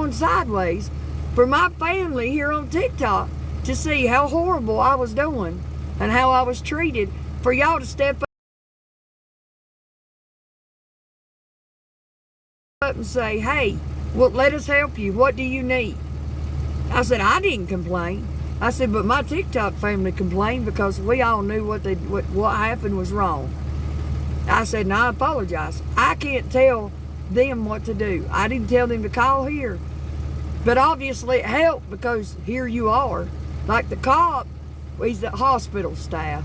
going sideways for my family here on TikTok to see how horrible I was doing and how I was treated, for y'all to step up and say, hey, well, let us help you. What do you need? I said, I didn't complain. I said, but my TikTok family complained because we all knew what happened was wrong. I said, and I apologize. I can't tell them what to do. I didn't tell them to call here. But obviously it helped because here you are. Like the cop, he's the hospital staff,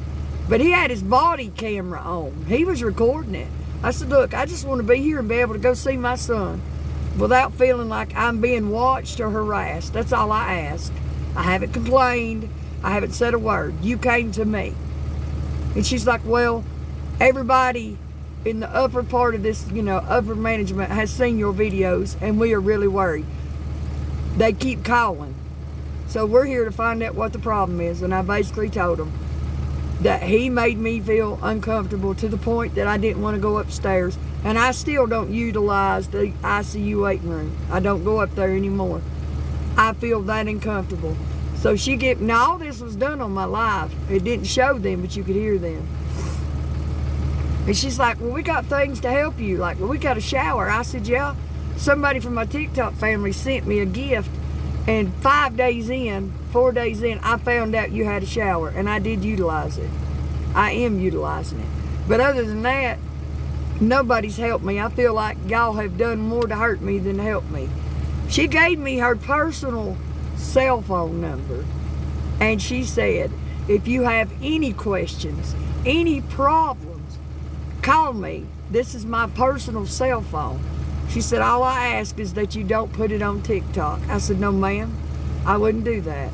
but he had his body camera on. He was recording it. I said, look, I just want to be here and be able to go see my son without feeling like I'm being watched or harassed. That's all I ask. I haven't complained. I haven't said a word. You came to me. And she's like, well, everybody in the upper part of this, upper management has seen your videos, and we are really worried. They keep calling. So we're here to find out what the problem is. And I basically told him that he made me feel uncomfortable to the point that I didn't want to go upstairs. And I still don't utilize the ICU waiting room. I don't go up there anymore. I feel that uncomfortable. So now all this was done on my live. It didn't show them, but you could hear them. And she's like, well, we got things to help you. Like, well, we got a shower. I said, yeah. Somebody from my TikTok family sent me a gift. And 4 days in, I found out you had a shower. And I did utilize it. I am utilizing it. But other than that, nobody's helped me. I feel like y'all have done more to hurt me than to help me. She gave me her personal cell phone number. And she said, if you have any questions, any problems, call me. This is my personal cell phone. She said, all I ask is that you don't put it on TikTok. I said, no, ma'am, I wouldn't do that.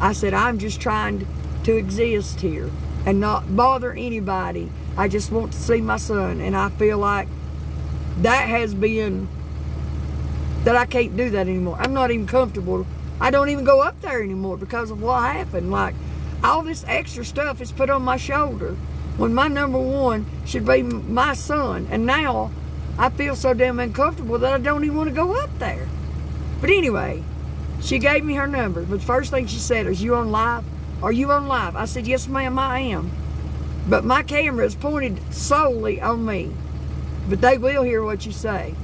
I said, I'm just trying to exist here and not bother anybody. I just want to see my son. And I feel like that has been, that I can't do that anymore. I'm not even comfortable. I don't even go up there anymore because of what happened. Like, all this extra stuff is put on my shoulder when my number one should be my son. And now I feel so damn uncomfortable that I don't even want to go up there. But anyway, she gave me her number. But the first thing she said is, you on live? Are you on live? I said, yes, ma'am, I am. But my camera is pointed solely on me. But they will hear what you say.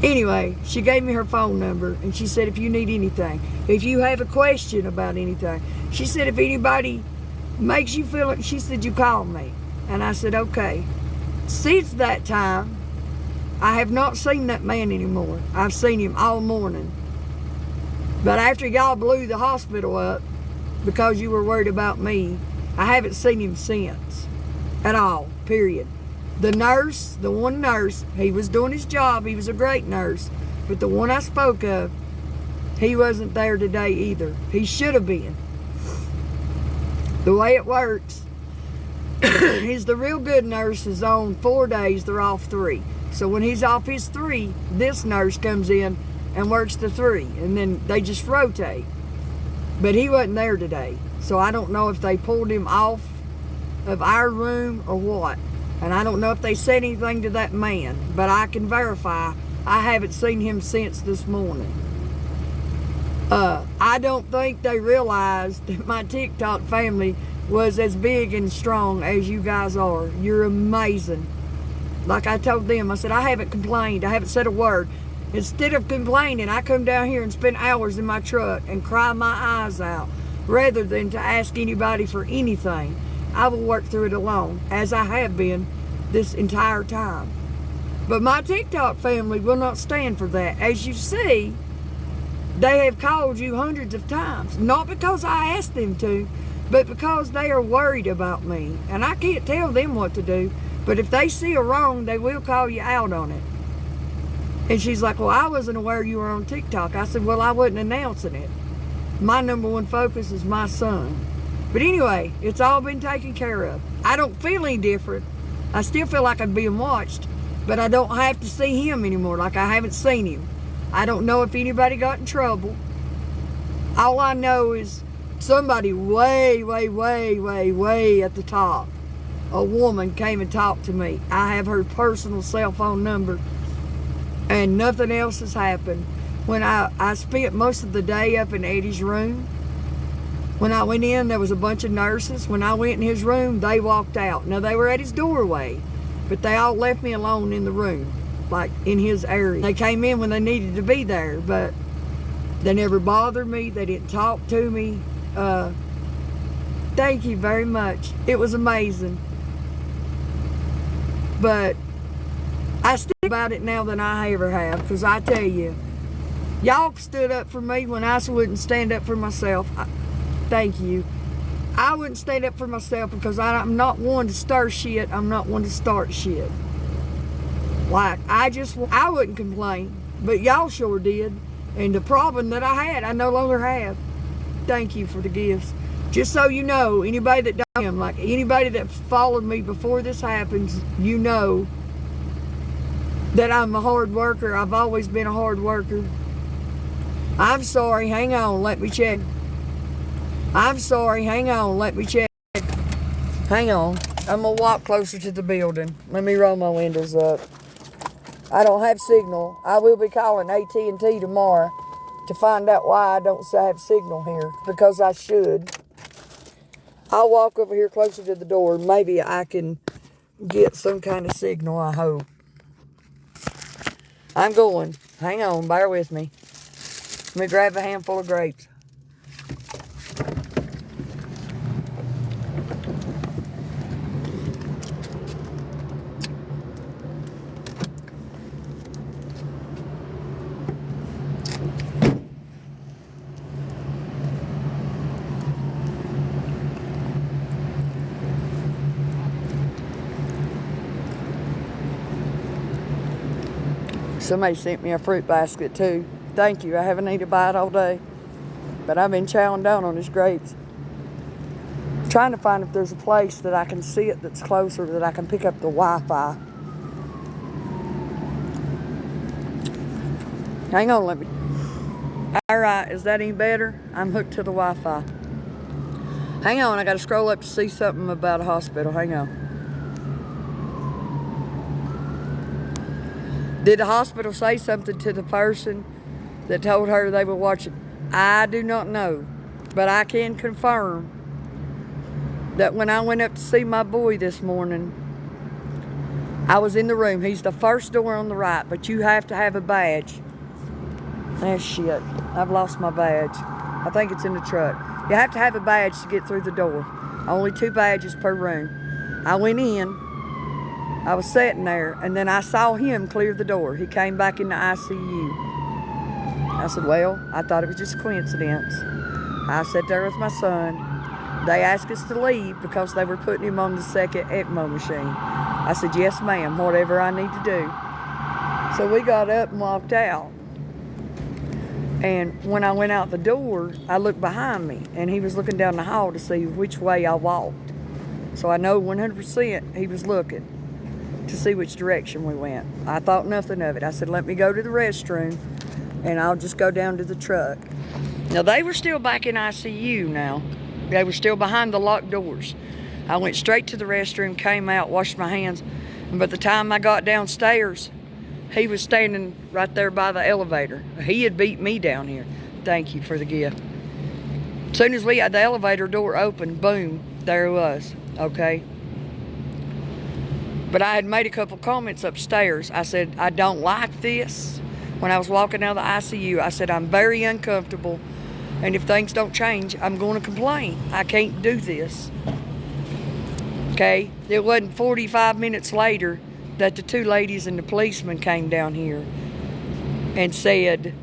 Anyway, she gave me her phone number, and she said, if you need anything, if you have a question about anything, she said, if anybody makes you feel it, she said, you call me. And I said, okay. Since that time, I have not seen that man anymore. I've seen him all morning. But after y'all blew the hospital up because you were worried about me, I haven't seen him since at all, period. The nurse, the one nurse, he was doing his job. He was a great nurse. But the one I spoke of, he wasn't there today either. He should have been. The way it works is the real good nurse is on 4 days, they're off 3. So when he's off his 3, this nurse comes in and works the 3. And then they just rotate. But he wasn't there today. So I don't know if they pulled him off of our room or what. And I don't know if they said anything to that man, but I can verify I haven't seen him since this morning. I don't think they realized that my TikTok family was as big and strong as you guys are. You're amazing. Like I told them, I said, I haven't complained. I haven't said a word. Instead of complaining, I come down here and spend hours in my truck and cry my eyes out rather than to ask anybody for anything. I will work through it alone, as I have been this entire time. But my TikTok family will not stand for that. As you see, they have called you hundreds of times. Not because I asked them to, but because they are worried about me. And I can't tell them what to do. But if they see a wrong, they will call you out on it. And she's like, well, I wasn't aware you were on TikTok. I said, well, I wasn't announcing it. My number one focus is my son. But anyway, it's all been taken care of. I don't feel any different. I still feel like I'm being watched, but I don't have to see him anymore, like I haven't seen him. I don't know if anybody got in trouble. All I know is somebody way, way, way, way, way at the top, a woman came and talked to me. I have her personal cell phone number. and nothing else has happened. When I spent most of the day up in Eddie's room. When I went in, there was a bunch of nurses. When I went in his room, they walked out. Now, they were at his doorway, but they all left me alone in the room, like in his area. They came in when they needed to be there, but they never bothered me. They didn't talk to me. Thank you very much. It was amazing. But I still think about it now than I ever have, because I tell you, y'all stood up for me when I wouldn't stand up for myself. Thank you. I wouldn't stand up for myself because I'm not one to stir shit. I'm not one to start shit. Like, I wouldn't complain, but y'all sure did. And the problem that I had, I no longer have. Thank you for the gifts. Just so you know, anybody that don't, like anybody that followed me before this happens, you know that I'm a hard worker. I've always been a hard worker. I'm sorry, hang on, let me check. I'm sorry, hang on, let me check. Hang on, I'm gonna walk closer to the building. Let me roll my windows up. I don't have signal. I will be calling AT&T tomorrow to find out why I don't have signal here, because I should. I'll walk over here closer to the door. Maybe I can get some kind of signal, I hope. I'm going. Hang on, bear with me. Let me grab a handful of grapes. Somebody sent me a fruit basket too. Thank you. I haven't eaten a bite all day, but I've been chowing down on these grapes. Trying to find if there's a place that I can see it that's closer, that I can pick up the Wi-Fi. Hang on, let me. All right, is that any better? I'm hooked to the Wi-Fi. Hang on, I got to scroll up to see something about a hospital. Hang on. Did the hospital say something to the person that told her they were watching? I do not know, but I can confirm that when I went up to see my boy this morning, I was in the room. He's the first door on the right, but you have to have a badge. Ah, shit. I've lost my badge. I think it's in the truck. You have to have a badge to get through the door. Only 2 badges per room. I went in. I was sitting there, and then I saw him clear the door. He came back in the ICU. I said, well, I thought it was just a coincidence. I sat there with my son. They asked us to leave because they were putting him on the second ECMO machine. I said, yes, ma'am, whatever I need to do. So we got up and walked out. And when I went out the door, I looked behind me, and he was looking down the hall to see which way I walked. So I know 100% he was looking to see which direction we went. I thought nothing of it. I said, let me go to the restroom and I'll just go down to the truck. Now, they were still back in ICU now. They were still behind the locked doors. I went straight to the restroom, came out, washed my hands, and by the time I got downstairs, he was standing right there by the elevator. He had beat me down here. Thank you for the gift. As soon as we had the elevator door open, boom, there it was, okay? But I had made a couple comments upstairs. I said, I don't like this. When I was walking out of the ICU, I said, I'm very uncomfortable. And if things don't change, I'm going to complain. I can't do this. Okay? It wasn't 45 minutes later that the 2 ladies and the policeman came down here and said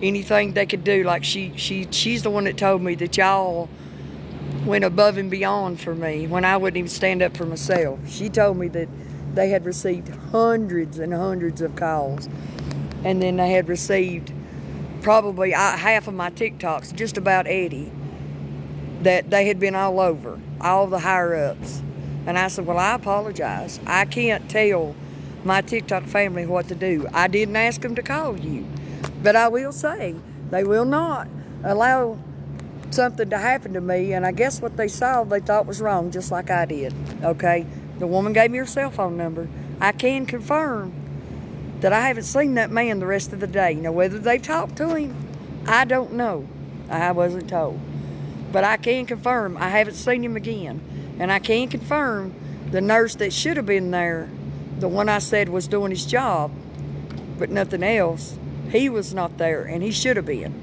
anything they could do. Like she's the one that told me that y'all went above and beyond for me when I wouldn't even stand up for myself. She told me that they had received hundreds and hundreds of calls, and then they had received probably half of my TikToks, just about Eddie, that they had been all over, all the higher-ups. And I said, well, I apologize. I can't tell my TikTok family what to do. I didn't ask them to call you, but I will say they will not allow something to happen to me, and I guess what they saw they thought was wrong, just like I did. Okay, the woman gave me her cell phone number. I can confirm that I haven't seen that man the rest of the day. Now, whether they've talked to him, I don't know. I wasn't told. But I can confirm I haven't seen him again. And I can confirm the nurse that should have been there, the one I said was doing his job, but nothing else, he was not there, and he should have been.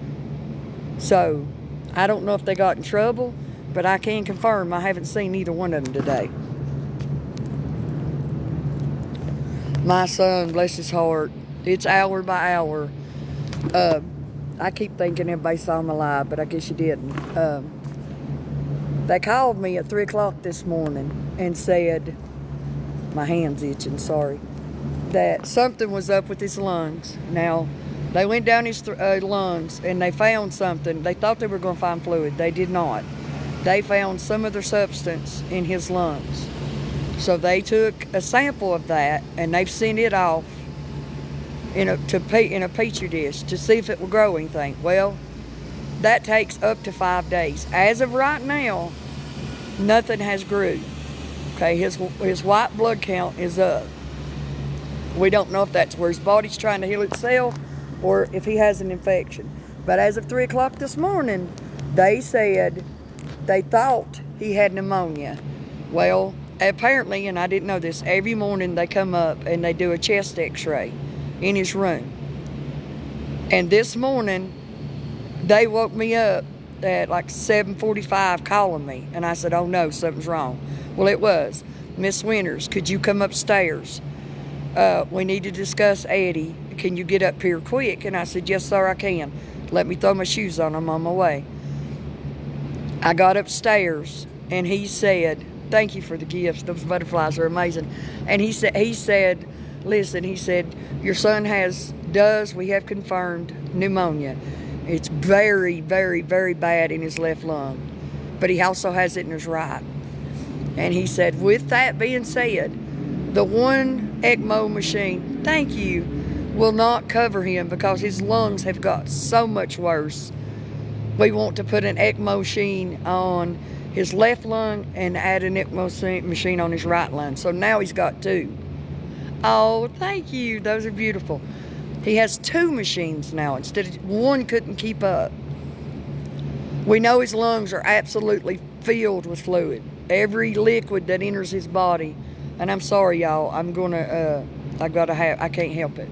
So, I don't know if they got in trouble, but I can confirm I haven't seen either one of them today. My son, bless his heart, it's hour by hour. I keep thinking everybody saw him alive, but I guess you didn't. They called me at 3 o'clock this morning and said, my hand's itching, sorry, that something was up with his lungs. Now, they went down his lungs and they found something. They thought they were going to find fluid. They did not. They found some other substance in his lungs. So they took a sample of that and they've sent it off in a petri dish to see if it will grow anything. Well, that takes up to 5 days. As of right now, nothing has grew. Okay, his white blood count is up. We don't know if that's where his body's trying to heal itself or if he has an infection. But as of 3 o'clock this morning, they said they thought he had pneumonia. Well, apparently, and I didn't know this, every morning they come up and they do a chest x-ray in his room. And this morning, they woke me up at like 7:45 calling me. And I said, oh no, something's wrong. Well, it was. Miss Winters, could you come upstairs? We need to discuss Eddie. Can you get up here quick? And I said, yes, sir, I can. Let me throw my shoes on. I'm on my way. I got upstairs and he said, thank you for the gifts. Those butterflies are amazing. And he said, listen, he said, your son we have confirmed pneumonia. It's very, very, very bad in his left lung. But he also has it in his right. And he said, with that being said, the one ECMO machine, thank you, will not cover him because his lungs have got so much worse. We want to put an ECMO machine on his left lung and add an ECMO machine on his right lung. So now he's got 2. Oh, thank you. Those are beautiful. He has 2 machines now instead of one couldn't keep up. We know his lungs are absolutely filled with fluid. Every liquid that enters his body, and I'm sorry, y'all, I can't help it,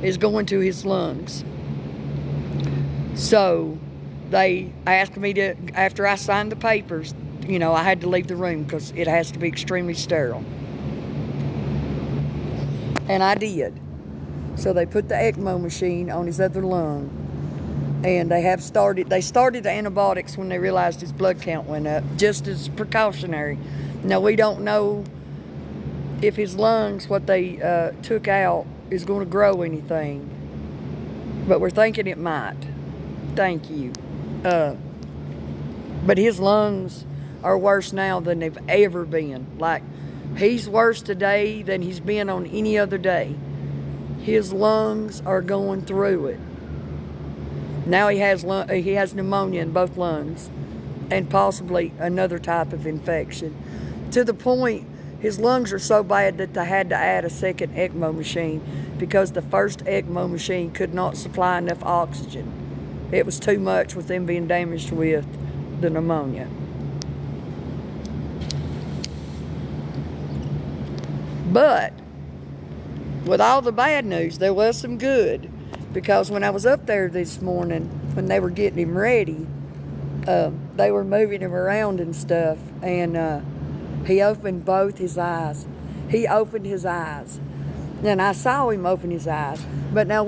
is going to his lungs. So they asked me to, after I signed the papers, I had to leave the room because it has to be extremely sterile. And I did. So they put the ECMO machine on his other lung. And they started the antibiotics when they realized his blood count went up, just as precautionary. Now, we don't know if his lungs, what they took out, is going to grow anything. But we're thinking it might. Thank you. But his lungs are worse now than they've ever been. Like, he's worse today than he's been on any other day. His lungs are going through it. Now he has pneumonia in both lungs and possibly another type of infection. To the point, his lungs are so bad that they had to add a second ECMO machine because the first ECMO machine could not supply enough oxygen. It was too much with them being damaged with the pneumonia. But with all the bad news, there was some good. Because when I was up there this morning, when they were getting him ready, they were moving him around and stuff. And he opened both his eyes. He opened his eyes. And I saw him open his eyes. But now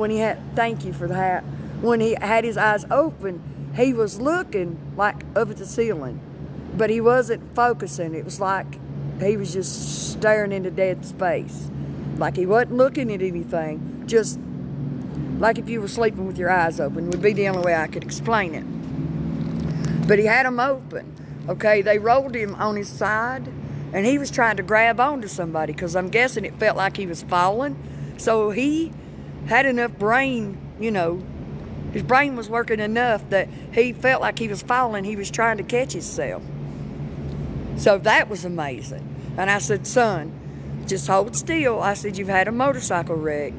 thank you for that. When he had his eyes open, he was looking like up at the ceiling. But he wasn't focusing. It was like he was just staring into dead space. Like he wasn't looking at anything. Just like if you were sleeping with your eyes open would be the only way I could explain it. But he had them open. Okay, they rolled him on his side, and he was trying to grab onto somebody because I'm guessing it felt like he was falling. So he had enough brain, his brain was working enough that he felt like he was falling. He was trying to catch himself. So that was amazing. And I said, son, just hold still. I said, you've had a motorcycle wreck.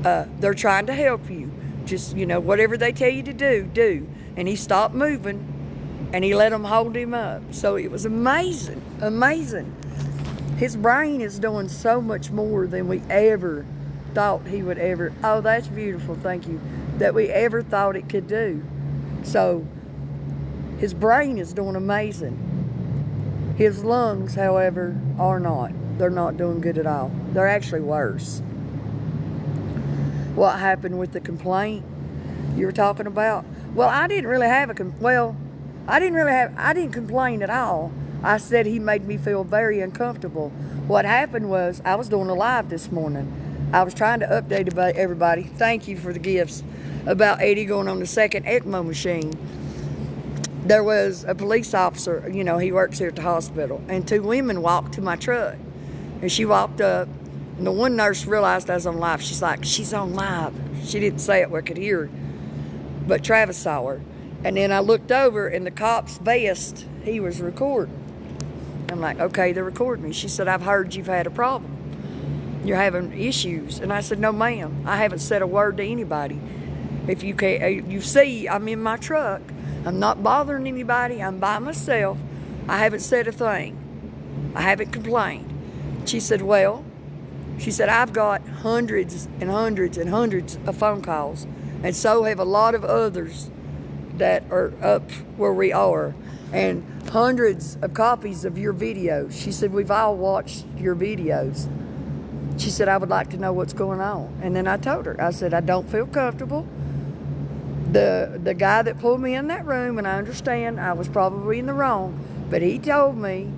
They're trying to help you. Just, whatever they tell you to do, do. And he stopped moving, and he let them hold him up. So it was amazing, amazing. His brain is doing so much more than we ever thought he would ever. Oh, that's beautiful, thank you. That we ever thought it could do. So his brain is doing amazing. His lungs, however, are not. They're not doing good at all. They're actually worse. What happened with the complaint you were talking about? Well, I didn't really have I didn't complain at all. I said he made me feel very uncomfortable. What happened was, I was doing a live this morning. I was trying to update everybody. Thank you for the gifts about Eddie going on the second ECMO machine. There was a police officer, he works here at the hospital, and 2 women walked to my truck. And she walked up, and the one nurse realized I was on live. She's like, she's on live. She didn't say it where I could hear her, but Travis saw her. And then I looked over, and the cop's vest, he was recording. I'm like, okay, they're recording me. She said, I've heard you've had a problem. You're having issues. And I said, no, ma'am. I haven't said a word to anybody. If you can, you see, I'm in my truck. I'm not bothering anybody. I'm by myself. I haven't said a thing. I haven't complained. She said, I've got hundreds and hundreds and hundreds of phone calls, and so have a lot of others that are up where we are, and hundreds of copies of your videos. She said, we've all watched your videos. She said, I would like to know what's going on. And then I told her, I said, I don't feel comfortable. The guy that pulled me in that room, and I understand I was probably in the wrong, but he told me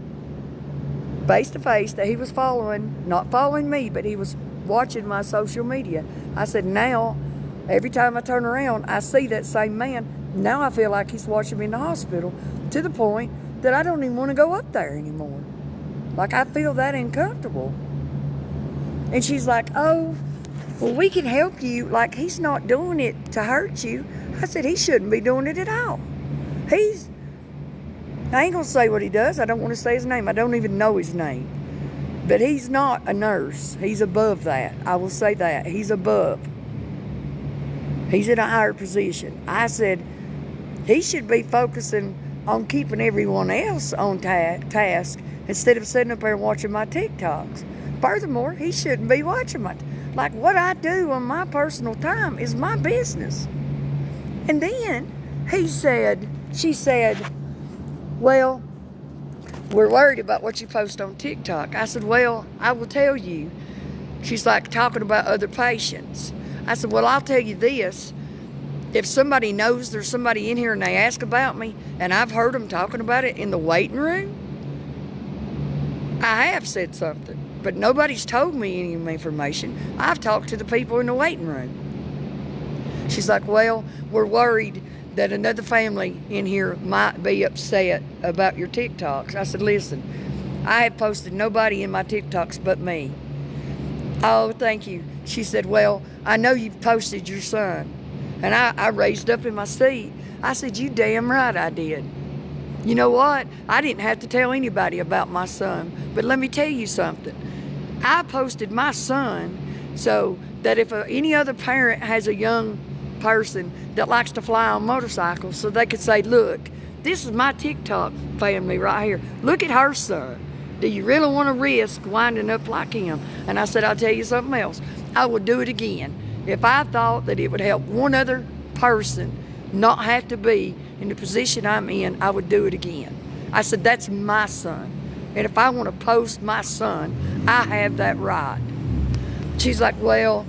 face to face that he was not following me, but he was watching my social media. I said, now, every time I turn around, I see that same man. Now I feel like he's watching me in the hospital, to the point that I don't even want to go up there anymore. Like, I feel that uncomfortable. And she's like, oh, well, we can help you. Like, he's not doing it to hurt you. I said, he shouldn't be doing it at all. I ain't going to say what he does. I don't want to say his name. I don't even know his name. But he's not a nurse. He's above that. I will say that. He's above. He's in a higher position. I said, he should be focusing on keeping everyone else on task instead of sitting up there and watching my TikToks. Furthermore, he shouldn't be watching like, what I do on my personal time is my business. And then she said, well, we're worried about what you post on TikTok. I said, well, I will tell you. She's like, talking about other patients. I said, well, I'll tell you this. If somebody knows there's somebody in here and they ask about me, and I've heard them talking about it in the waiting room, I have said something. But nobody's told me any information. I've talked to the people in the waiting room. She's like, well, we're worried that another family in here might be upset about your TikToks. I said, listen, I have posted nobody in my TikToks but me. Oh, thank you. She said, well, I know you've posted your son. And I raised up in my seat. I said, you damn right I did. You know what? I didn't have to tell anybody about my son. But let me tell you something. I posted my son so that if any other parent has a young person that likes to fly on motorcycles, so they could say, look, this is my TikTok family right here. Look at her son. Do you really want to risk winding up like him? And I said, I'll tell you something else. I would do it again. If I thought that it would help one other person not have to be in the position I'm in, I would do it again. I said, that's my son. And if I want to post my son, I have that right. She's like, well,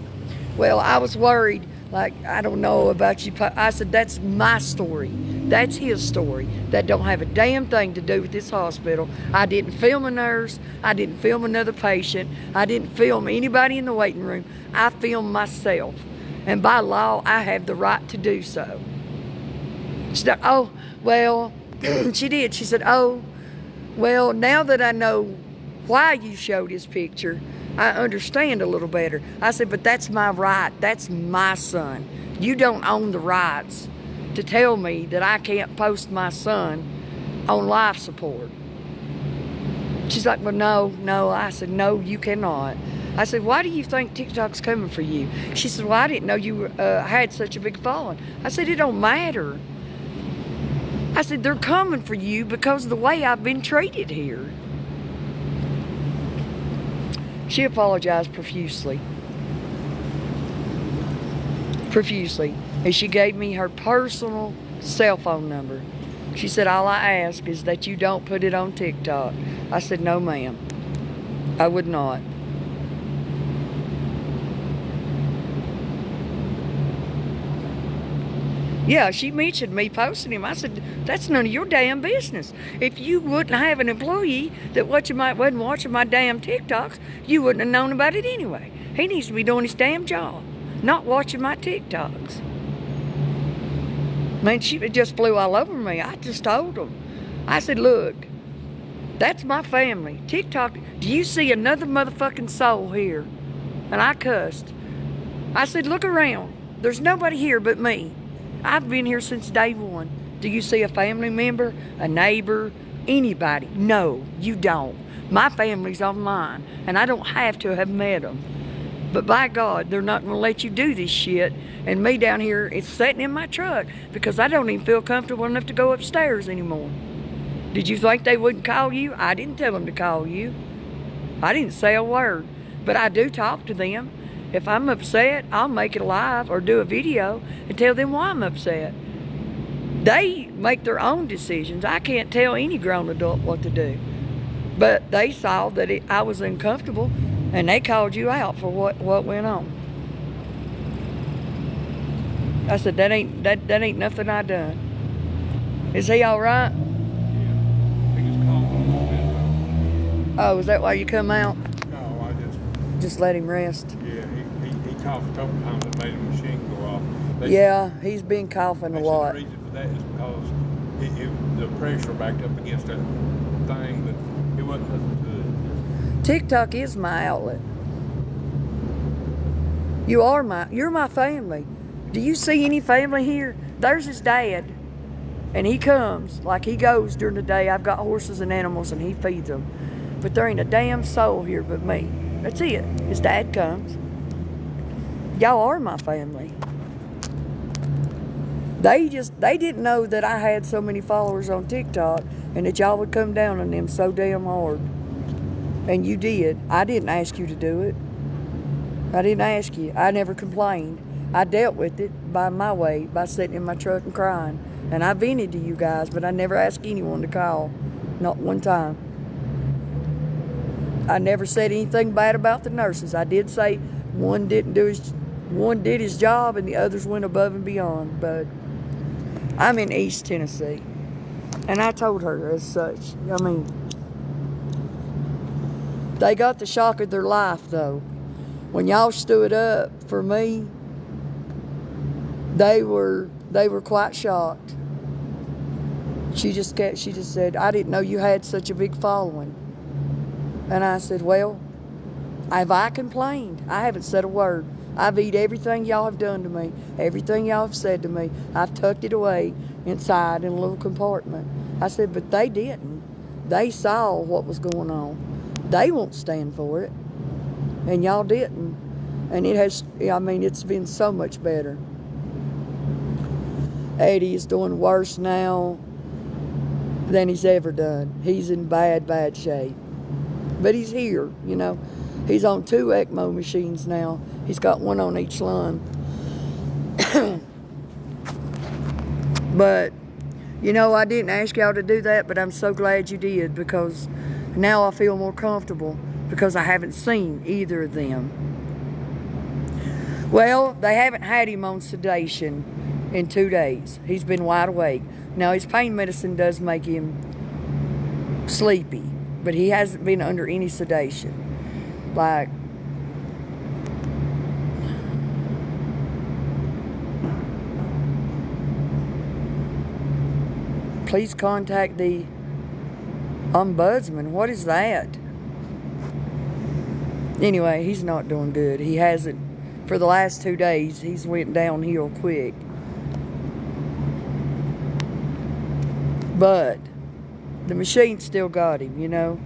I was worried. Like, I don't know about you. I said, that's my story. That's his story. That don't have a damn thing to do with this hospital. I didn't film a nurse. I didn't film another patient. I didn't film anybody in the waiting room. I filmed myself. And by law, I have the right to do so. She's like, oh, well, she did. She said, oh, well, now that I know why you showed his picture, I understand a little better. I said, but that's my right. That's my son. You don't own the rights to tell me that I can't post my son on life support. She's like, well, no. I said, no, you cannot. I said, why do you think TikTok's coming for you? She said, well, I didn't know you had such a big following. I said, it don't matter. I said, they're coming for you because of the way I've been treated here. She apologized profusely. And she gave me her personal cell phone number. She said, all I ask is that you don't put it on TikTok. I said, no, ma'am. I would not. Yeah, she mentioned me posting him. I said, that's none of your damn business. If you wouldn't have an employee that wasn't watching my damn TikToks, you wouldn't have known about it anyway. He needs to be doing his damn job, not watching my TikToks. Man, she just flew all over me. I just told him. I said, look, that's my family. TikTok, do you see another motherfucking soul here? And I cussed. I said, look around. There's nobody here but me. I've been here since day one. Do you see a family member, a neighbor, anybody? No, you don't. My family's online, and I don't have to have met them. But by God, they're not going to let you do this shit. And me down here is sitting in my truck because I don't even feel comfortable enough to go upstairs anymore. Did you think they wouldn't call you? I didn't tell them to call you. I didn't say a word. But I do talk to them. If I'm upset, I'll make it live or do a video and tell them why I'm upset. They make their own decisions. I can't tell any grown adult what to do. But they saw that I was uncomfortable, and they called you out for what went on. I said, that ain't nothing I done. Is he all right? Yeah. He just called him. Oh, is that why you come out? No, I Just let him rest. yeah, he coughed a couple times and made the machine go off. Yeah, he's been coughing a lot. The reason for that is because the pressure backed up against that thing, but it wasn't nothing good. TikTok is my outlet. You're my family. Do you see any family here? There's his dad, and he comes, like he goes during the day. I've got horses and animals, and he feeds them. But there ain't a damn soul here but me. That's it. His dad comes. Y'all are my family. They didn't know that I had so many followers on TikTok and that y'all would come down on them so damn hard. And you did. I didn't ask you to do it. I didn't ask you. I never complained. I dealt with it by my way, by sitting in my truck and crying. And I vented to you guys, but I never asked anyone to call. Not one time. I never said anything bad about the nurses. I did say one did his job and the others went above and beyond. But I'm in East Tennessee. And I told her as such. I mean, they got the shock of their life, though. When y'all stood up for me, they were quite shocked. She just said, I didn't know you had such a big following. And I said, well, have I complained? I haven't said a word. I've eaten everything y'all have done to me, everything y'all have said to me. I've tucked it away inside in a little compartment. I said, but they didn't. They saw what was going on. They won't stand for it. And y'all didn't. And it's been so much better. Eddie is doing worse now than he's ever done. He's in bad shape. But he's here, you know. He's on 2 ECMO machines now. He's got one on each lung. But, you know, I didn't ask y'all to do that, but I'm so glad you did, because now I feel more comfortable because I haven't seen either of them. Well, they haven't had him on sedation in 2 days. He's been wide awake. Now, his pain medicine does make him sleepy, but he hasn't been under any sedation. Like, please contact the ombudsman. What is that? Anyway, he's not doing good. He hasn't, for the last 2 days, he's went downhill quick. But the machine still got him, you know.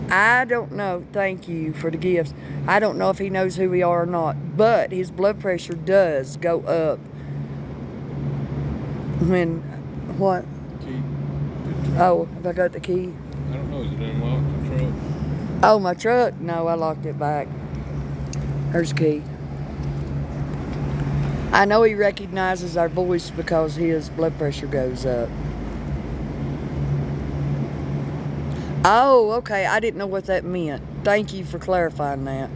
I don't know. Thank you for the gifts. I don't know if he knows who we are or not, but his blood pressure does go up when what? Key. Oh, have I got the key? I don't know. Is it unlocked the truck? Oh, my truck? No, I locked it back. There's the key. I know he recognizes our voice because his blood pressure goes up. Oh, okay. I didn't know what that meant. Thank you for clarifying that.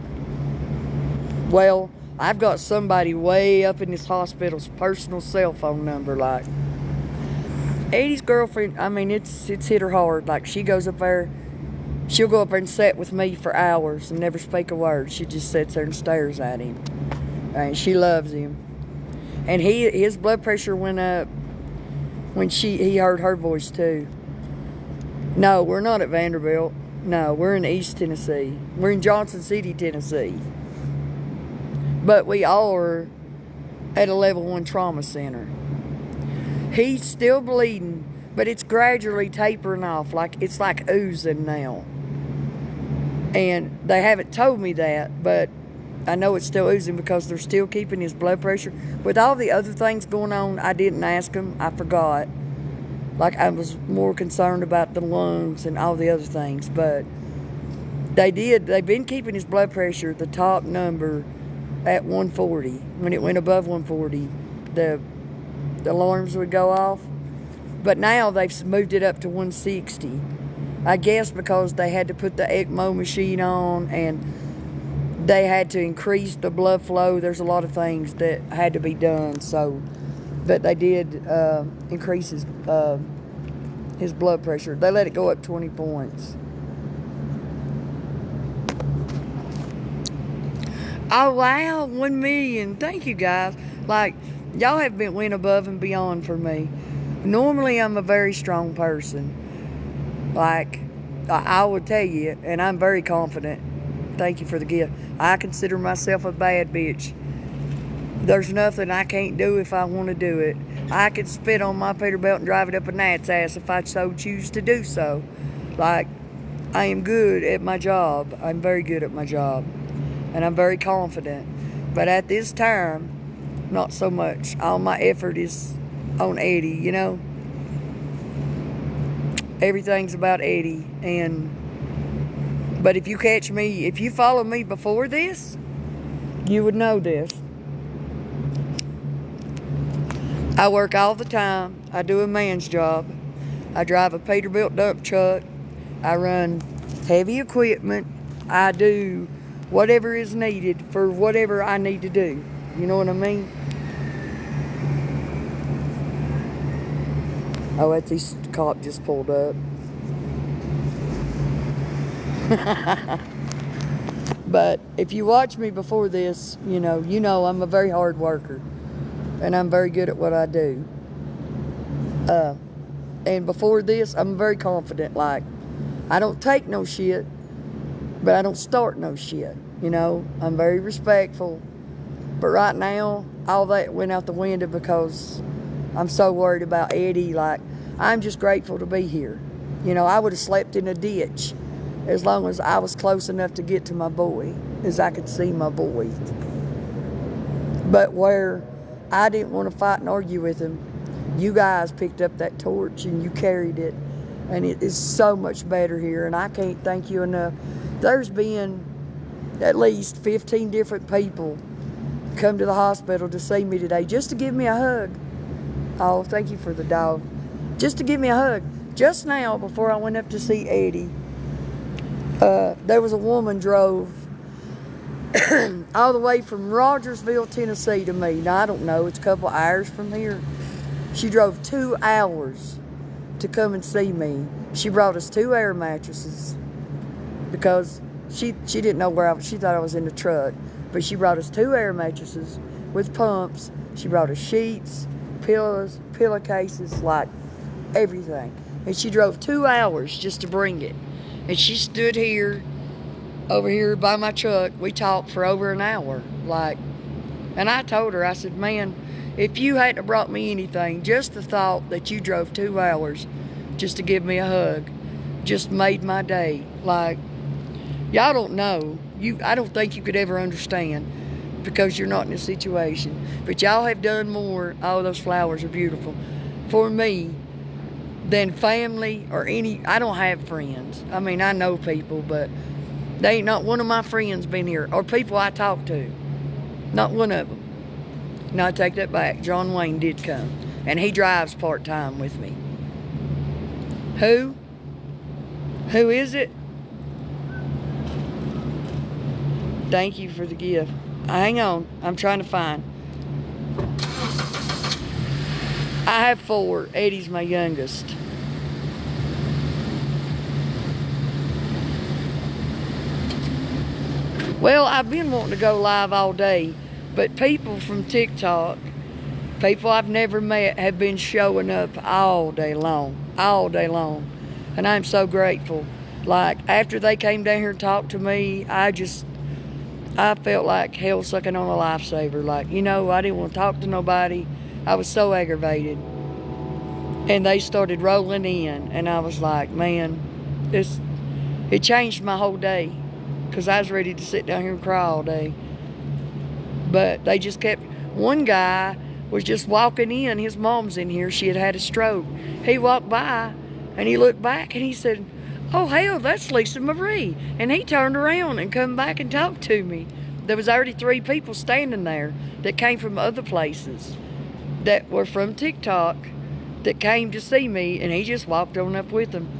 Well, I've got somebody way up in this hospital's personal cell phone number. Like, Eddie's girlfriend, I mean, it's hit her hard. Like, she goes up there, she'll go up there and sit with me for hours and never speak a word. She just sits there and stares at him. And she loves him. And his blood pressure went up when he heard her voice too. No, we're not at Vanderbilt. No, we're in East Tennessee. We're in Johnson City, Tennessee. But we all are at a level 1 trauma center. He's still bleeding, but it's gradually tapering off. It's like oozing now. And they haven't told me that, but I know it's still oozing because they're still keeping his blood pressure. With all the other things going on, I didn't ask him. I forgot. I was more concerned about the lungs and all the other things. But they've been keeping his blood pressure, the top number, at 140. When it went above 140, the alarms would go off. But now they've moved it up to 160. I guess because they had to put the ECMO machine on and they had to increase the blood flow. There's a lot of things that had to be done. So, but they did increase his blood pressure. They let it go up 20 points. Oh, wow, 1 million. Thank you, guys. Y'all have went above and beyond for me. Normally, I'm a very strong person. I would tell you, and I'm very confident. Thank you for the gift. I consider myself a bad bitch. There's nothing I can't do if I want to do it. I could spit on my Peterbilt and drive it up a gnat's ass if I so choose to do so. I am good at my job. I'm very good at my job. And I'm very confident. But at this time, not so much. All my effort is on Eddie, you know. Everything's about Eddie. But if you catch me, if you follow me before this, you would know this. I work all the time. I do a man's job. I drive a Peterbilt dump truck. I run heavy equipment. I do whatever is needed for whatever I need to do. You know what I mean? Oh, that's this cop just pulled up. But if you watch me before this, you know I'm a very hard worker. And I'm very good at what I do. And before this, I'm very confident. I don't take no shit, but I don't start no shit. I'm very respectful. But right now, all that went out the window because I'm so worried about Eddie. I'm just grateful to be here. I would have slept in a ditch as long as I was close enough to get to my boy, as I could see my boy. But where I didn't want to fight and argue with him, you guys picked up that torch and you carried it. And it is so much better here. And I can't thank you enough. There's been at least 15 different people come to the hospital to see me today just to give me a hug. Oh, thank you for the dog. Just to give me a hug. Just now, before I went up to see Eddie, there was a woman drove all the way from Rogersville, Tennessee to me. Now, I don't know. It's a couple hours from here. She drove 2 hours to come and see me. She brought us 2 air mattresses because she didn't know where I was. She thought I was in the truck. But she brought us 2 air mattresses with pumps. She brought us sheets, pillows, pillowcases, everything. And she drove 2 hours just to bring it. And she stood over here by my truck. We talked for over an hour. And I told her, I said, man, if you hadn't brought me anything, just the thought that you drove 2 hours just to give me a hug just made my day. Y'all don't know. I don't think you could ever understand because you're not in a situation. But y'all have done more. Oh, those flowers are beautiful. For me, than family or any. I don't have friends. I mean, I know people, but they ain't not one of my friends been here or people I talk to. Not one of them. No, I take that back. John Wayne did come, and he drives part-time with me. Who? Who is it? Thank you for the gift. Hang on. I'm trying to find. I have 4. Eddie's my youngest. Well, I've been wanting to go live all day, but people from TikTok, people I've never met, have been showing up all day long. All day long. And I'm so grateful. Like, after they came down here and talked to me, I felt like hell sucking on a lifesaver. Like, I didn't want to talk to nobody. I was so aggravated. And they started rolling in, and I was like, man, it changed my whole day. Because I was ready to sit down here and cry all day. But they just kept, one guy was just walking in, his mom's in here, she had had a stroke. He walked by, and he looked back, and he said, oh hell, that's Lisa Marie. And he turned around and come back and talked to me. There was already 3 people standing there that came from other places that were from TikTok that came to see me, and he just walked on up with them.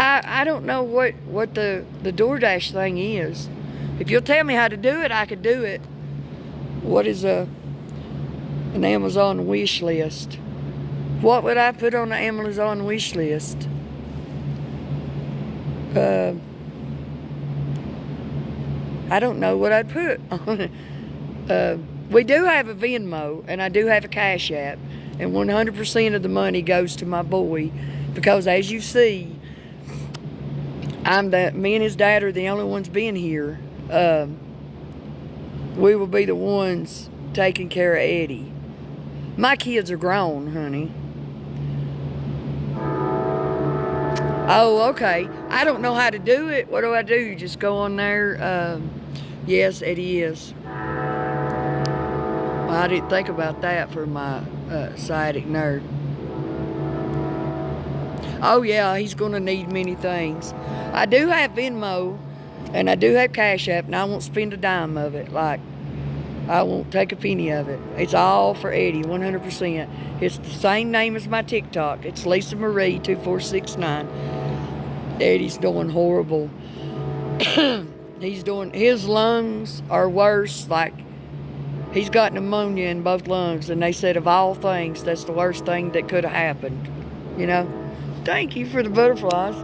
I don't know what the DoorDash thing is. If you'll tell me how to do it, I could do it. What is an Amazon wish list? What would I put on the Amazon wish list? I don't know what I'd put on it. We do have a Venmo, and I do have a Cash App, and 100% of the money goes to my boy, because as you see, me and his dad are the only ones being here. We will be the ones taking care of Eddie. My kids are grown, honey. Oh, okay. I don't know how to do it. What do I do? Just go on there. Yes, Eddie is. Well, I didn't think about that for my sciatic nerve. Oh yeah, he's gonna need many things. I do have Venmo, and I do have Cash App, and I won't spend a dime of it. Like, I won't take a penny of it. It's all for Eddie, 100%. It's the same name as my TikTok. It's Lisa Marie 2469. Eddie's doing horrible. His lungs are worse. Like, he's got pneumonia in both lungs, and they said of all things, that's the worst thing that could have happened. Thank you for the butterflies.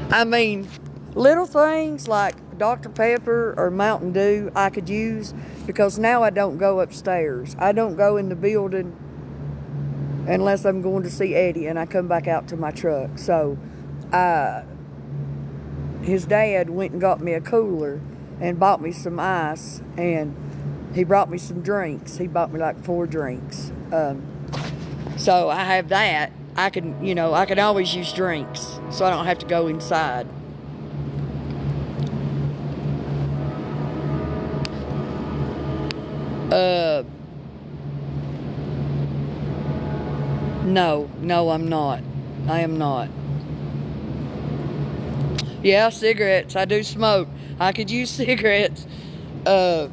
I mean, little things like Dr. Pepper or Mountain Dew I could use, because now I don't go upstairs. I don't go in the building unless I'm going to see Eddie, and I come back out to my truck. So his dad went and got me a cooler and bought me some ice, and he brought me some drinks. He bought me like 4 drinks. So I have that. I can always use drinks, so I don't have to go inside. No, I'm not. I am not. Yeah, cigarettes. I do smoke. I could use cigarettes. Now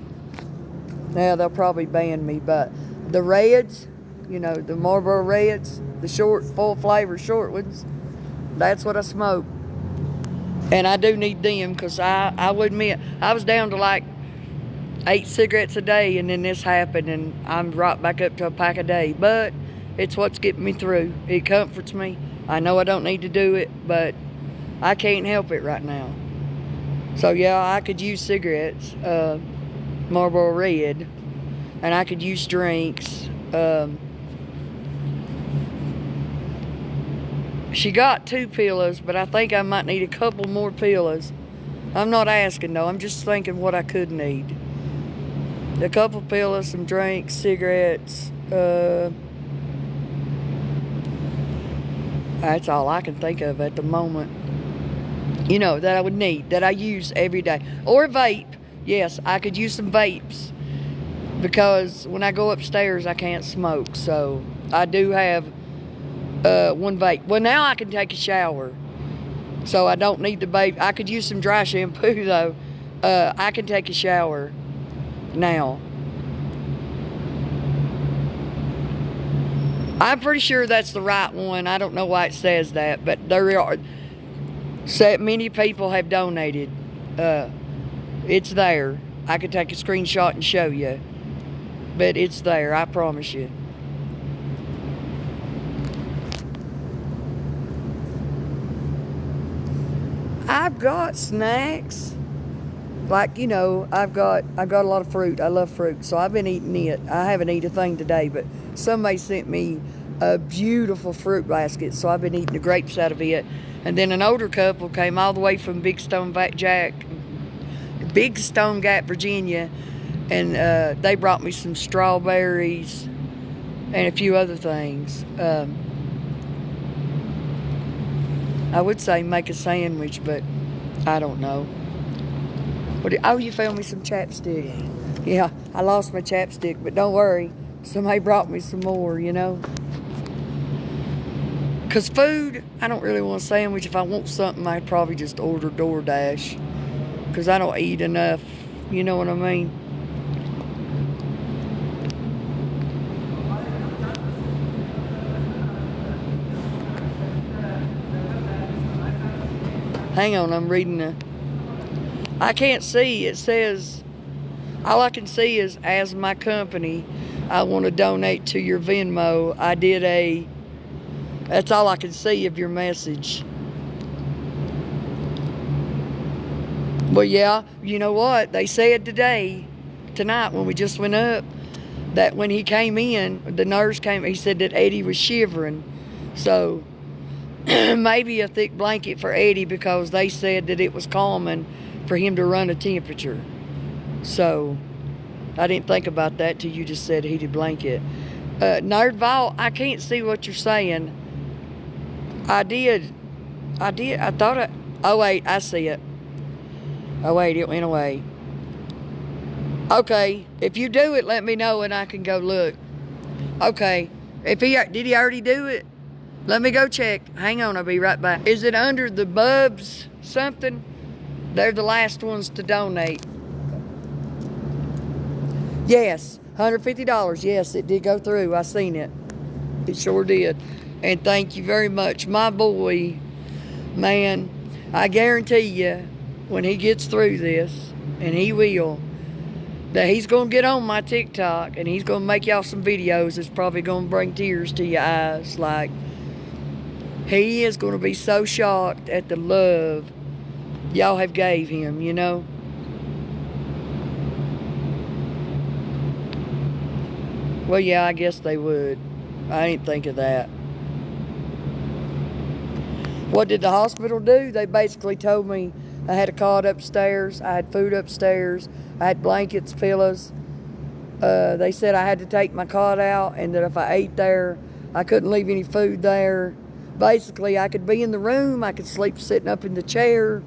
they'll probably ban me, but the reds, the Marlboro Reds, the short, full flavor short ones, that's what I smoke. And I do need them, because I would admit, I was down to like 8 cigarettes a day, and then this happened, and I'm right back up to a pack a day. But it's what's getting me through. It comforts me. I know I don't need to do it, but I can't help it right now. So yeah, I could use cigarettes, Marlboro Red, and I could use drinks. She got 2 pillows, but I think I might need a couple more pillows. I'm not asking though, I'm just thinking what I could need. A couple pillows, some drinks, cigarettes. That's all I can think of at the moment. You know, that I would need, that I use every day. Or a vape. Yes, I could use some vapes. Because when I go upstairs, I can't smoke. So I do have one vape. Well, now I can take a shower. So I don't need the vape. I could use some dry shampoo, though. I can take a shower now. I'm pretty sure that's the right one. I don't know why it says that, but there are so many people have donated. It's there. I could take a screenshot and show you, but it's there. I promise you. I've got snacks. Like, you know, I've got a lot of fruit. I love fruit, so I've been eating it. I haven't eaten a thing today, but somebody sent me a beautiful fruit basket, so I've been eating the grapes out of it. And then an older couple came all the way from Big Stone Gap, Virginia, and they brought me some strawberries and a few other things. I would say make a sandwich, but I don't know. Oh, you found me some chapstick. Yeah, I lost my chapstick, but don't worry. Somebody brought me some more, you know. Because food, I don't really want a sandwich. If I want something, I'd probably just order DoorDash. Because I don't eat enough, you know what I mean? Hang on, I'm reading I can't see. It says, all I can see is, as my company, I want to donate to your Venmo. That's all I can see of your message. Well, yeah, you know what? They said tonight when we just went up, that when he came in, the nurse came, he said that Eddie was shivering. So maybe a thick blanket for Eddie, because they said that it was common for him to run a temperature. So I didn't think about that till you just said heated blanket. Nerdval, I can't see what you're saying. I thought oh wait, I see it. Oh wait, it went away. Okay, if you do it, let me know and I can go look. Okay, did he already do it? Let me go check. Hang on, I'll be right back. Is it under the Bubs something? They're the last ones to donate. Yes, $150. Yes, it did go through. I seen it. It sure did. And thank you very much. My boy, man, I guarantee you, when he gets through this, and he will, that he's going to get on my TikTok and he's going to make y'all some videos that's probably going to bring tears to your eyes. Like, he is going to be so shocked at the love y'all have gave him, you know. Well, yeah, I guess they would. I didn't think of that. What did the hospital do? They basically told me I had a cot upstairs, I had food upstairs, I had blankets, pillows. They said I had to take my cot out, and that if I ate there, I couldn't leave any food there. Basically, I could be in the room, I could sleep sitting up in the chair,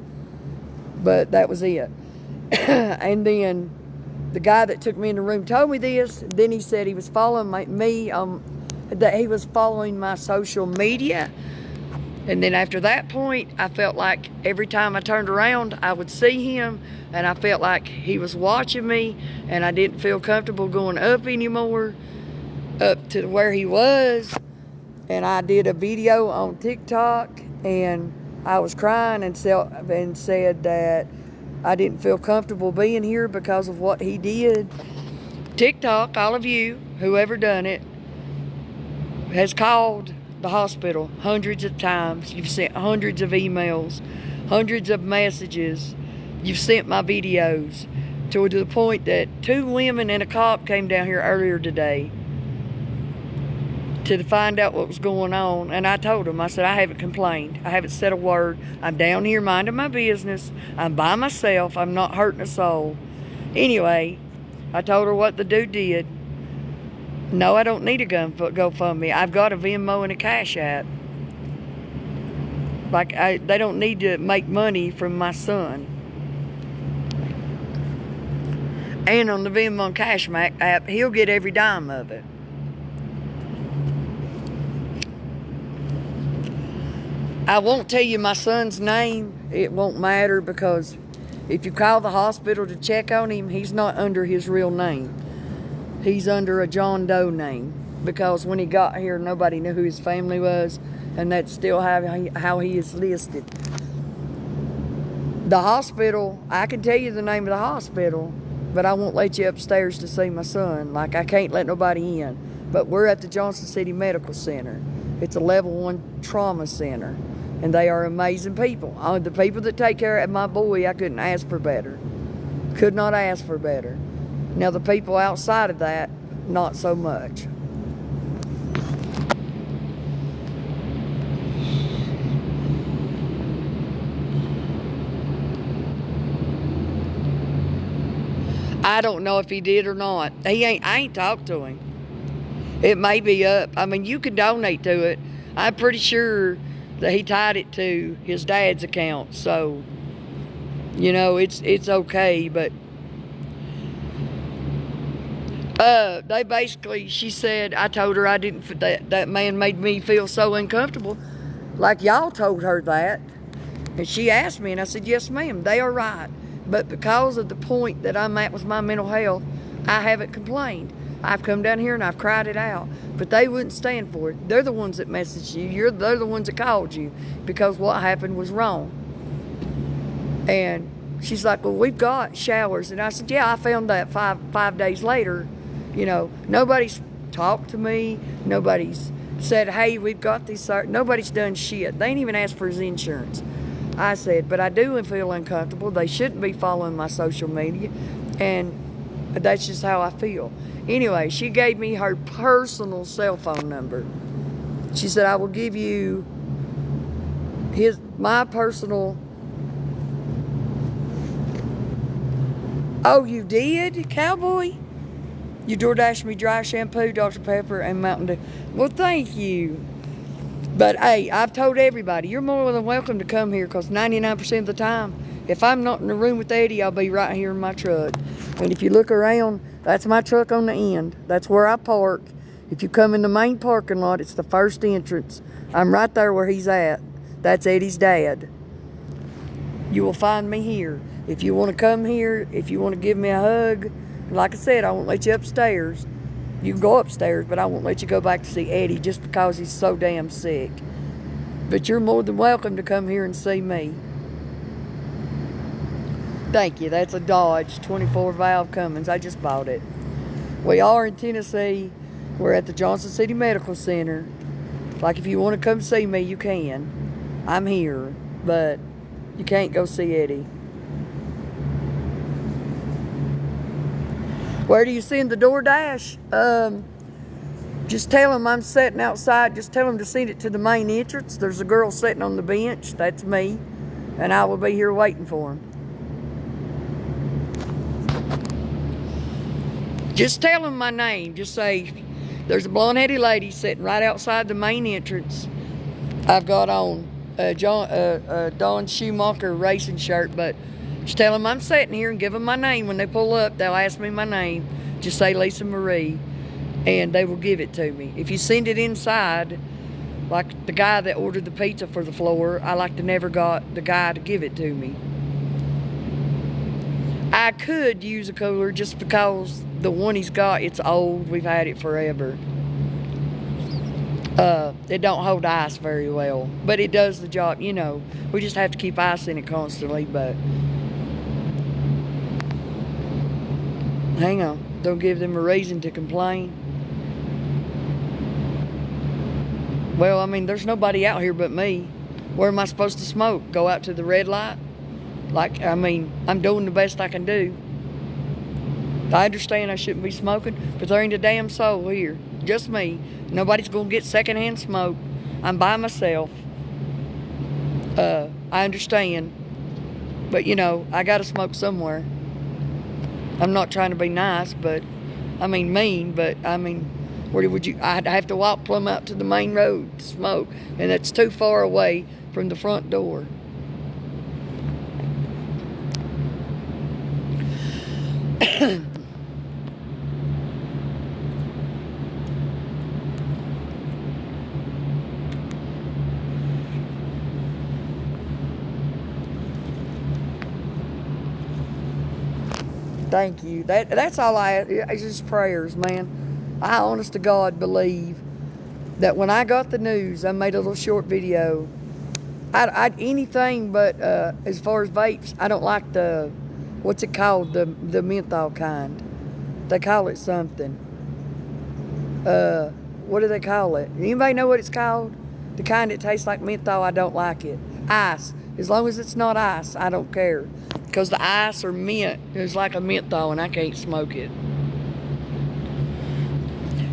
but that was it. And then the guy that took me in the room told me this. Then he said he was following that he was following my social media. And then after that point, I felt like every time I turned around, I would see him, and I felt like he was watching me, and I didn't feel comfortable going up anymore, up to where he was. And I did a video on TikTok, and I was crying and said that I didn't feel comfortable being here because of what he did. TikTok, all of you, whoever done it, has called the hospital hundreds of times. You've sent hundreds of emails, hundreds of messages. You've sent my videos to the point that 2 women and a cop came down here earlier today to find out what was going on. And I told them, I said, I haven't complained. I haven't said a word. I'm down here minding my business. I'm by myself. I'm not hurting a soul. Anyway, I told her what the dude did. No, I don't need a GoFundMe. I've got a Venmo and a Cash App. Like, they don't need to make money from my son. And on the Venmo Cash app, he'll get every dime of it. I won't tell you my son's name. It won't matter, because if you call the hospital to check on him, he's not under his real name. He's under a John Doe name, because when he got here, nobody knew who his family was, and that's still how he is listed. The hospital, I can tell you the name of the hospital, but I won't let you upstairs to see my son. Like, I can't let nobody in. But we're at the Johnson City Medical Center. It's a level 1 trauma center, and they are amazing people. The people that take care of my boy, I couldn't ask for better. Could not ask for better. Now, the people outside of that, not so much. I don't know if he did or not. I ain't talked to him. It may be up. I mean, you can donate to it. I'm pretty sure that he tied it to his dad's account. So, you know, it's okay. But they basically, she said, I told her I didn't, that man made me feel so uncomfortable. Like y'all told her that. And she asked me, and I said, yes, ma'am, they are right. But because of the point that I'm at with my mental health, I haven't complained. I've come down here and I've cried it out. But they wouldn't stand for it. They're the ones that messaged you. They're the ones that called you, because what happened was wrong. And she's like, well, we've got showers. And I said, yeah, I found that five days later. You know, nobody's talked to me. Nobody's said, hey, we've got these. Nobody's done shit. They ain't even asked for his insurance. I said, but I do feel uncomfortable. They shouldn't be following my social media. And that's just how I feel. Anyway, she gave me her personal cell phone number. She said, I will give you my personal. Oh, you did, cowboy? You DoorDashed me dry shampoo, Dr. Pepper, and Mountain Dew. Well, thank you. But, hey, I've told everybody, you're more than welcome to come here, because 99% of the time, if I'm not in the room with Eddie, I'll be right here in my truck. And if you look around, that's my truck on the end. That's where I park. If you come in the main parking lot, it's the first entrance. I'm right there where he's at. That's Eddie's dad. You will find me here. If you want to come here, if you want to give me a hug, like I said, I won't let you upstairs. You can go upstairs, but I won't let you go back to see Eddie just because he's so damn sick. But you're more than welcome to come here and see me. Thank you. That's a Dodge 24 valve Cummins. I just bought it. We are in Tennessee. We're at the Johnson City Medical Center. Like, if you want to come see me, you can. I'm here, but you can't go see Eddie. Where do you send the DoorDash? Just tell them I'm sitting outside. Just tell them to send it to the main entrance. There's a girl sitting on the bench. That's me. And I will be here waiting for them. Just tell them my name. Just say, there's a blonde-headed lady sitting right outside the main entrance. I've got on a Don Schumacher racing shirt, but just tell them I'm sitting here and give them my name. When they pull up, they'll ask me my name. Just say Lisa Marie, and they will give it to me. If you send it inside, like the guy that ordered the pizza for the floor, I like to never got the guy to give it to me. I could use a cooler just because the one he's got, it's old. We've had it forever. It don't hold ice very well, but it does the job. You know, we just have to keep ice in it constantly, but hang on. Don't give them a reason to complain. Well, I mean, there's nobody out here but me. Where am I supposed to smoke? Go out to the red light? Like, I mean, I'm doing the best I can do. I understand I shouldn't be smoking, but there ain't a damn soul here. Just me. Nobody's going to get secondhand smoke. I'm by myself. I understand. But, you know, I got to smoke somewhere. I'm not trying to be nice, but, I mean, mean, but, I mean, where would you, I'd have to walk plumb out to the main road to smoke, and that's too far away from the front door. Thank you. That's all it's just prayers, man. I honest to God believe that when I got the news, I made a little short video. I anything but as far as vapes, I don't like the, what's it called, the menthol kind. They call it something. What do they call it? Anybody know what it's called? The kind that tastes like menthol, I don't like it. Ice. As long as it's not ice, I don't care. Because the ice or mint is like a menthol and I can't smoke it.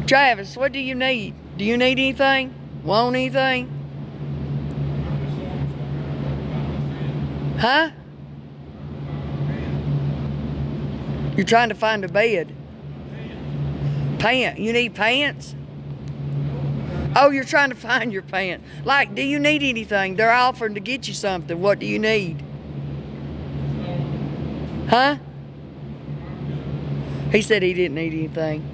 Travis, what do you need? Do you need anything? Want anything? Huh? You're trying to find a bed. Pants. You need pants? Oh, you're trying to find your pants. Like, do you need anything? They're offering to get you something. What do you need? Huh? He said he didn't need anything.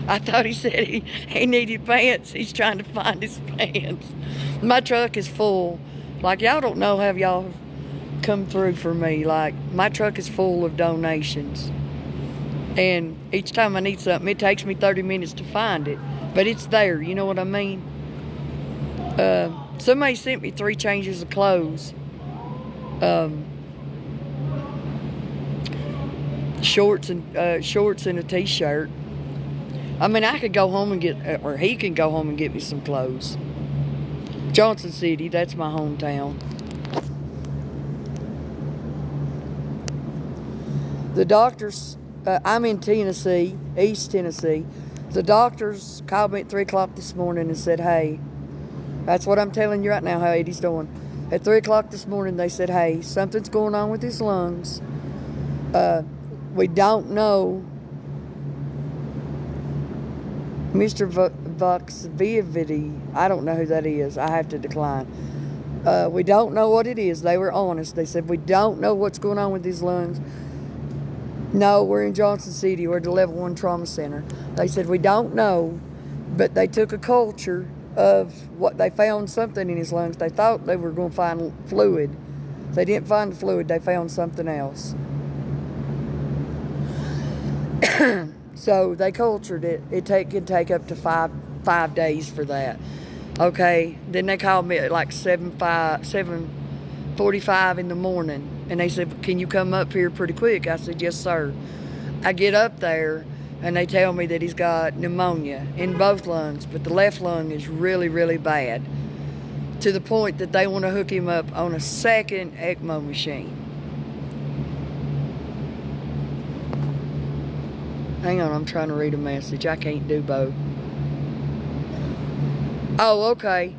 I thought he said he needed pants. He's trying to find his pants. My truck is full. Like, y'all don't know how y'all come through for me. Like, my truck is full of donations. And each time I need something, it takes me 30 minutes to find it. But it's there, you know what I mean? Somebody sent me 3 changes of clothes. Shorts and a t-shirt. I mean, I could go home and get, or he can go home and get me some clothes. Johnson City, that's my hometown. The doctors, I'm in Tennessee, East Tennessee. The doctors called me at 3 o'clock this morning and said, hey, that's what I'm telling you right now, how Eddie's doing. At 3 o'clock this morning, they said, hey, something's going on with his lungs. We don't know. Mr. Voxvivity, I don't know who that is. I have to decline. We don't know what it is. They were honest. They said, we don't know what's going on with his lungs. No, we're in Johnson City. We're at the Level 1 Trauma Center. They said, we don't know, but they took a culture of what they found something in his lungs. They thought they were going to find fluid. They didn't find the fluid. They found something else. So they cultured it. It can take up to five days for that. Okay. Then they called me at like 7:45 in the morning. And they said, can you come up here pretty quick? I said, yes, sir. I get up there, and they tell me that he's got pneumonia in both lungs, but the left lung is really, really bad, to the point that they want to hook him up on a second ECMO machine. Hang on, I'm trying to read a message. I can't do both. Oh, okay.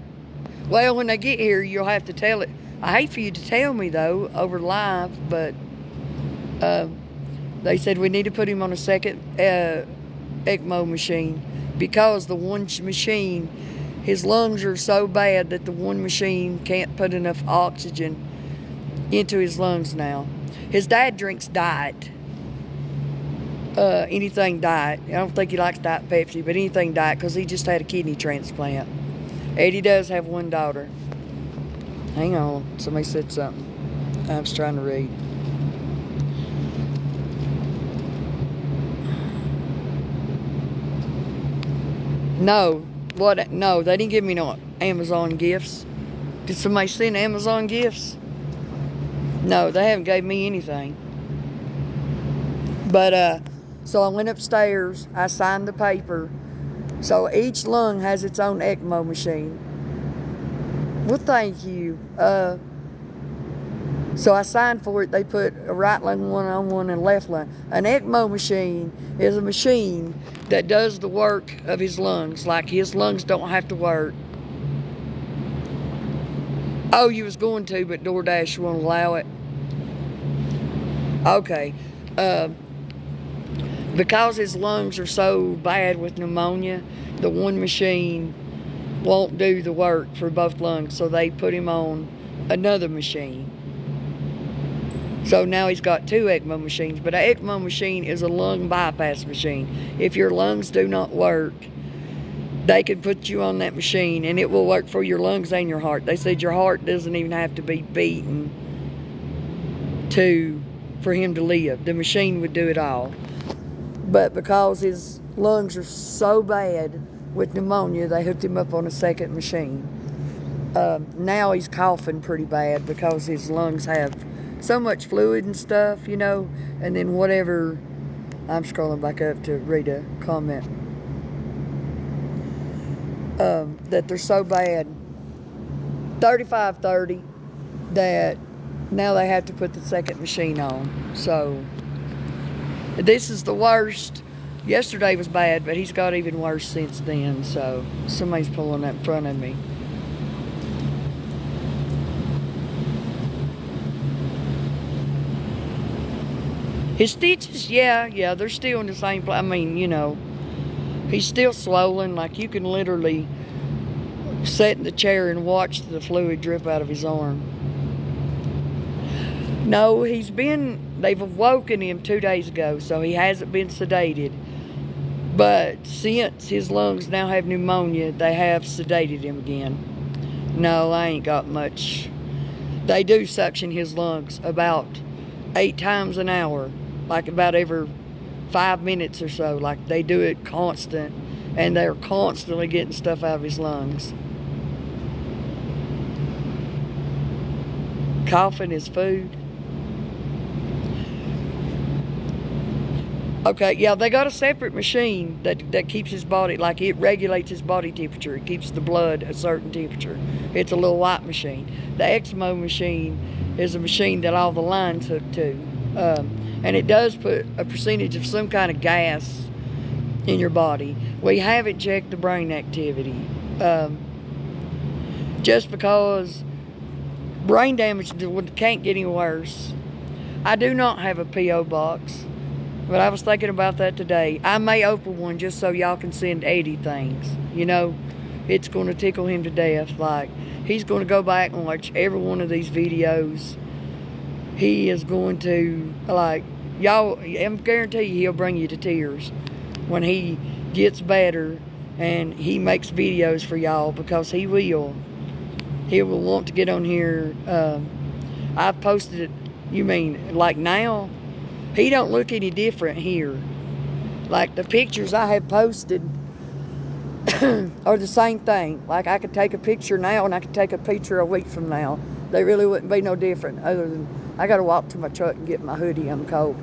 Well, when they get here, you'll have to tell it. I hate for you to tell me, though, over live, but they said we need to put him on a second ECMO machine because the one machine, his lungs are so bad that the one machine can't put enough oxygen into his lungs now. His dad drinks diet. Anything diet. I don't think he likes Diet Pepsi, but anything diet because he just had a kidney transplant. Eddie does have one daughter. Hang on. Somebody said something. I was trying to read. No. What? No, they didn't give me no Amazon gifts. Did somebody send Amazon gifts? No, they haven't gave me anything. But, so I went upstairs. I signed the paper. So each lung has its own ECMO machine. Well, thank you. So I signed for it. They put a right lung one on one and left lung. An ECMO machine is a machine that does the work of his lungs. Like his lungs don't have to work. Oh, you was going to, but DoorDash won't allow it. Okay. Because his lungs are so bad with pneumonia, the one machine won't do the work for both lungs, so they put him on another machine. So now he's got 2 ECMO machines, but an ECMO machine is a lung bypass machine. If your lungs do not work, they can put you on that machine and it will work for your lungs and your heart. They said your heart doesn't even have to be beaten for him to live. The machine would do it all. But because his lungs are so bad with pneumonia, they hooked him up on a second machine. Now he's coughing pretty bad because his lungs have so much fluid and stuff, you know, and then whatever. I'm scrolling back up to read a comment. That they're so bad, 35-30, that now they have to put the second machine on. So this is the worst. Yesterday was bad, but he's got even worse since then. So somebody's pulling up in front of me. His stitches, yeah, they're still in the same place. I mean, you know, he's still swollen. Like, you can literally sit in the chair and watch the fluid drip out of his arm. No, they've awoken him 2 days ago, so he hasn't been sedated. But since his lungs now have pneumonia, they have sedated him again. No, I ain't got much. They do suction his lungs about 8 times an hour, like about every 5 minutes or so. Like, they do it constant, and they're constantly getting stuff out of his lungs. Coughing is food. Okay, yeah, they got a separate machine that keeps his body, like, it regulates his body temperature. It keeps the blood a certain temperature. It's a little white machine. The ECMO machine is a machine that all the lines hook to. And it does put a percentage of some kind of gas in your body. We haven't checked the brain activity. Just because brain damage can't get any worse. I do not have a P.O. box. But I was thinking about that today. I may open one just so y'all can send Eddie things. You know, it's going to tickle him to death. Like, he's going to go back and watch every one of these videos. He is going to, like, y'all, I guarantee you he'll bring you to tears when he gets better and he makes videos for y'all, because he will. He will want to get on here. I posted it, you mean, like now? He don't look any different here. Like, the pictures I have posted are the same thing. Like, I could take a picture now and I could take a picture a week from now. They really wouldn't be no different, other than I got to walk to my truck and get my hoodie. I'm cold.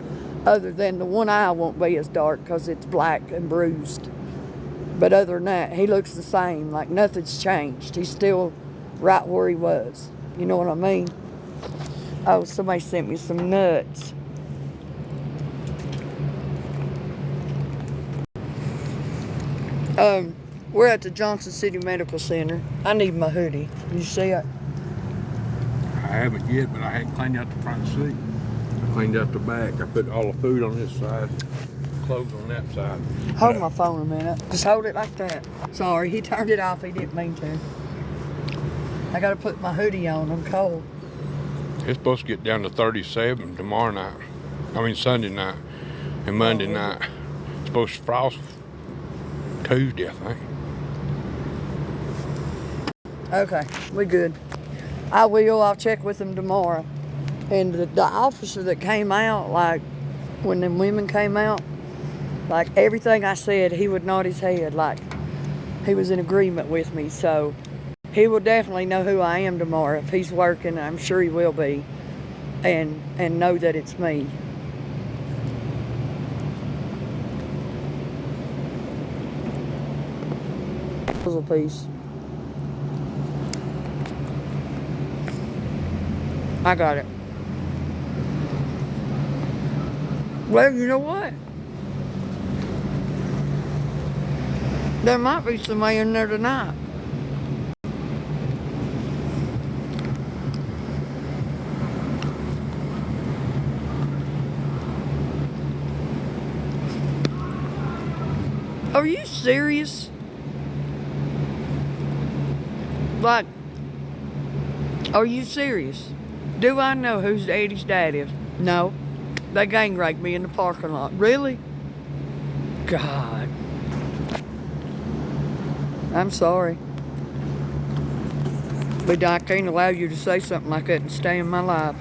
Other than the one eye won't be as dark because it's black and bruised. But other than that, he looks the same. Like, nothing's changed. He's still right where he was. You know what I mean? Oh, somebody sent me some nuts. We're at the Johnson City Medical Center. I need my hoodie. You see it? I haven't yet, but I hadn't cleaned out the front seat. I cleaned out the back. I put all the food on this side, clothes on that side. Hold my phone a minute. Just hold it like that. Sorry, he turned it off. He didn't mean to. I got to put my hoodie on. I'm cold. It's supposed to get down to 37 tomorrow night. I mean, Sunday night and Monday night. It's supposed to frost Tuesday, I think. Okay, we good. I will. I'll check with them tomorrow. And the officer that came out, like, when them women came out, like, everything I said, he would nod his head, like, he was in agreement with me. So he will definitely know who I am tomorrow. If he's working, I'm sure he will be, and know that it's me. Puzzle piece. I got it. Well, you know what? There might be somebody in there tonight. Are you serious? Like, are you serious? Do I know who Eddie's dad is? No. They gang raped me in the parking lot. Really? God. I'm sorry. But I can't allow you to say something like that and stay in my life.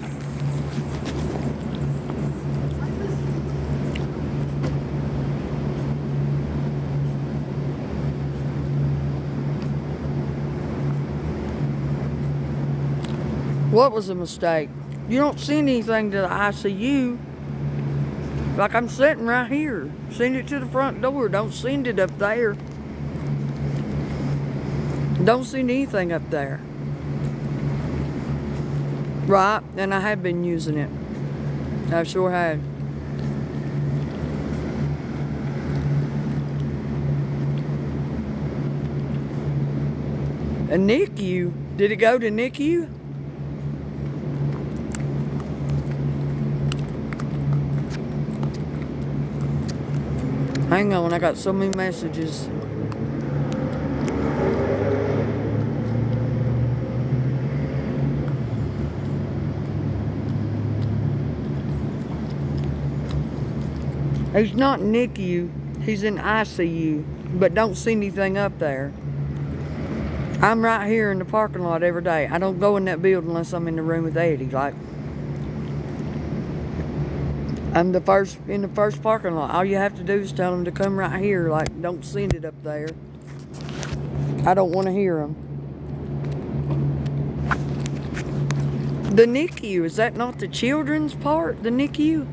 What was a mistake? You don't send anything to the ICU. Like, I'm sitting right here. Send it to the front door. Don't send it up there. Don't send anything up there. Right, and I have been using it. I sure have. A NICU? Did it go to NICU? Hang on, I got so many messages. He's not in NICU, he's in ICU, but don't send anything up there. I'm right here in the parking lot every day. I don't go in that building unless I'm in the room with Eddie. Like, I'm in the first parking lot. All you have to do is tell them to come right here. Like, don't send it up there. I don't want to hear them. The NICU, is that not the children's part? The NICU?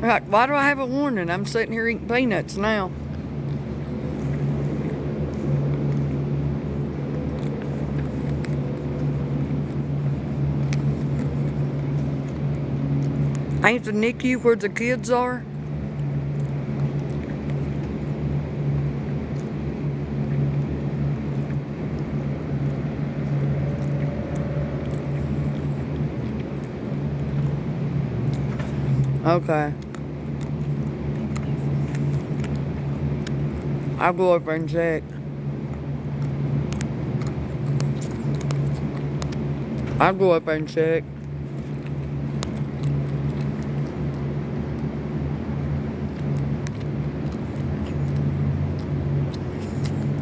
Like, why do I have a warning? I'm sitting here eating peanuts now. Ain't the NICU where the kids are? Okay. I'll go over and check. I'll go up and check.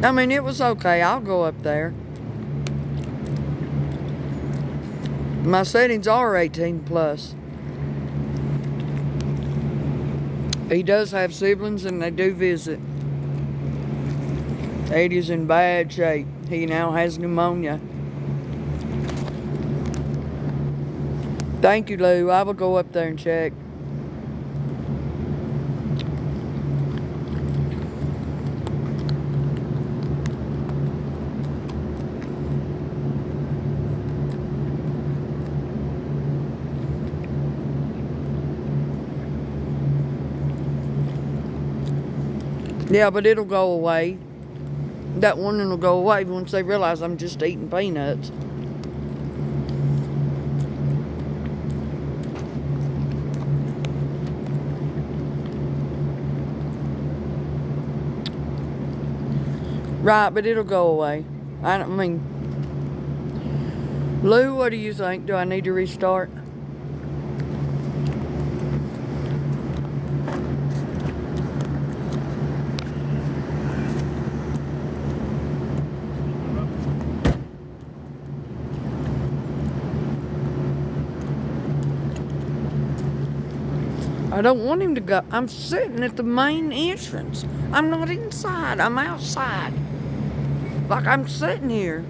I mean, it was okay. I'll go up there. My settings are 18 plus. He does have siblings and they do visit. Eddie's in bad shape. He now has pneumonia. Thank you, Lou. I will go up there and check. Yeah, but it'll go away. That warning will go away once they realize I'm just eating peanuts. Right, but it'll go away. I mean, Lou, what do you think? Do I need to restart? I don't want him to go. I'm sitting at the main entrance. I'm not inside. I'm outside. Like, I'm sitting here.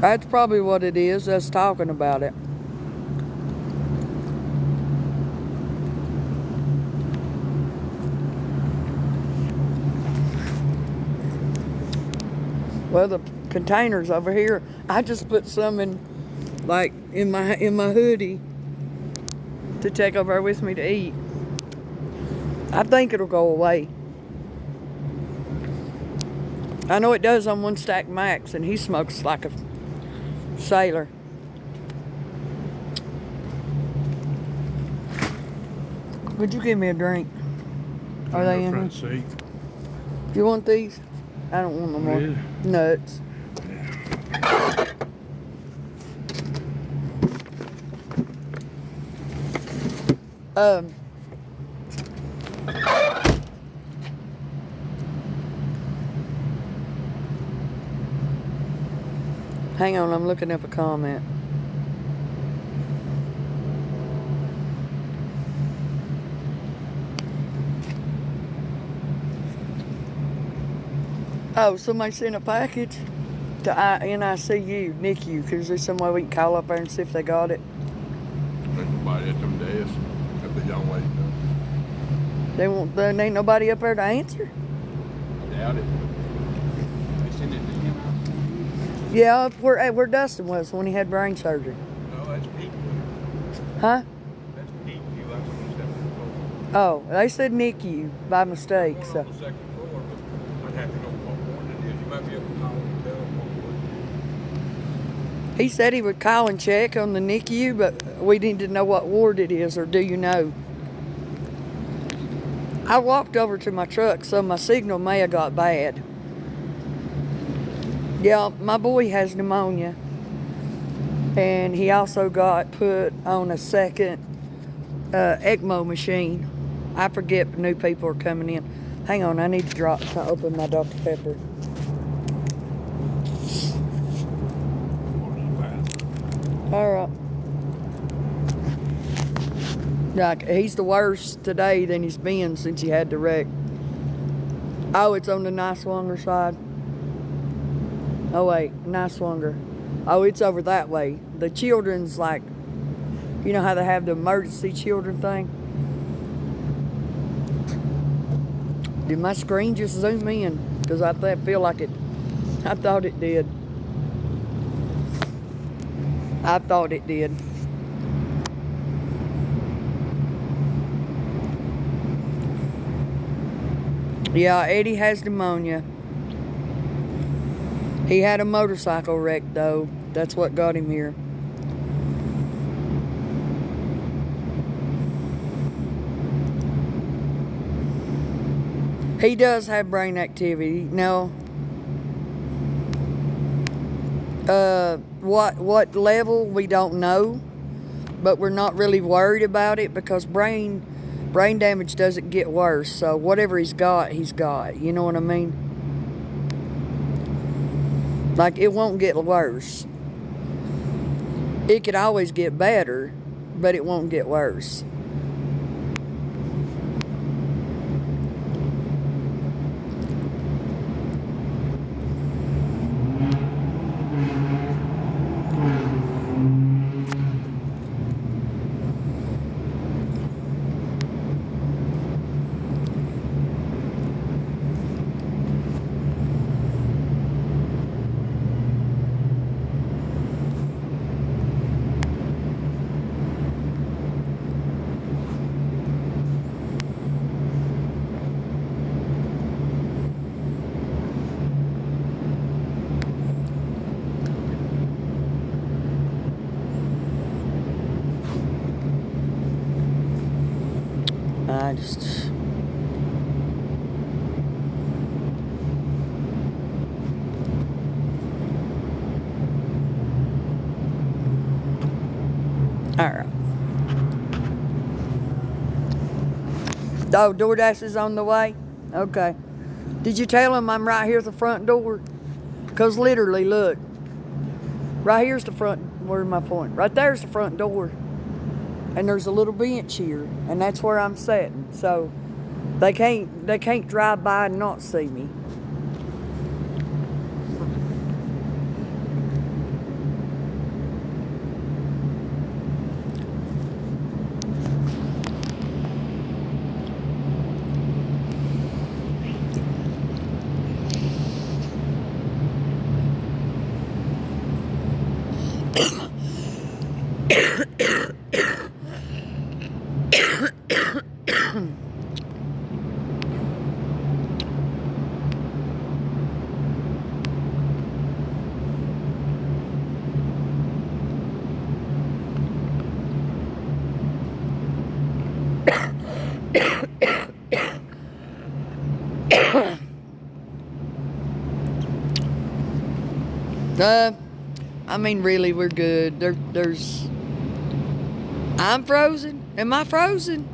That's probably what it is, us talking about it. Well, the containers over here, I just put some in, like, in my hoodie to take over with me to eat. I think it'll go away. I know it does on One Stack Max, and he smokes like a sailor. Would you give me a drink? Are they in front here? seat? You want these? I don't want no more Yeah. nuts. Hang on, I'm looking up a comment. Oh, somebody sent a package to NICU, NICU, because there's some way we can call up there and see if they got it. There's nobody at them desks. At the young lady. There ain't nobody up there to answer? I doubt it. They sent it to him. Yeah, where Dustin was when he had brain surgery. No, that's Pete. Huh? That's Pete. You like when you stepped in the floor. Oh, they said NICU by mistake, Going so. on the second floor, but I'd have to know what ward it is. You might be able to call and tell them what ward it is. He said he would call and check on the NICU, but we need to know what ward it is, or do you know? I walked over to my truck, so my signal may have got bad. Yeah, my boy has pneumonia, and he also got put on a second ECMO machine. I forget new people are coming in. Hang on, I need to open my Dr. Pepper. All right. Like, he's the worst today than he's been since he had the wreck. Oh, it's on the Niswonger side. Oh, wait, Niswonger. Oh, it's over that way. The children's like, you know how they have the emergency children thing? Did my screen just zoom in? Because I feel like it, I thought it did. I thought it did. Yeah, Eddie has pneumonia. He had a motorcycle wreck, though. That's what got him here. He does have brain activity. Now, what level, we don't know. But we're not really worried about it because brain damage doesn't get worse. So whatever he's got, he's got. You know what I mean? Like, it won't get worse. It could always get better, but it won't get worse. I just... Alright. Oh, DoorDash is on the way? Okay. Did you tell him I'm right here at the front door? Because literally, look. Right here's the front... Where's my point? Right there's the front door. And there's a little bench here. And that's where I'm sitting. So, they can't drive by and not see me. I mean, really, we're good. I'm frozen. Am I frozen?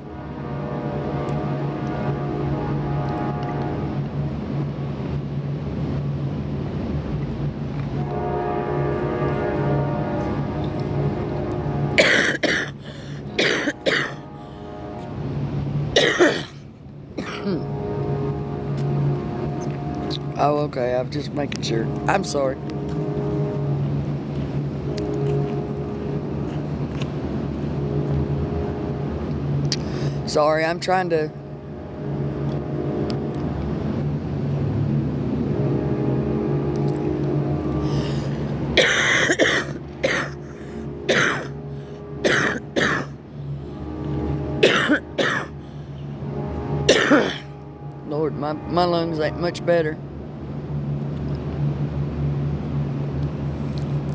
Oh, okay. I'm just making sure. I'm sorry. Sorry, I'm trying to. Lord, my lungs ain't much better.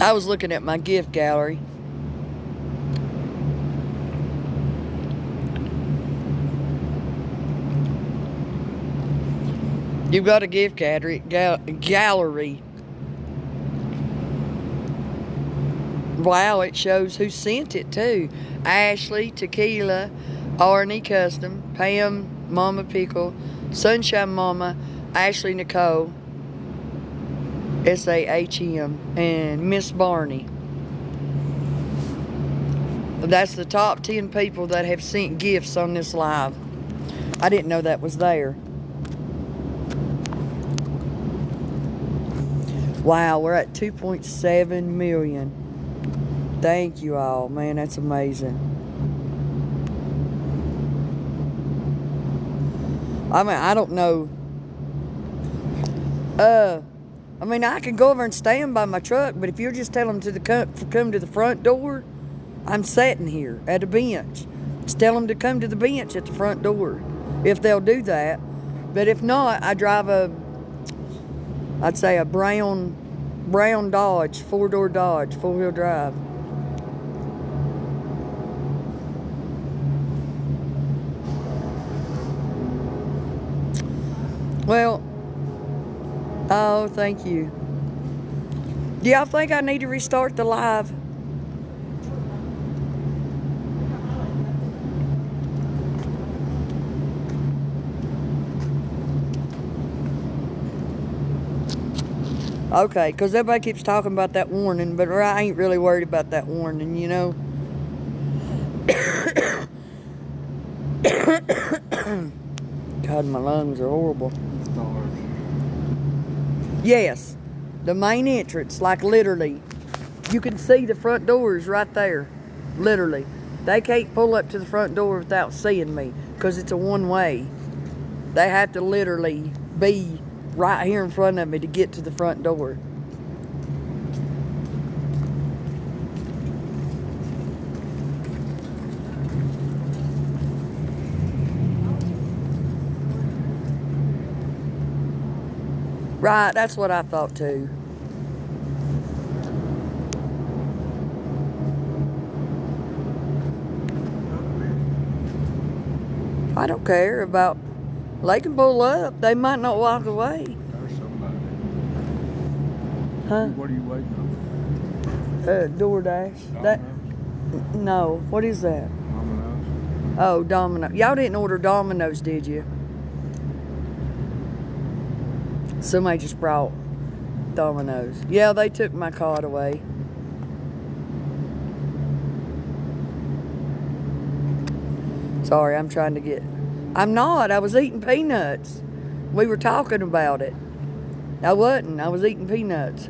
I was looking at my gift gallery. You've got a gift gallery. Wow, it shows who sent it too. Ashley, Tequila, Arnie Custom, Pam, Mama Pickle, Sunshine Mama, Ashley Nicole, SAHM, and Miss Barney. That's the top 10 people that have sent gifts on this live. I didn't know that was there. Wow, we're at 2.7 million. Thank you all, man, that's amazing. I mean, I don't know. I mean, I can go over and stand by my truck, but if you're just telling them to come to the front door, I'm sitting here at a bench. Just tell them to come to the bench at the front door, if they'll do that. But if not, I drive I'd say a brown Dodge, 4-door Dodge, 4-wheel drive. Well, oh, thank you. Do y'all think I need to restart the live? Okay, because everybody keeps talking about that warning, but I ain't really worried about that warning, you know? God, my lungs are horrible. Yes, the main entrance, like literally. You can see the front doors right there, literally. They can't pull up to the front door without seeing me, because it's a one-way. They have to literally be right here in front of me to get to the front door. Right, that's what I thought too. I don't care about, they can pull up. They might not walk away. There's somebody. Huh? What are you waiting on? DoorDash. That, no, what is that? Domino's. Oh, Domino. Y'all didn't order Domino's, did you? Somebody just brought Domino's. Yeah, they took my card away. Sorry, I'm trying to get... I'm not. I was eating peanuts. We were talking about it. I wasn't. I was eating peanuts.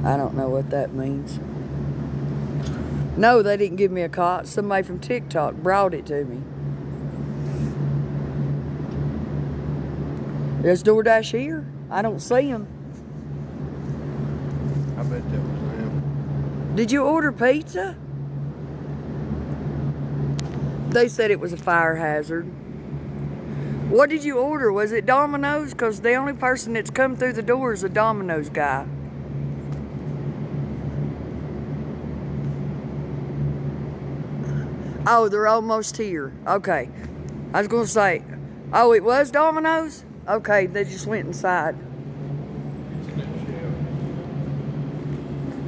I don't know what that means. No, they didn't give me a card. Somebody from TikTok brought it to me. There's DoorDash here. I don't see them. I bet that was them. Did you order pizza? They said it was a fire hazard. What did you order? Was it Domino's? Because the only person that's come through the door is a Domino's guy. Oh, they're almost here. Okay. I was going to say, oh, it was Domino's? Okay, they just went inside.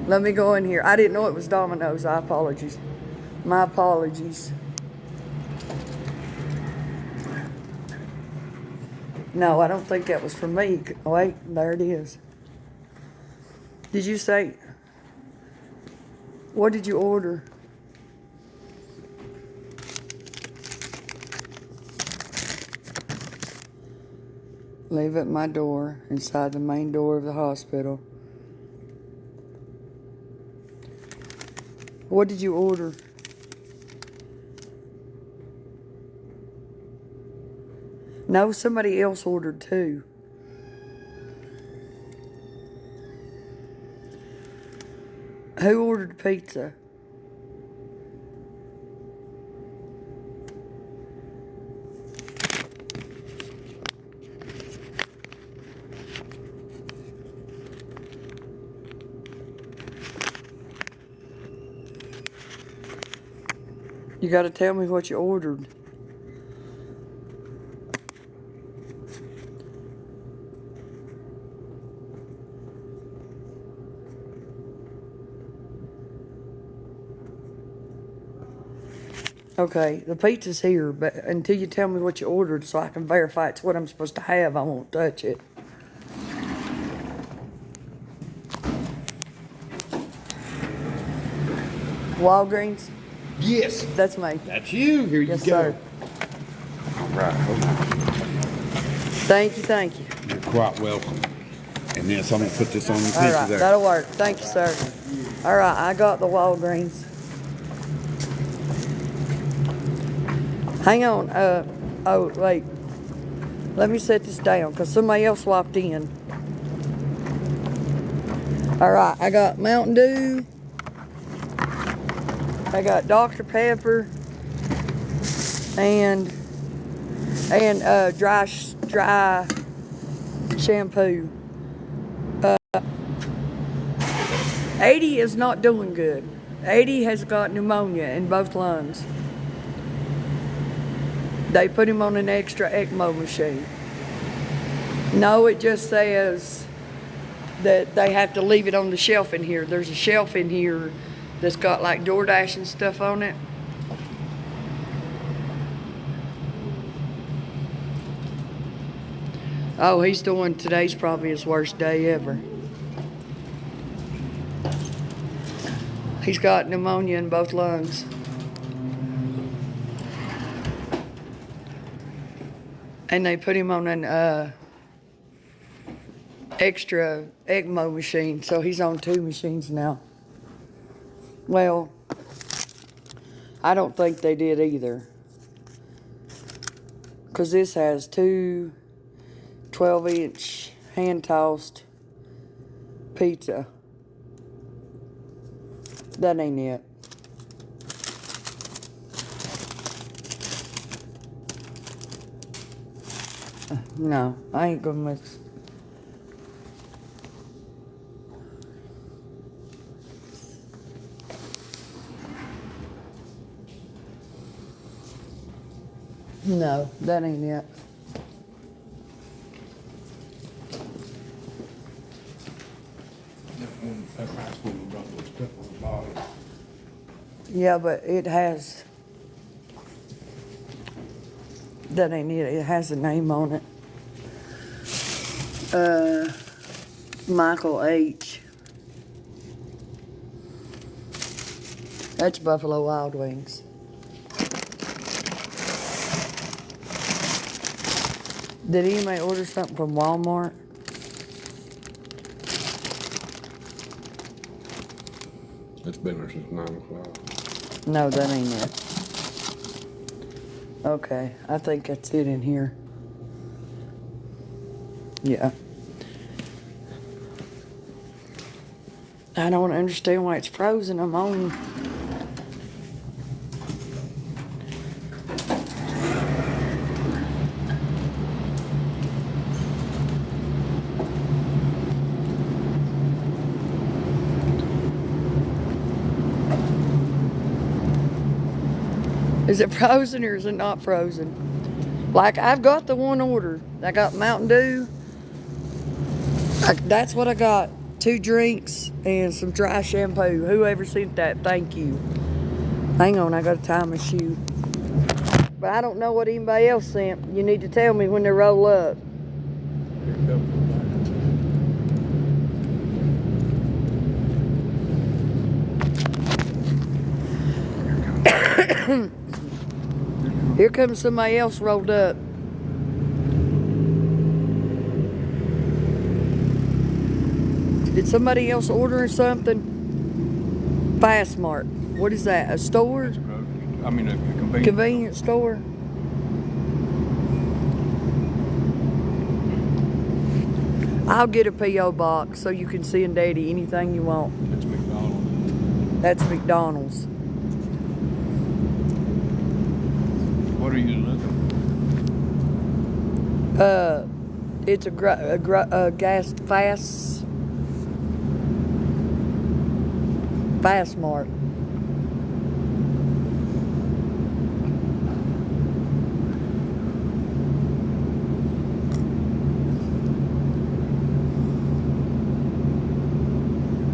Let me go in here. I didn't know it was Domino's. I apologize. My apologies. No, I don't think that was for me. Wait, there it is. Did you say, what did you order? Leave at my door, inside the main door of the hospital. What did you order? No, somebody else ordered too. Who ordered pizza? You gotta tell me what you ordered. Okay, the pizza's here, but until you tell me what you ordered so I can verify it's what I'm supposed to have, I won't touch it. Walgreens? Yes. That's me. That's you. Here Yes, you go. sir. All right. Hold on. Thank you, thank you. You're quite welcome. And then so I'm going to put this on the All pizza right, there. that'll work. Thank you, sir. All right, I got the Walgreens. Hang on. Oh, wait. Let me set this down because somebody else walked in. All right, I got Mountain Dew. I got Dr. Pepper. And dry shampoo. 80 is not doing good. 80 has got pneumonia in both lungs. They put him on an extra ECMO machine. No, it just says that they have to leave it on the shelf in here. There's a shelf in here that's got like DoorDash and stuff on it. Oh, he's doing, today's probably his worst day ever. He's got pneumonia in both lungs. And they put him on an extra ECMO machine, so he's on 2 machines now. Well, I don't think they did either. Because this has 2 12-inch hand-tossed pizza. That ain't it. No, I ain't gonna mix. No, that ain't it. Yeah, but it has. That ain't it. It has a name on it. Michael H. That's Buffalo Wild Wings. Did anybody order something from Walmart? It's been there since 9 o'clock. No, that ain't it. Okay, I think that's it in here. Yeah. I don't understand why it's frozen. I'm on. Is it frozen or is it not frozen? Like, I've got the one order. I got Mountain Dew. That's what I got. 2 drinks and some dry shampoo. Whoever sent that, thank you. Hang on, I got a time machine. But I don't know what anybody else sent. You need to tell me when they roll up. Here comes somebody else rolled up. Did somebody else order something? Fastmart. What is that? A store? I mean, a convenience. Convenience store? I'll get a P.O. box so you can send Daddy anything you want. It's McDonald's. That's McDonald's. What are you looking It's a gas Fastmart.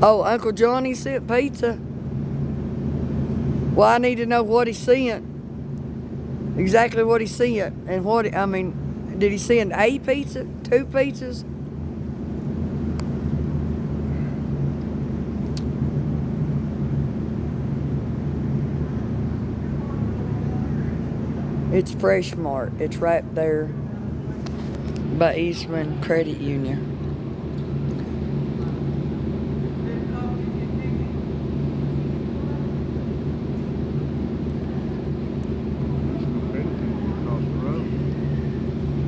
Oh, Uncle Johnny sent pizza. Well, I need to know what he sent. Exactly what he sent. And what, I mean, did he send a pizza? 2 pizzas? It's Fresh Mart. It's right there by Eastman Credit Union.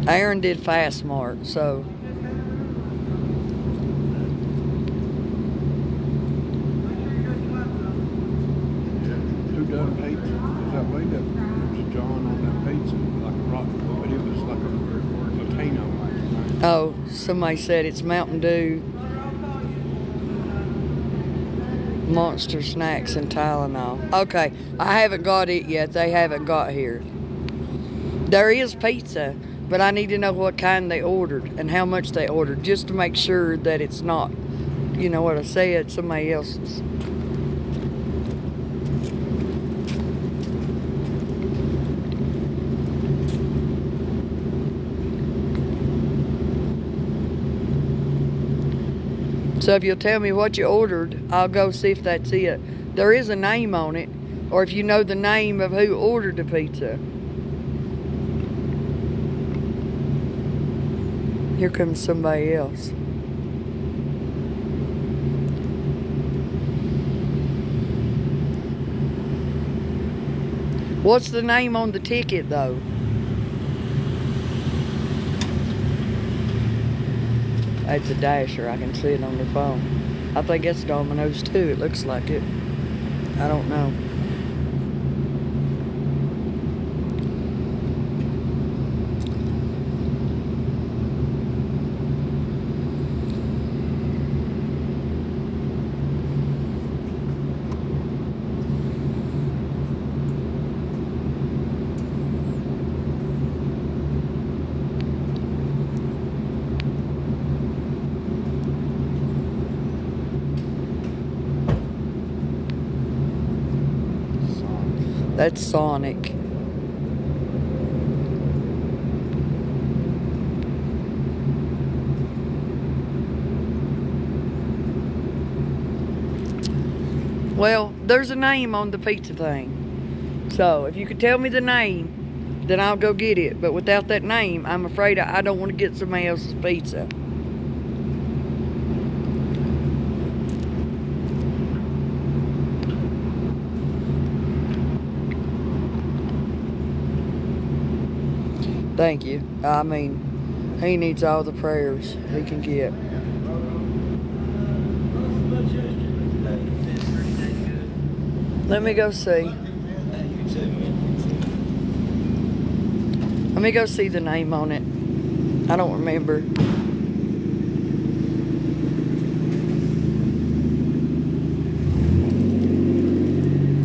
Aaron did Fastmart, so. Who done pizza? Is that way that was John on that pizza? Like a rock, but it was like a volcano. Oh, somebody said it's Mountain Dew, Monster Snacks, and Tylenol. Okay, I haven't got it yet. They haven't got here. There is pizza, but I need to know what kind they ordered and how much they ordered, just to make sure that it's not, you know what I said, somebody else's. So if you'll tell me what you ordered, I'll go see if that's it. There is a name on it, or if you know the name of who ordered the pizza. Here comes somebody else. What's the name on the ticket, though? It's a Dasher. I can see it on the phone. I think it's Domino's too. It looks like it. I don't know. That's Sonic. Well, there's a name on the pizza thing. So, if you could tell me the name, then I'll go get it. But without that name, I'm afraid I don't want to get somebody else's pizza. Thank you. I mean, he needs all the prayers he can get. Let me go see. Let me go see the name on it. I don't remember.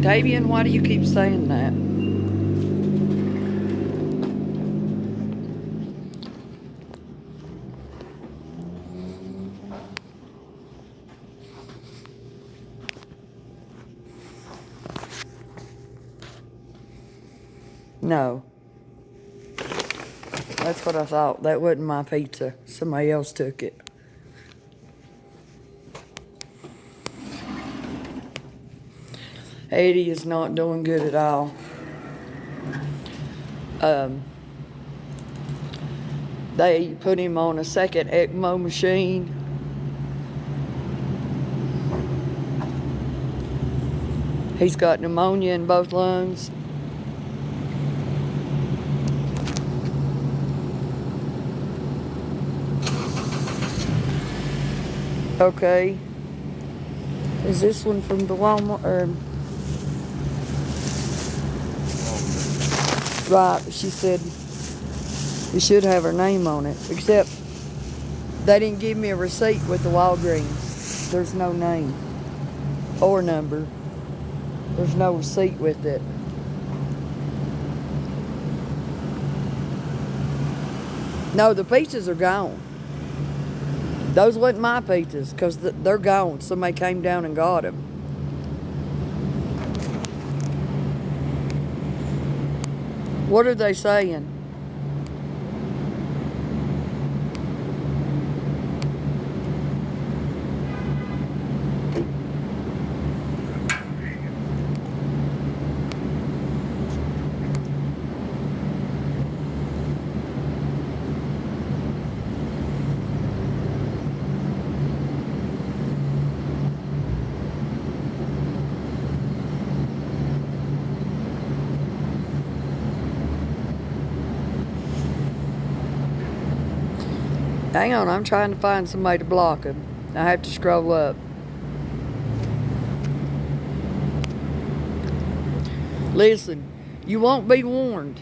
Davian, why do you keep saying that? No. That's what I thought. That wasn't my pizza. Somebody else took it. Eddie is not doing good at all. They put him on a second ECMO machine. He's got pneumonia in both lungs. Okay. Is this one from the Walmart? Right, she said we should have her name on it. Except they didn't give me a receipt with the Walgreens. There's no name or number. There's no receipt with it. No, the pizzas are gone. Those wasn't my pizzas because they're gone. Somebody came down and got them. What are they saying? Hang on, I'm trying to find somebody to block him. I have to scroll up. Listen, you won't be warned.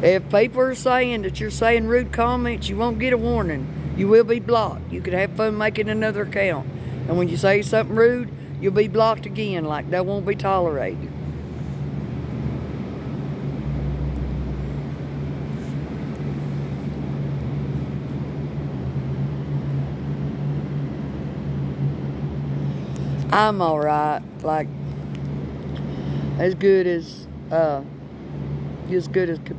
If people are saying that you're saying rude comments, you won't get a warning. You will be blocked. You could have fun making another account. And when you say something rude, you'll be blocked again. Like, that won't be tolerated. I'm alright, like, as good as could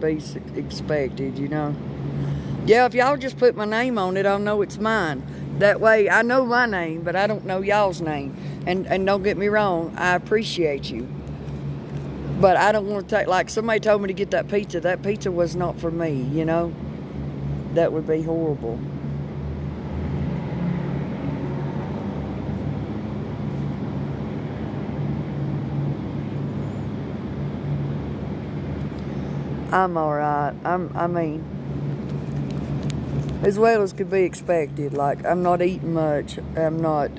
be expected, you know. Yeah, if y'all just put my name on it, I'll know it's mine. That way, I know my name, but I don't know y'all's name. And don't get me wrong, I appreciate you. But I don't want to take, like, somebody told me to get that pizza was not for me, you know. That would be horrible. I'm alright. I mean, as well as could be expected. Like, I'm not eating much. I'm not,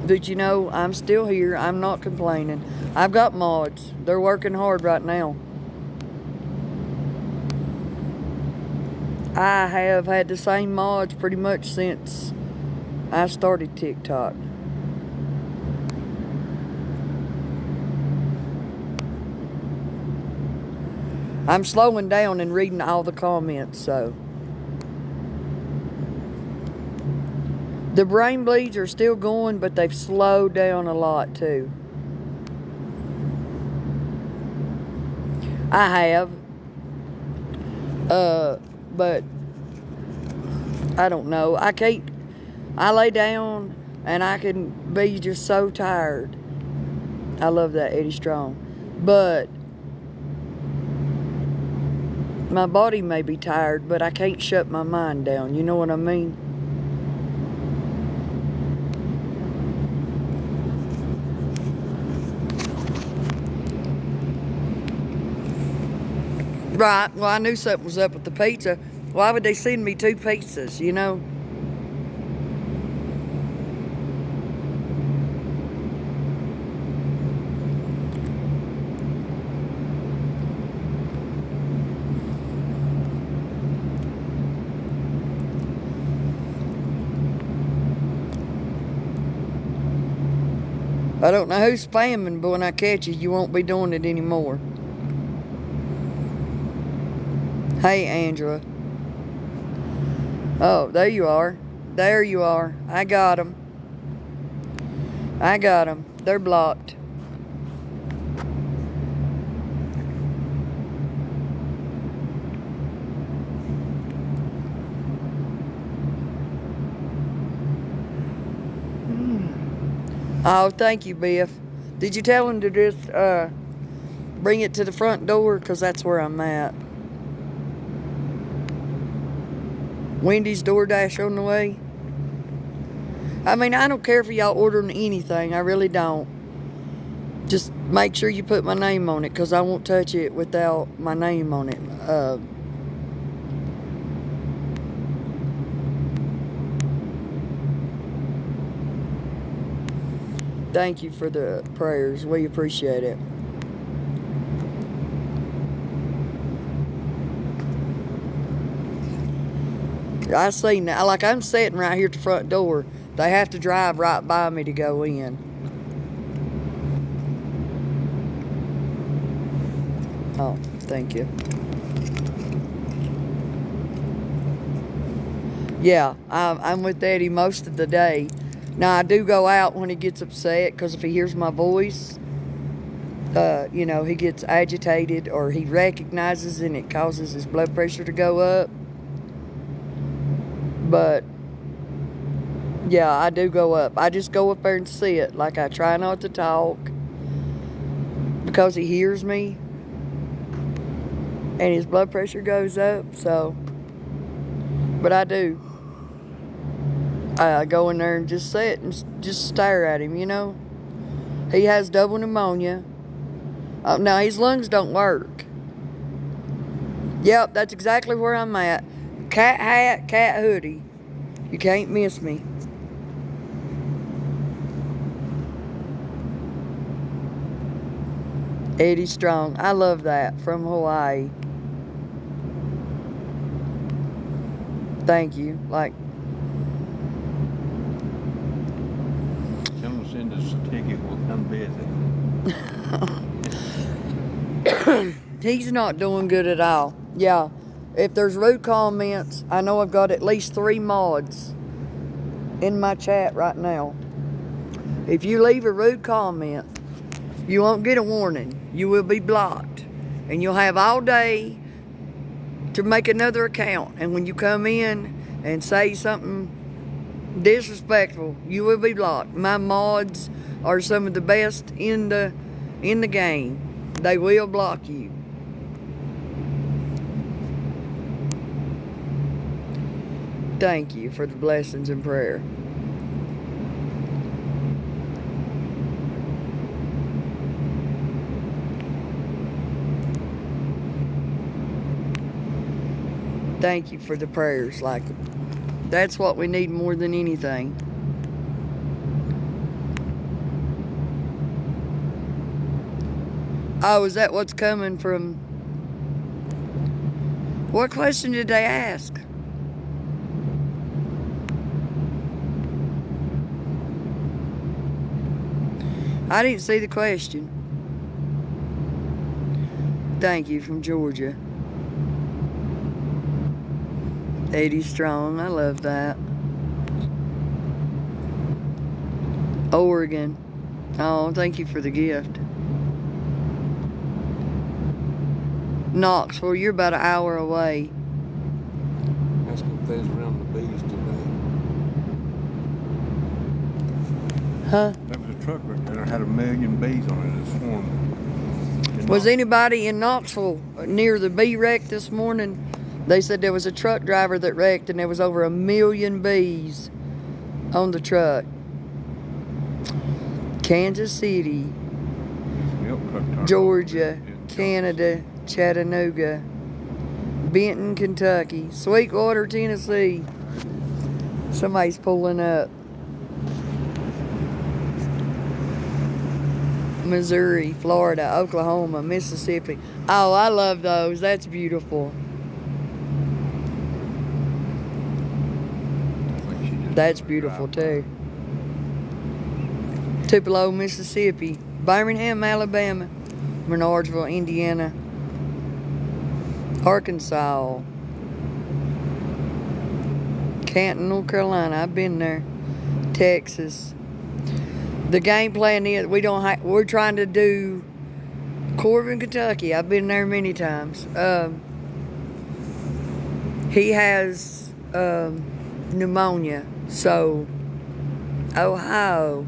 but you know, I'm still here. I'm not complaining. I've got mods. They're working hard right now. I have had the same mods pretty much since I started TikTok. I'm slowing down and reading all the comments, so. The brain bleeds are still going, but they've slowed down a lot too. I have. But I don't know. I lay down and I can be just so tired. I love that Eddie Strong. But my body may be tired, but I can't shut my mind down. You know what I mean? Right. Well, I knew something was up with the pizza. Why would they send me 2 pizzas, you know? I don't know who's spamming, but when I catch you won't be doing it anymore. Hey, Angela. Oh, there you are. There you are. I got him. I got them. They're blocked. Oh, thank you, Biff. Did you tell him to just bring it to the front door? Because that's where I'm at. Wendy's DoorDash on the way. I mean, I don't care if y'all ordering anything. I really don't. Just make sure you put my name on it, because I won't touch it without my name on it. Thank you for the prayers. We appreciate it. I see now, like I'm sitting right here at the front door. They have to drive right by me to go in. Oh, thank you. Yeah, I'm with Eddie most of the day. Now, I do go out when he gets upset, because if he hears my voice, you know, he gets agitated, or he recognizes and it causes his blood pressure to go up. But, yeah, I do go up. I just go up there and sit. Like, I try not to talk, because he hears me, and his blood pressure goes up, so. But I do. I go in there and just sit and just stare at him, you know. He has double pneumonia. Now, his lungs don't work. Yep, that's exactly where I'm at. Cat hat, cat hoodie. You can't miss me. Eddie Strong. I love that. From Hawaii. Thank you. Like, Come send us a ticket, we'll come visit. he's not doing good at all. Yeah. If there's rude comments, I know I've got at least 3 mods in my chat right now. If you leave a rude comment, you won't get a warning. You will be blocked. And you'll have all day to make another account. And when you come in and say something disrespectful, you will be blocked. My mods are some of the best in the game. They will block you. Thank you for the blessings and prayer. Thank you for the prayers. Like, that's what we need more than anything. Oh, is that what's coming from? What question did they ask? I didn't see the question. Thank you from Georgia. Eddie Strong, I love that. Oregon. Oh, thank you for the gift. Knoxville, you're about an hour away. Ask if there's around the bees today. Huh? There was a truck right there that had 1 million bees on it this morning. Was anybody in Knoxville near the bee wreck this morning? They said there was a truck driver that wrecked and there was over 1 million bees on the truck. Kansas City, Georgia, Canada, Chattanooga, Benton, Kentucky, Sweetwater, Tennessee. Somebody's pulling up. Missouri, Florida, Oklahoma, Mississippi. Oh, I love those. That's beautiful. That's beautiful too. Tupelo, Mississippi, Birmingham, Alabama, Menardsville, Indiana, Arkansas, Canton, North Carolina. I've been there. Texas. The game plan is we're trying to do Corbin, Kentucky. I've been there many times. He has pneumonia, so Ohio.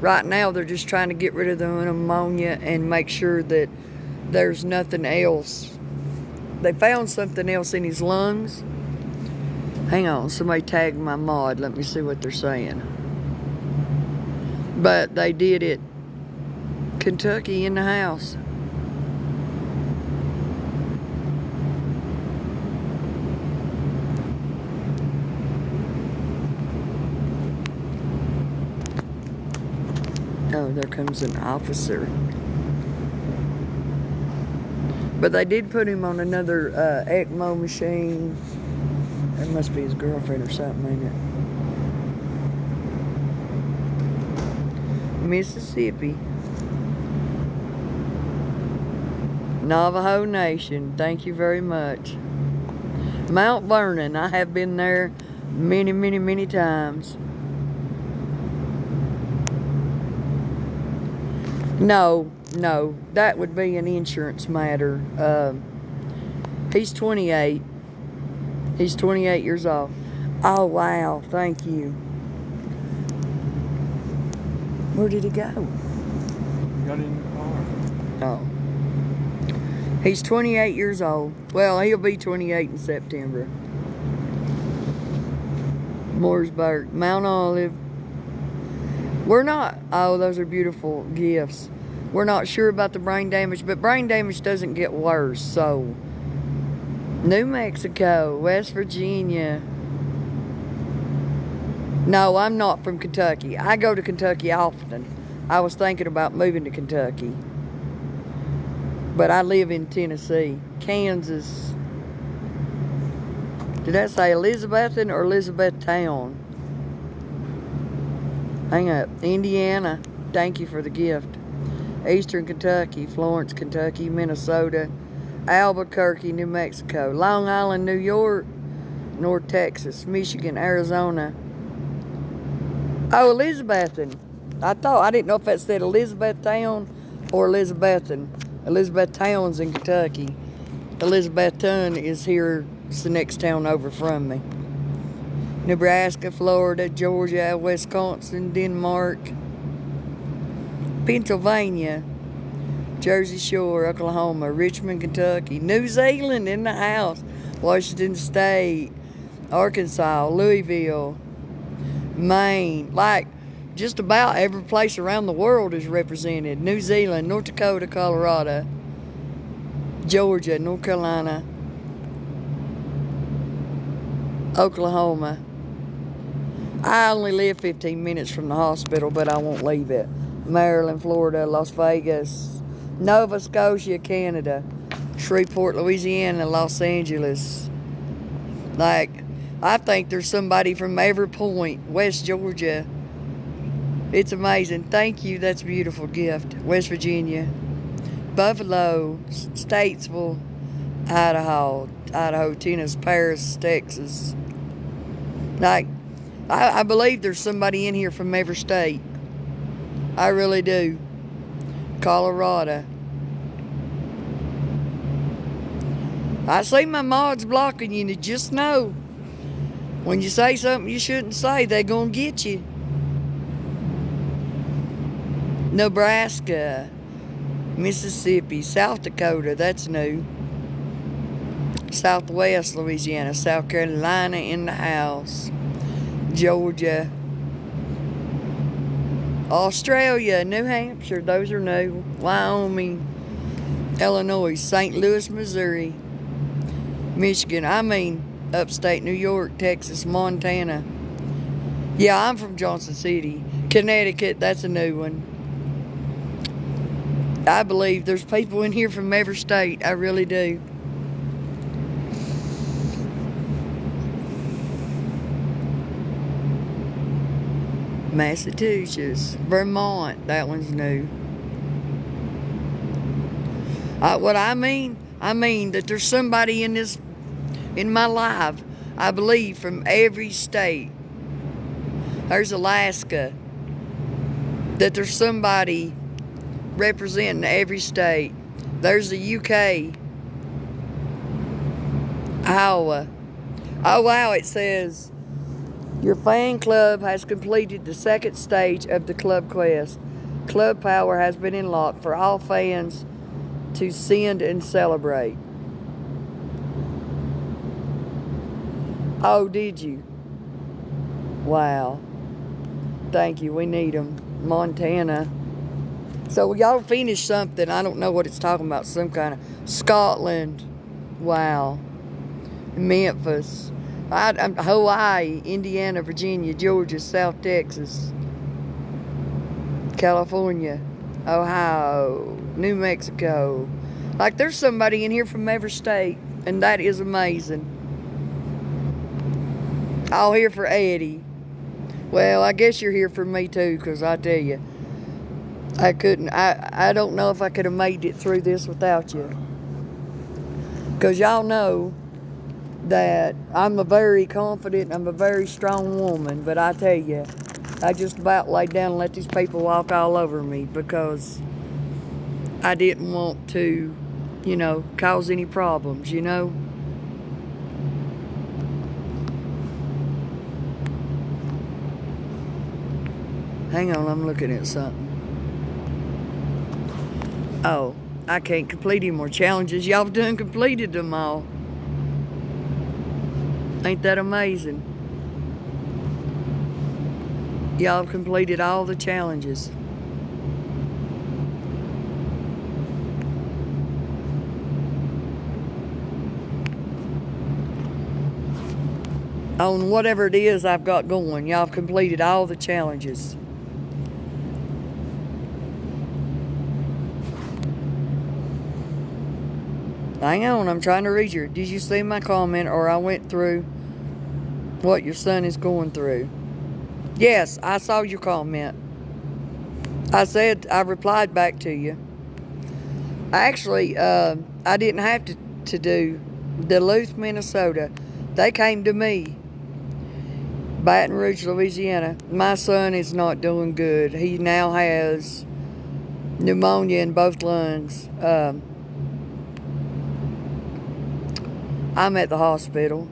Right now, they're just trying to get rid of the pneumonia and make sure that there's nothing else. They found something else in his lungs. Hang on, somebody tagged my mod. Let me see what they're saying. But they did it. Kentucky in the house. Oh, there comes an officer. But they did put him on another ECMO machine. That must be his girlfriend or something, ain't it? Mississippi. Navajo Nation, thank you very much. Mount Vernon, I have been there many, many, many times. No, that would be an insurance matter. He's 28. He's 28 years old. Oh, wow, thank you. Where did he go? Got in the car. Oh. He's 28 years old. Well, he'll be 28 in September. Mooresburg, Mount Olive. We're not, oh, those are beautiful gifts. We're not sure about the brain damage, but brain damage doesn't get worse, so. New Mexico, West Virginia. No, I'm not from Kentucky. I go to Kentucky often. I was thinking about moving to Kentucky. But I live in Tennessee. Kansas. Did I say Elizabethan or Elizabethtown? Hang up. Indiana. Thank you for the gift. Eastern Kentucky, Florence, Kentucky, Minnesota, Albuquerque, New Mexico, Long Island, New York, North Texas, Michigan, Arizona. Oh, Elizabethan. I didn't know if that said Elizabethtown or Elizabethan. Elizabethtown's in Kentucky. Elizabethton is here. It's the next town over from me. Nebraska, Florida, Georgia, Wisconsin, Denmark, Pennsylvania, Jersey Shore, Oklahoma, Richmond, Kentucky, New Zealand in the house, Washington State, Arkansas, Louisville, Maine. Like, just about every place around the world is represented. New Zealand, North Dakota, Colorado, Georgia, North Carolina, Oklahoma. I only live 15 minutes from the hospital, but I won't leave it. Maryland, Florida, Las Vegas, Nova Scotia, Canada, Shreveport, Louisiana, Los Angeles. Like, I think there's somebody from every point. West Georgia. It's amazing. Thank you. That's a beautiful gift. West Virginia, Buffalo, Statesville, Idaho, Tennessee, Paris, Texas. Like, I believe there's somebody in here from every state. I really do. Colorado. I see my mods blocking you, and just know when you say something you shouldn't say, they're gonna get you. Nebraska, Mississippi, South Dakota, that's new. Southwest Louisiana, South Carolina in the house. Georgia, Australia, New Hampshire, those are new. Wyoming, Illinois, St. Louis, Missouri, Michigan, upstate New York, Texas, Montana. Yeah, I'm from Johnson City. Connecticut, that's a new one. I believe there's people in here from every state. I really do. Massachusetts, Vermont, that one's new. What I mean that there's somebody in my life, I believe, from every state. There's Alaska. that there's somebody representing every state. There's the UK, Iowa. Oh wow, it says, your fan club has completed the second stage of the club quest. Club power has been unlocked for all fans to send and celebrate. Oh, did you? Wow. Thank you, we need them. Montana. So y'all finished something, I don't know what it's talking about, some kind of Scotland. Wow. Memphis. Hawaii, Indiana, Virginia, Georgia, South Texas, California, Ohio, New Mexico. Like there's somebody in here from every state, and that is amazing. All here for Eddie. Well, I guess you're here for me too, because I tell you, I don't know if I could have made it through this without you. Because y'all know that I'm a very confident, I'm a very strong woman, but I tell you, I just about laid down and let these people walk all over me because I didn't want to, you know, cause any problems, you know. Hang on, I'm looking at something. Oh, I can't complete any more challenges. Y'all done completed them all. Ain't that amazing? Y'all have completed all the challenges. On whatever it is I've got going, y'all have completed all the challenges. Hang on, I'm trying to read you. Did you see my comment, or I went through what your son is going through? Yes, I saw your comment. I replied back to you. Actually, I didn't have to do Duluth, Minnesota. They came to me. Baton Rouge, Louisiana. My son is not doing good. He now has pneumonia in both lungs. I'm at the hospital.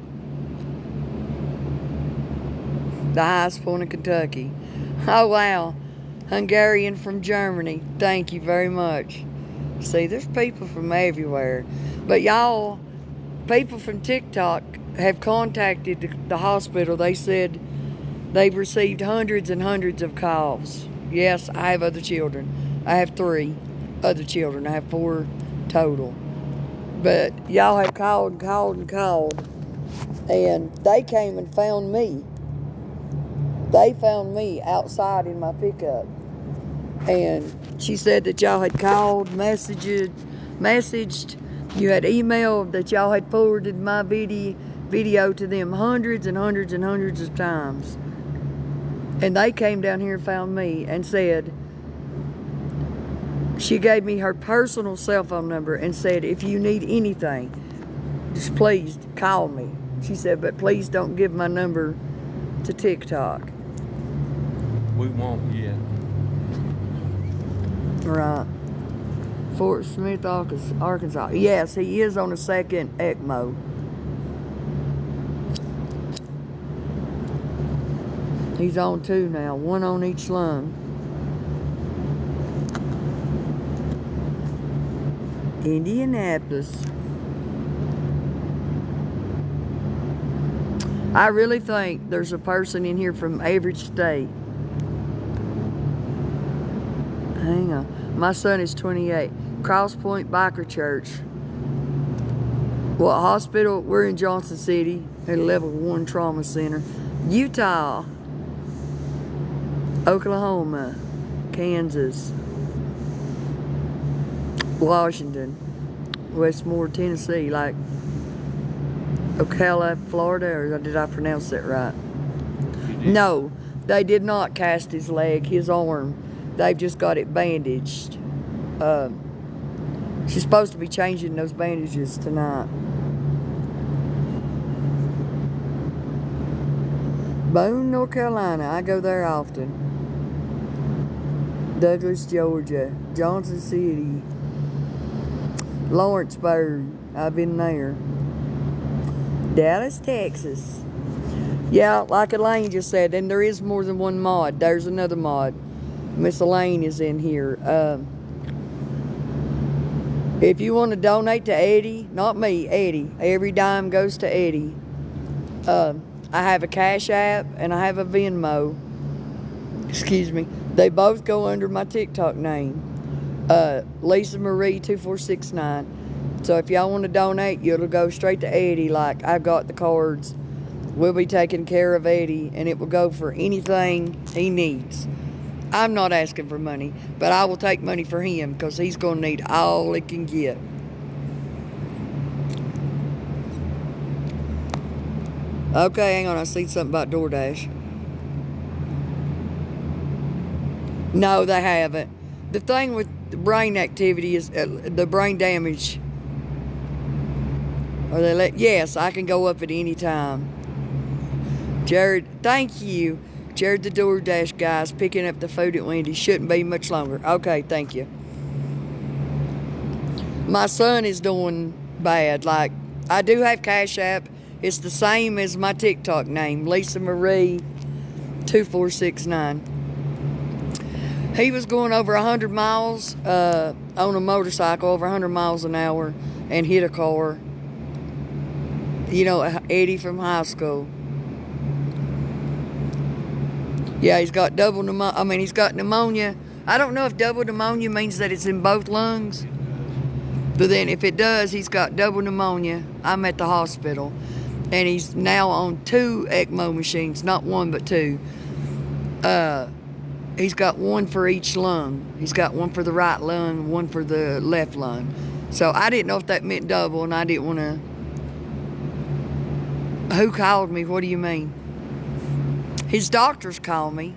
The highest point in Kentucky. Oh, wow. Hungarian from Germany. Thank you very much. See, there's people from everywhere. But y'all, people from TikTok have contacted the hospital. They said they've received hundreds and hundreds of calls. Yes, I have other children. I have 3 other children. I have 4 total. But y'all have called and called and called. And they came and found me. They found me outside in my pickup. And she said that y'all had called, messaged. You had emailed that y'all had forwarded my video to them hundreds and hundreds and hundreds of times. And they came down here and found me and said, she gave me her personal cell phone number and said, if you need anything, just please call me. She said, but please don't give my number to TikTok. We won't yet. Right. Fort Smith, Arkansas. Yes, he is on a second ECMO. He's on 2 now, 1 on each lung. Indianapolis. I really think there's a person in here from every state. Hang on. My son is 28. Cross Point Biker Church. What hospital? We're in Johnson City at Level 1 Trauma Center. Utah. Oklahoma. Kansas. Washington. Westmore, Tennessee. Like Ocala, Florida. Or did I pronounce that right? No. They did not cast his leg, his arm. They've just got it bandaged. She's supposed to be changing those bandages tonight. Boone, North Carolina. I go there often. Douglas, Georgia. Johnson City. Lawrenceburg. I've been there. Dallas, Texas. Yeah, like Elaine just said, and there is more than one mod. There's another mod. Miss Elaine is in here. If you want to donate to Eddie, not me, Eddie. Every dime goes to Eddie. I have a Cash App and I have a Venmo. Excuse me. They both go under my TikTok name. Lisa Marie 2469. So if y'all want to donate, it'll go straight to Eddie. Like, I've got the cards. We'll be taking care of Eddie, and it will go for anything he needs. I'm not asking for money, but I will take money for him because he's going to need all he can get. Okay, hang on. I see something about DoorDash. No, they haven't. The thing with the brain activity is the brain damage. Or yes, I can go up at any time. Jared, thank you. Jared the DoorDash guy's picking up the food at Wendy's. Shouldn't be much longer. Okay, thank you. My son is doing bad. Like, I do have Cash App. It's the same as my TikTok name, Lisa Marie 2469. He was going over 100 miles on a motorcycle, over 100 miles an hour, and hit a car. You know, Eddie from high school. Yeah, he's got double pneumonia. I mean, he's got pneumonia. I don't know if double pneumonia means that it's in both lungs. But then if it does, he's got double pneumonia. I'm at the hospital. And he's now on 2 ECMO machines. Not 1, but 2. He's got 1 for each lung. He's got 1 for the right lung, 1 for the left lung. So I didn't know if that meant double, and I didn't want to... Who called me? What do you mean? His doctors called me.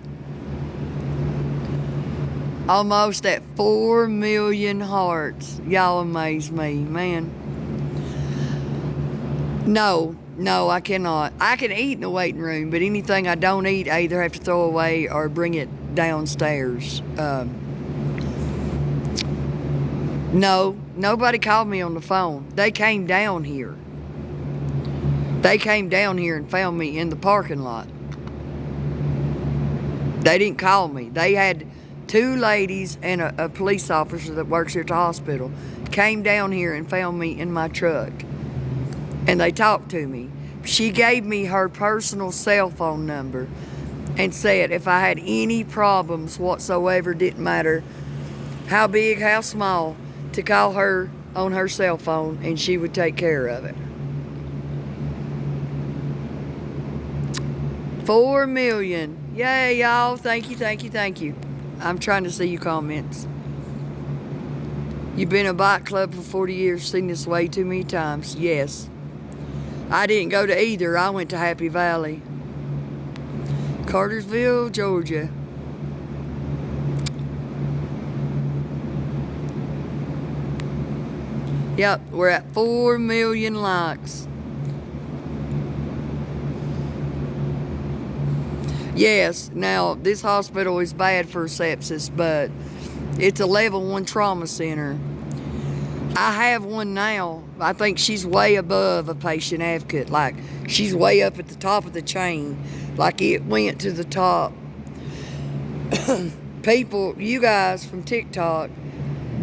Almost at 4 million hearts. Y'all amaze me, man. No, I cannot. I can eat in the waiting room, but anything I don't eat, I either have to throw away or bring it downstairs. No, nobody called me on the phone. They came down here. They came down here and found me in the parking lot. They didn't call me. They had 2 ladies and a police officer that works here at the hospital came down here and found me in my truck. And they talked to me. She gave me her personal cell phone number and said if I had any problems whatsoever, didn't matter how big, how small, to call her on her cell phone and she would take care of it. 4 million. Yay, y'all. Thank you. I'm trying to see your comments. You've been a bike club for 40 years, seen this way too many times. Yes. I didn't go to either. I went to Happy Valley. Cartersville, Georgia. Yep, we're at 4 million likes. Yes, now this hospital is bad for sepsis, but it's a level 1 trauma center. I have one now. I think she's way above a patient advocate. Like, she's way up at the top of the chain. Like, it went to the top. People, you guys from TikTok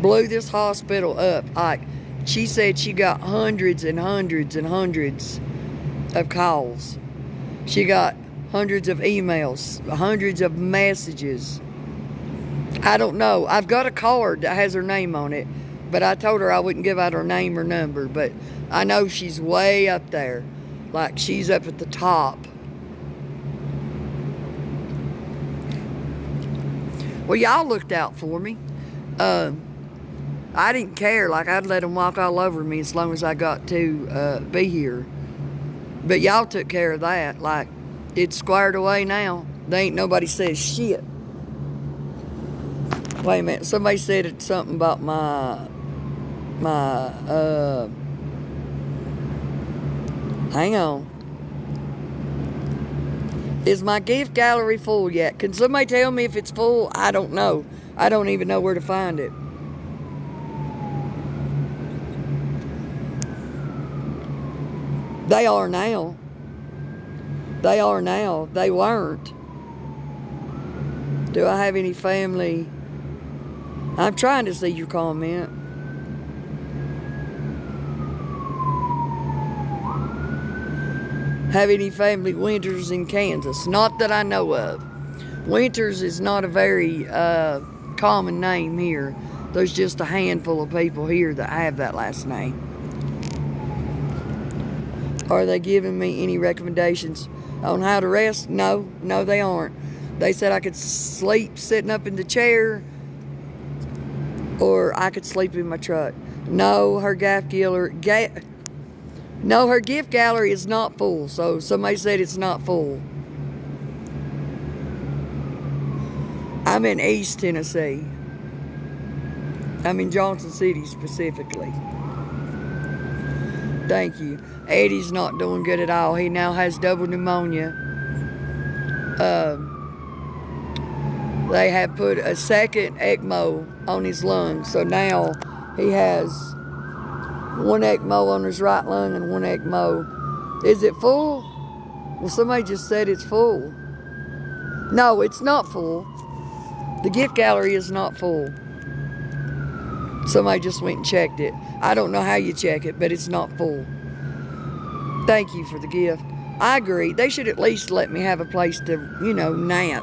blew this hospital up. Like, she said she got hundreds and hundreds and hundreds of calls. She got hundreds of emails, hundreds of messages. I don't know. I've got a card that has her name on it, but I told her I wouldn't give out her name or number, but I know she's way up there. Like, she's up at the top. Well, y'all looked out for me. I didn't care. Like, I'd let them walk all over me as long as I got to be here. But y'all took care of that. Like, it's squared away now. There ain't nobody says shit. Wait a minute. Somebody said it's something about hang on. Is my gift gallery full yet? Can somebody tell me if it's full? I don't know. I don't even know where to find it. They are now. They are now. They weren't. Do I have any family? I'm trying to see your comment. Have any family Winters in Kansas? Not that I know of. Winters is not a very common name here. There's just a handful of people here that have that last name. Are they giving me any recommendations on how to rest? No, they aren't. They said I could sleep sitting up in the chair, or I could sleep in my truck. No, her gift gallery is not full. So somebody said it's not full. I'm in East Tennessee. I'm in Johnson City specifically. Thank you. Eddie's not doing good at all. He now has double pneumonia. They have put a second ECMO on his lungs. So now he has one ECMO on his right lung and one ECMO. Is it full? Well, somebody just said it's full. No, it's not full. The gift gallery is not full. Somebody just went and checked it. I don't know how you check it, but it's not full. Thank you for the gift. I agree. They should at least let me have a place to, nap.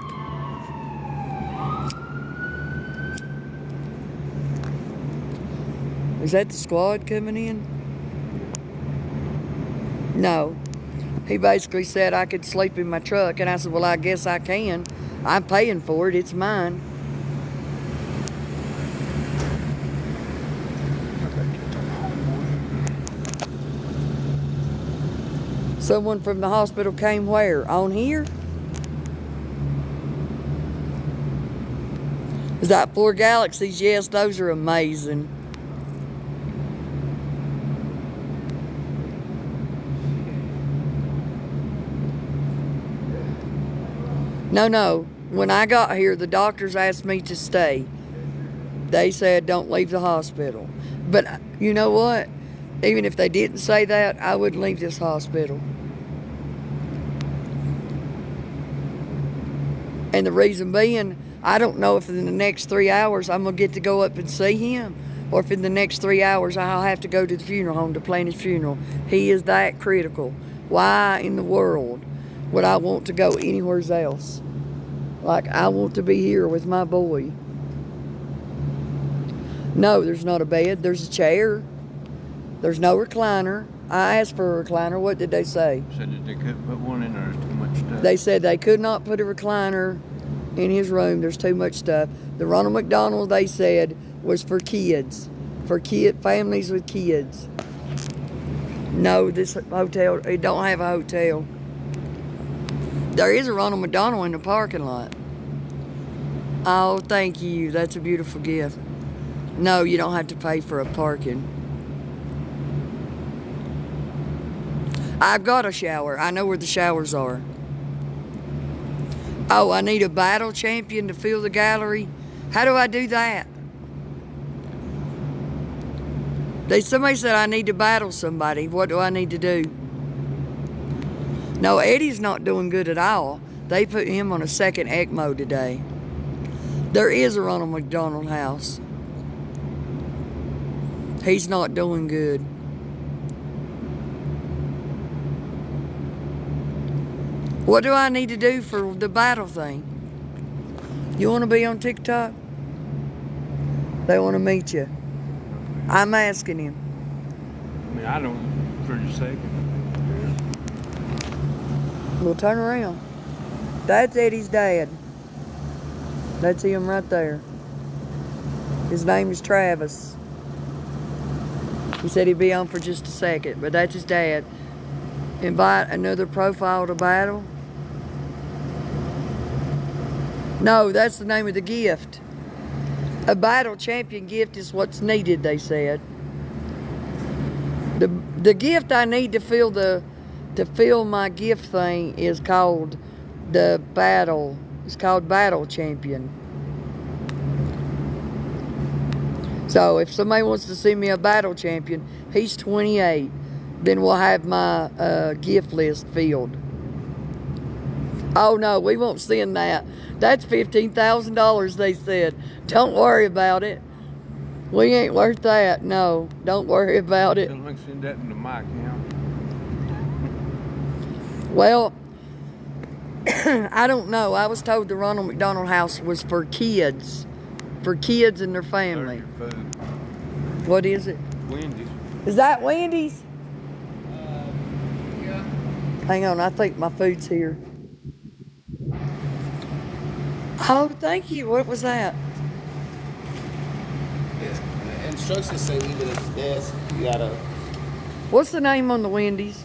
Is that the squad coming in? No. He basically said I could sleep in my truck, and I said, well, I guess I can. I'm paying for it. It's mine. Someone from the hospital came where? On here? Is that 4 Galaxies? Yes, those are amazing. No. When I got here, the doctors asked me to stay. They said, don't leave the hospital. But you know what? Even if they didn't say that, I wouldn't leave this hospital. And the reason being, I don't know if in the next 3 hours I'm going to get to go up and see him, or if in the next 3 hours I'll have to go to the funeral home to plan his funeral. He is that critical. Why in the world would I want to go anywhere else? Like, I want to be here with my boy. No, there's not a bed. There's a chair. There's no recliner. I asked for a recliner. What did they say? Said that they couldn't put one in there. There's too much stuff. They said they could not put a recliner in his room. There's too much stuff. The Ronald McDonald, they said, was for kids. For families with kids. No, this hotel, it don't have a hotel. There is a Ronald McDonald in the parking lot. Oh, thank you. That's a beautiful gift. No, you don't have to pay for a parking. I've got a shower. I know where the showers are. Oh, I need a battle champion to fill the gallery. How do I do that? Somebody said I need to battle somebody. What do I need to do? No, Eddie's not doing good at all. They put him on a second ECMO today. There is a Ronald McDonald house. He's not doing good. What do I need to do for the battle thing? You want to be on TikTok? They want to meet you. I'm asking him. I mean, I don't, for a second. We'll turn around. That's Eddie's dad. That's him right there. His name is Travis. He said he'd be on for just a second, but that's his dad. Invite another profile to battle. No, that's the name of the gift. A battle champion gift is what's needed, they said. The gift I need to fill my gift thing is called the battle. It's called Battle Champion. So if somebody wants to see me a battle champion, he's 28. Then we'll have my gift list filled. Oh no, we won't send that. That's $15,000, they said. Don't worry about it. We ain't worth that. No, don't worry about it. Tell them to send that into my account. Well, I don't know. I was told the Ronald McDonald House was for kids and their family. There's your food. What is it? Wendy's. Is that Wendy's? Hang on, I think my food's here. Oh, thank you. What was that? The instructions say leave it at the desk. You gotta. What's the name on the Wendy's?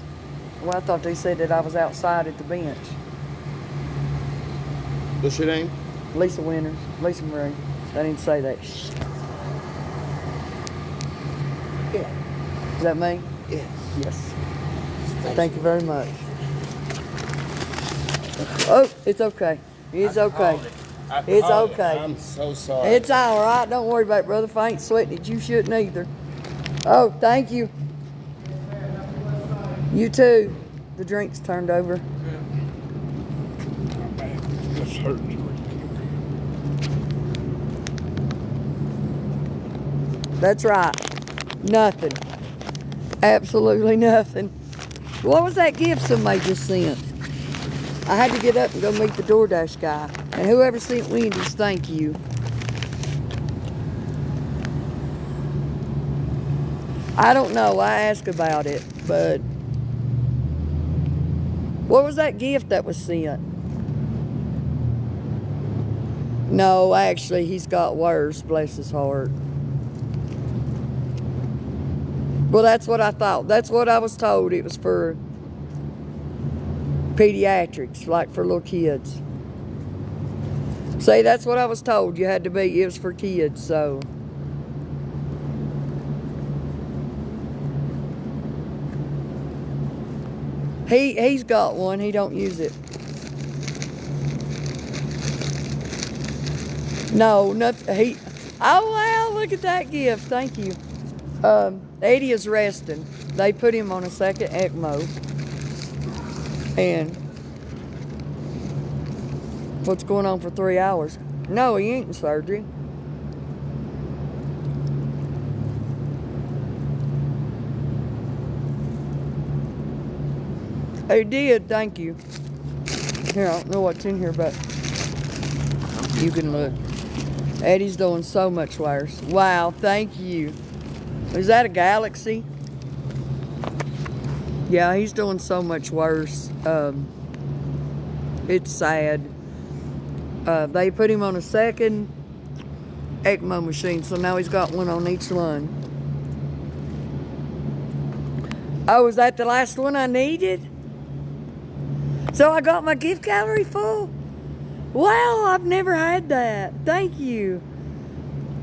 Well, I thought they said that I was outside at the bench. What's your name? Lisa Winters, Lisa Marie. I didn't say that. Yeah. Is that me? Yes. Yes. Thank you very much. Oh, it's okay. It's okay. It's okay. I'm so sorry. It's all right. Don't worry about it, brother. If I ain't sweating it, you shouldn't either. Oh, thank you. You too. The drink's turned over. That's hurting. That's right. Nothing. Absolutely nothing. What was that gift somebody just sent? I had to get up and go meet the DoorDash guy. And whoever sent Wendy's, thank you. I don't know. I asked about it, but what was that gift that was sent? No, actually, he's got worse. Bless his heart. Well, that's what I thought. That's what I was told. It was for pediatrics, like for little kids. See, that's what I was told. You had to be. It was for kids, so. He's got one. He don't use it. No, nothing. Oh wow! Look at that gift. Thank you. Eddie is resting. They put him on a second ECMO. And what's going on for 3 hours? No, he ain't in surgery. He did, thank you. Here, I don't know what's in here, but you can look. Eddie's doing so much worse. Wow, thank you. Is that a Galaxy? Yeah, he's doing so much worse. It's sad. They put him on a second ECMO machine, so now he's got one on each lung. Oh, is that the last one I needed? So I got my gift gallery full? Wow, I've never had that. Thank you.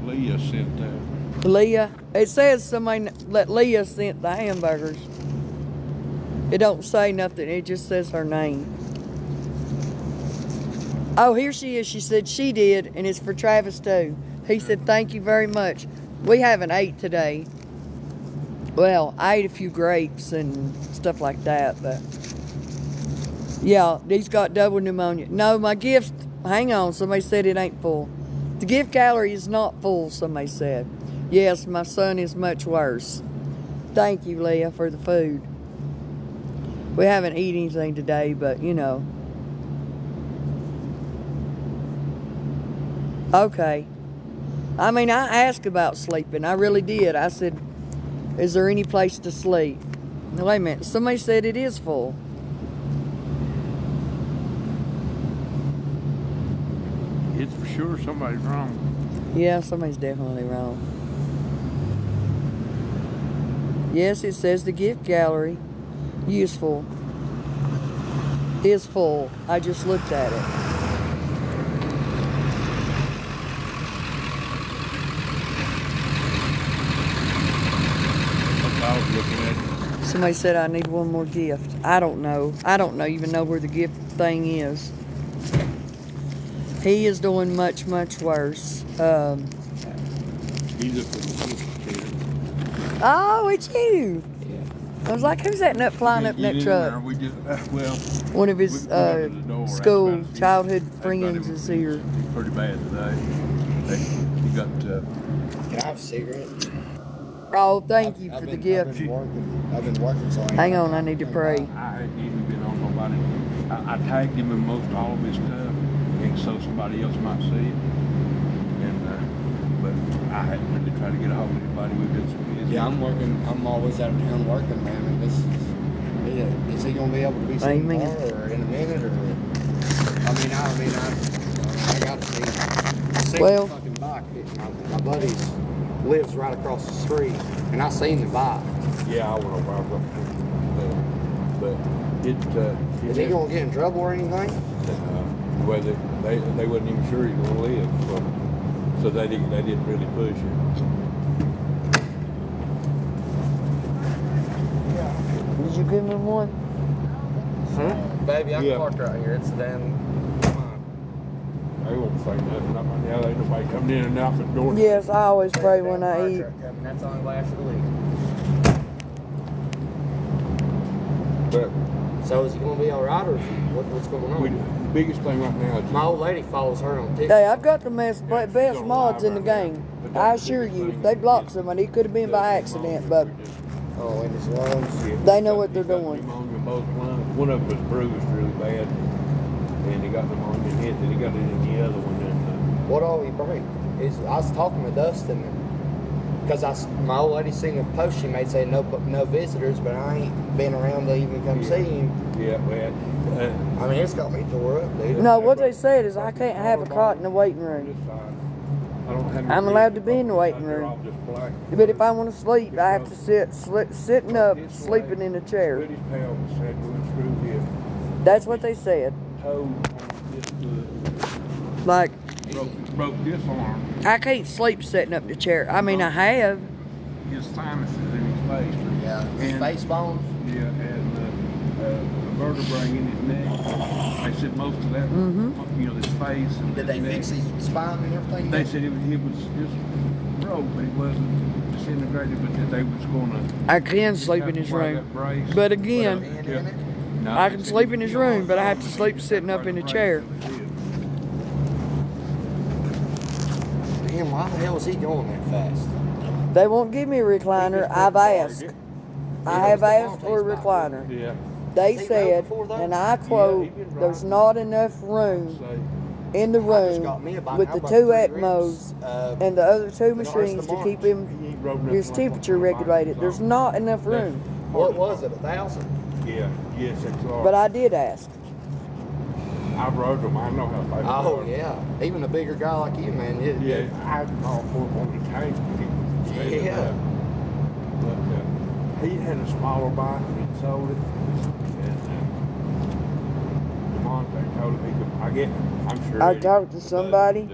Leah sent that. Leah. It says somebody that Leah sent the hamburgers. It don't say nothing. It just says her name. Oh, here she is. She said she did, and it's for Travis too. He said, thank you very much. We haven't ate today. Well, I ate a few grapes and stuff like that, but yeah, he's got double pneumonia. No, my gift, hang on, somebody said it ain't full. The gift gallery is not full, somebody said. Yes, my son is much worse. Thank you, Leah, for the food. We haven't eaten anything today, but you know. Okay. I mean, I asked about sleeping. I really did. I said, is there any place to sleep? Now, wait a minute. Somebody said it is full. It's for sure somebody's wrong. Yeah, somebody's definitely wrong. Yes, it says the gift gallery useful is full. I just looked at it. I was looking at it. Somebody said I need one more gift. I don't know. I don't even know where the gift thing is. He is doing much, much worse. Yeah, He just was a sister. Oh, it's you. I was like, who's that nut flying up in that truck? We just, well, One of his we got to the door. school That's about- childhood that's about friends him. is here. He's pretty bad today. He got, Can I have a cigarette? Oh, thank you for the gift. I've been working, so I ain't Hang on, I need to pray. I hadn't even been on nobody. I tagged him in most all of his stuff, and so somebody else might see it. And but I hadn't really tried to get a hold of anybody. We've been so busy. Yeah, I'm working. I'm always out of town working, man. And this is he gonna be able to be seen Amen. tomorrow or in a minute or? I got to see. Well- The fucking bike. My buddy's lives right across the street, and I seen the bike. Yeah, I went over. But it. Is he gonna get in trouble or anything? Well, they wasn't even sure he was gonna live, so they didn't really push it. Did you give me one? Huh? Baby, I can Yeah. park right here. It's damn. They won't say nothing. I mean, yeah, ain't nobody coming in and out the door. Yes, I always pray when I eat. That's the only way I should leave. But So is he gonna be all right, or is he, what's going on? the biggest thing right now is My old lady follows her on TikTok. Hey, I've got the best mods in the game. I assure you, if they block somebody, it could have been by accident, but Oh, in his lungs. they know what they're He got doing. pneumonia in both lungs. One of them was bruised really bad, and he got pneumonia in his, and he got it in the other one. And, What all he bring? I was talking to Dustin, because my old lady seen a post she made saying no visitors, but I ain't been around to even come see him. yeah, well, I mean, it's got me tore up, dude. No, what they said is I can't have a cot in the waiting room. I'm allowed to be in the waiting room. But if I want to sleep, I have to sitting up, sleeping in a chair. His pelvis said we went through his That's what they said. toe on this foot. Like, Broke this arm. I can't sleep sitting up in the chair. I mean, I have. His sinuses in his face. Yeah, And- face bones. Yeah, and a vertebrae in his neck. They said most of that, you know, his face and Did they his neck. fix his spine and everything? They said he was just broke, but he wasn't disintegrated, but that they was going to. I can sleep in his room. But again, Being in it? I can sleep in his room, but I have to sleep sitting up in a chair. Damn, why the hell is he going that fast? They won't give me a recliner. I've asked. I have asked for a recliner. Yeah. They He said, rode before though? and I quote, there's not enough room in the I just got me a room bike. with I the bought 2 3 ECMOs ribs. and the other 2 the machines to March. keep him his temperature regulated. There's not enough room. What was it, 1,000? Yeah, yes, it's all. But I did ask. I rode them. I know how fast. Oh, yeah. Even a bigger guy like you, man. Yeah, I called for it on the tank. Yeah. But he had a smaller bike and he sold it. And Demonte told him he could. I'm sure. I Eddie talked to was somebody.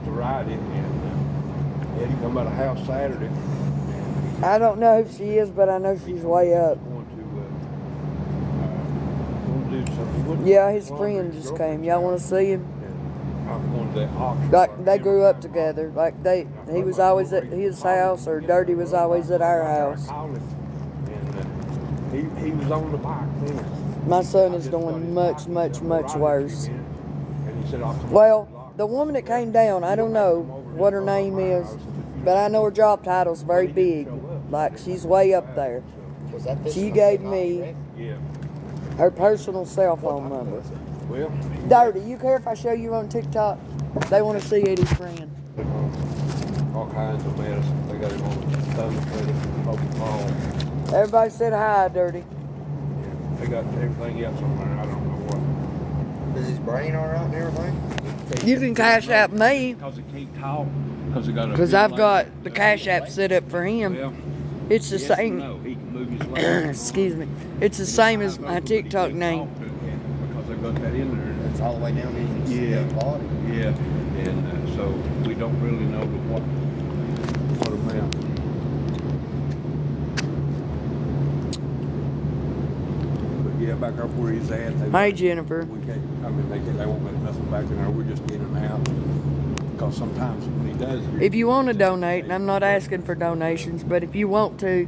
to ride it, and Eddie come by the house Saturday. And I don't know who she is, but I know she's way up. going to do something. Yeah, his friend just came. Y'all want to see him? I'm going to that auction. Like they grew up together. Like he was always at his house, or Dirty was always at our house. And he was on the bike then. My son is doing much, much, much worse. And he said, Well, the woman that came down, I don't know what her name is, but I know her job title's very big. Like she's way up there. Was that this She one? gave me yeah. her personal cell phone number. Well, Dirty, you care if I show you on TikTok? They want to see Eddie's friend. all kinds of medicine. They got him on the stomach medicine, propofol. Everybody said hi, Dirty. They got everything else on there. I don't know what. Is his brain all right and everything? You can cash out me, Because he can't talk. because I've got the cash app set up for him. Well, It's the yes and same. no. He can move his legs. Excuse me. It's the same as my TikTok name. Because I got that in there. It's all the way down in his Yeah. body. Yeah, and so we don't really know what amount. But yeah, back up where he's at. Hey, Jennifer. We can't. I mean, they won't let nothing back in there. We're just in and out. Because sometimes when he does, If you want to donate, and I'm not asking for donations, but if you want to,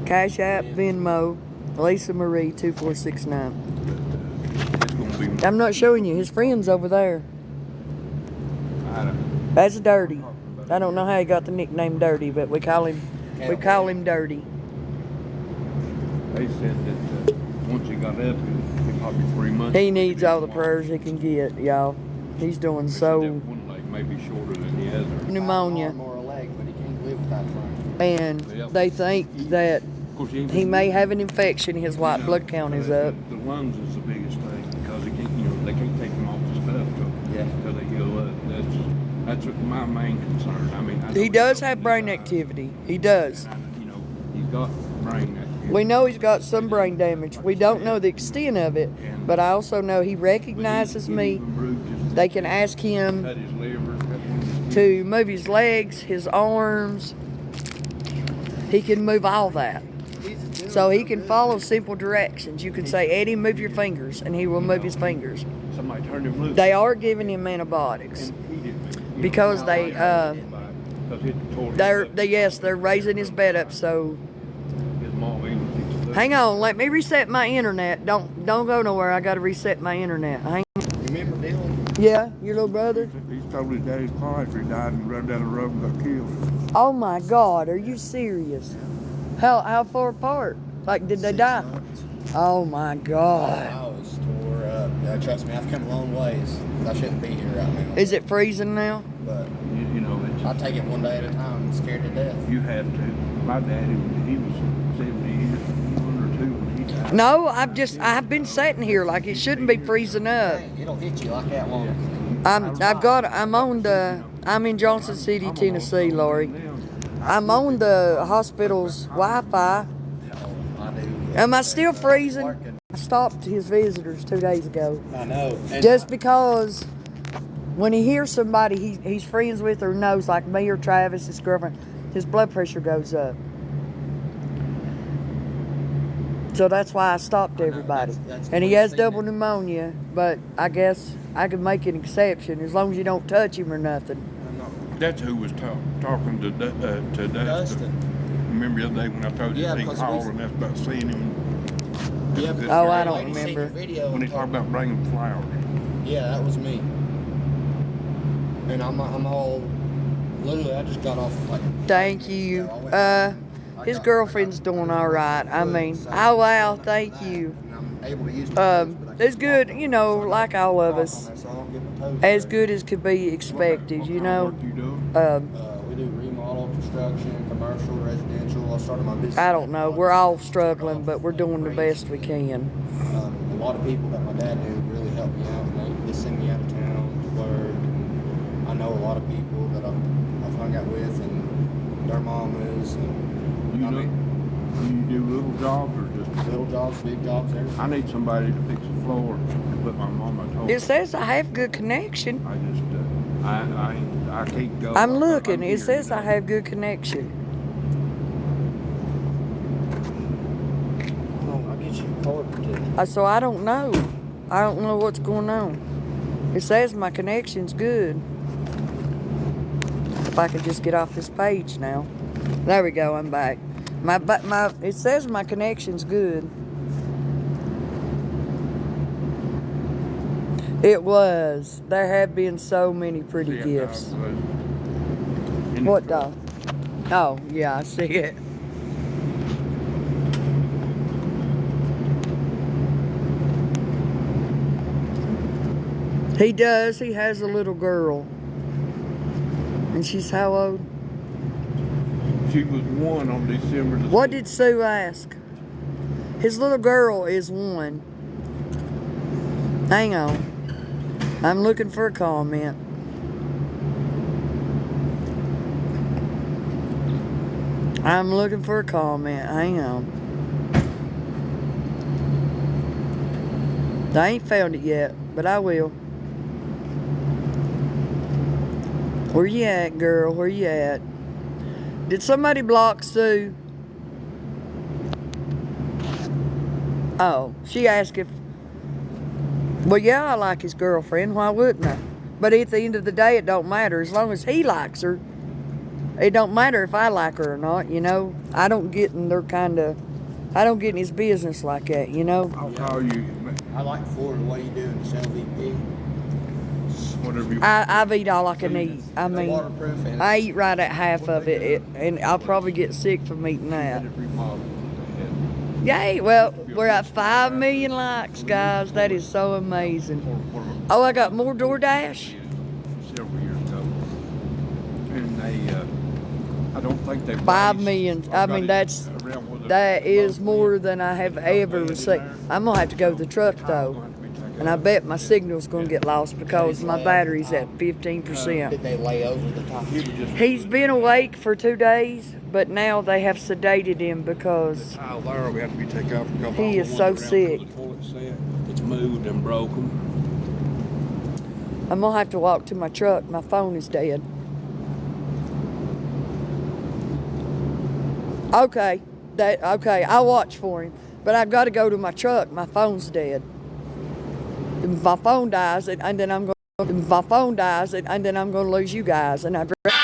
Cash App, Venmo, Lisa Marie 2469. it's going to be. I'm not showing you. His friend's over there. I don't, That's Dirty. I don't know how he got the nickname Dirty, but we call him Dirty. they said that once he got up, it probably 3 months. He needs all the prayers he can get, y'all. He's doing They said that so one leg may be shorter than the other. pneumonia, Arm or a leg, but he can't live without one. and they think that Of course, he may have an infection. His white blood count is up. The lungs is the biggest thing because they can't, they can't take them off the stuff till they heal up. That's what my main concern. I mean, I know He does got have this brain eye, activity. He does. and he's got brain activity. We know he's got some brain damage. We don't know the extent of it, but I also know he recognizes me. They can ask him Cut his liver, cut one of his to move his legs, his arms. He can move all that. So he can follow simple directions. You can say, Eddie, move your fingers, and he will move his fingers. Somebody turned him loose. They are giving him antibiotics And he didn't, because they, because it tore his up. they're raising his bed up. So His mom even fixed it up. hang on, let me reset my internet. Don't go nowhere. I got to reset my internet. Remember Dylan? Yeah, your little brother. He's told his daddy's car after he died and run down the road and got killed. Oh my God, are you serious? How far apart? Like, did they 6 die? months. Oh my God. I was tore up. Trust me, I've come a long ways. I shouldn't be here right now. Is it freezing now? But You know, it's I take it one day at a time. I'm scared to death. you have to. My dad, he was 70 years, 102 when he died. No, I've been sitting here like it shouldn't be freezing up. It'll hit you like that one. I'm in Johnson City, Tennessee, Lori. I'm on the hospital's Wi-Fi. I do. Am I still freezing? I stopped his visitors 2 days ago. I know. And Just because when he hears somebody he's friends with or knows, like me or Travis, his girlfriend, his blood pressure goes up. So that's why I stopped everybody. That's And he cool has seeing double it. pneumonia, but I guess I could make an exception as long as you don't touch him or nothing. That's who was talking to Dustin. Dustin. Remember the other day when I told you Yeah, he because called we- and that's about seeing him? Yeah, This Oh, guy, I don't lady seen remember. your video When he and talked told- about bringing flowers. Yeah, that was me. And I'm all literally. I just got off like. Thank you. His girlfriend's doing all right. I mean, oh wow, thank you. And I'm able to use my toes, but I It's can't good, you know, like all of us, walk on there, so I don't get my toes as dirty. good as could be expected, you know. What you doing? We do remodel, construction, commercial, residential. I started my business. I don't know. We're all struggling, but we're doing the best we can. A lot of people that my dad knew really helped me out, and they send me out of town to work. And I know a lot of people that I've hung out with, and their mamas, and You I know, mean, you do little jobs or just little jobs, big jobs, everything. I need somebody to fix the floor and put my mama told. It says I have good connection. I just I can't go. I'm looking. here, It says you know. I have good connection. I'll get you a card for today. So I don't know. I don't know what's going on. It says my connection's good. If I could just get off this page now. There we go. I'm back. It says my connection's good. It was. There have been so many pretty Yeah, gifts. in the What truck. dog? Oh, yeah, I see it. He does. He has a little girl. And she's how old? She was 1 on December the What 6th. did Sue ask? His little girl is 1. Hang on. I'm looking for a comment. I'm looking for a comment. Hang on. I ain't found it yet, but I will. Where you at, girl? Where you at? Did somebody block Sue? Oh, she asked if... Well, yeah, I like his girlfriend. Why wouldn't I? But at the end of the day, it don't matter. As long as he likes her, it don't matter if I like her or not, you know. I don't get in I don't get in his business like that, you know. I'll call you. I like Florida. What you do in this LVP? Whatever you. I've eat all I can eat. I The mean, waterproof and I eat right at half of it, and I'll probably get sick from eating that. Yay, well, we're at 5 million likes, guys. That is so amazing. Oh, I got more DoorDash? Several years ago. And I don't think they 5 million. I mean, that is more than I have ever received. I'm gonna have to go to the truck though, and I bet my signal's gonna get lost because my battery's at 15%. did they lay over the top? He's been awake for 2 days, but now they have sedated him because Tile there we have to be taken off because He all the is ones so around sick. The toilet set, it's moved and broken. I'm gonna have to walk to my truck. My phone is dead. Okay, I'll watch for him, but I've got to go to my truck. My phone's dead. If my phone dies, and then I'm going to lose you guys, and I'd rather.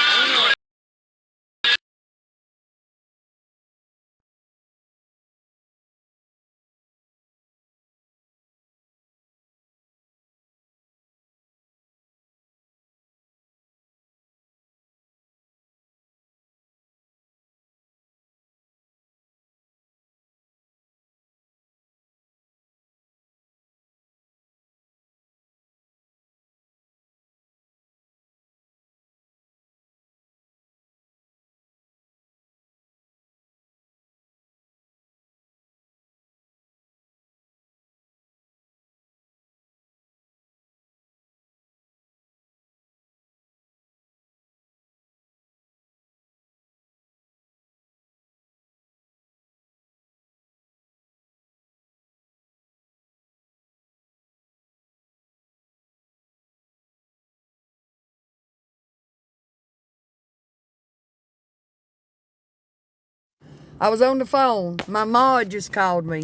I was on the phone. My ma just called me.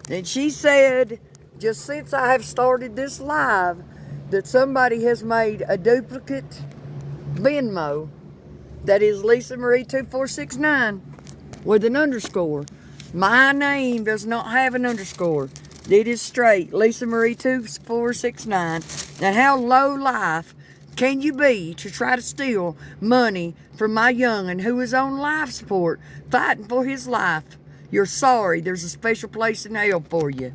And she said, just since I have started this live, that somebody has made a duplicate Venmo that is Lisa Marie 2469 with an underscore. My name does not have an underscore. It is straight, Lisa Marie 2469. Now how low life can you be to try to steal money from my young'un who is on life support, fighting for his life? You're sorry. There's a special place in hell for you.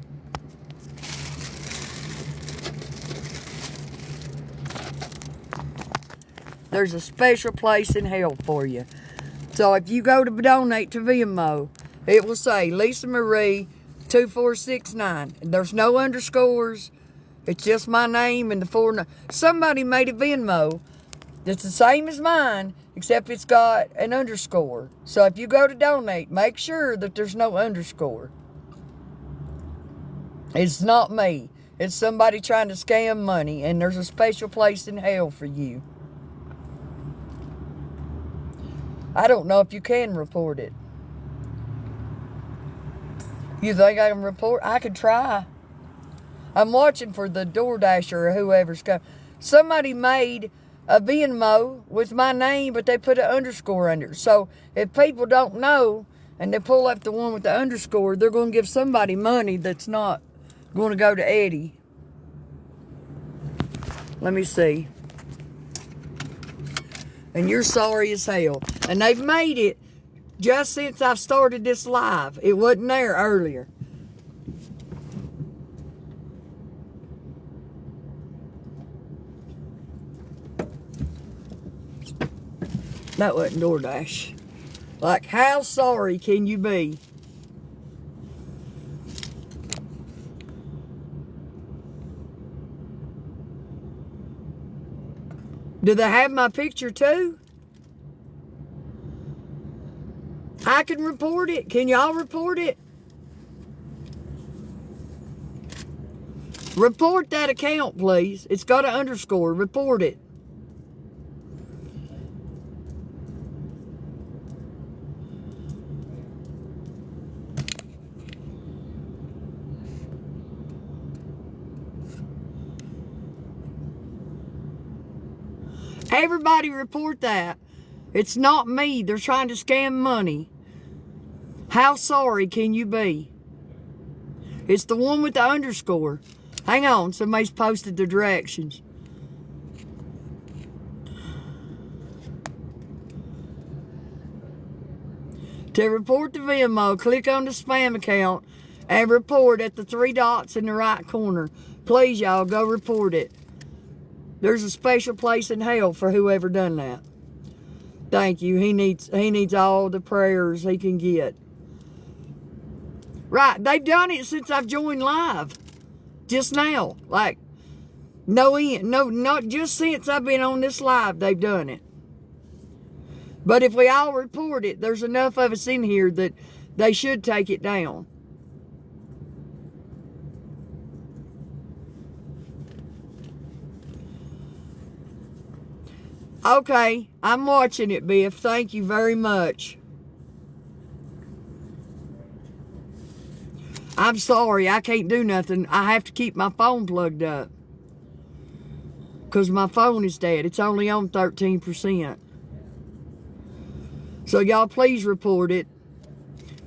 There's a special place in hell for you. So if you go to donate to Venmo, it will say Lisa Marie 2469. There's no underscores. It's just my name and the four. Somebody made a Venmo that's the same as mine, except it's got an underscore. So if you go to donate, make sure that there's no underscore. It's not me. It's somebody trying to scam money, and there's a special place in hell for you. I don't know if you can report it. You think I can report? I could try. I'm watching for the DoorDasher or whoever's coming. Somebody made a Venmo with my name, but they put an underscore under. So if people don't know and they pull up the one with the underscore, they're going to give somebody money that's not going to go to Eddie. Let me see. And you're sorry as hell. And they've made it just since I've started this live. It wasn't there earlier. That wasn't DoorDash. Like, how sorry can you be? Do they have my picture too? I can report it. Can y'all report it? Report that account, please. It's got an underscore. Report it. Everybody report that. It's not me. They're trying to scam money. How sorry can you be? It's the one with the underscore. Hang on, somebody's posted the directions. To report the Venmo, click on the spam account and report at the 3 dots in the right corner. Please, y'all, go report it. There's a special place in hell for whoever done that. Thank you. He needs all the prayers he can get. Right, they've done it since I've joined live. Just now. Like, not just since I've been on this live, they've done it. But if we all report it, there's enough of us in here that they should take it down. Okay, I'm watching it, Biff. Thank you very much. I'm sorry, I can't do nothing. I have to keep my phone plugged up. Because my phone is dead. It's only on 13%. So y'all please report it.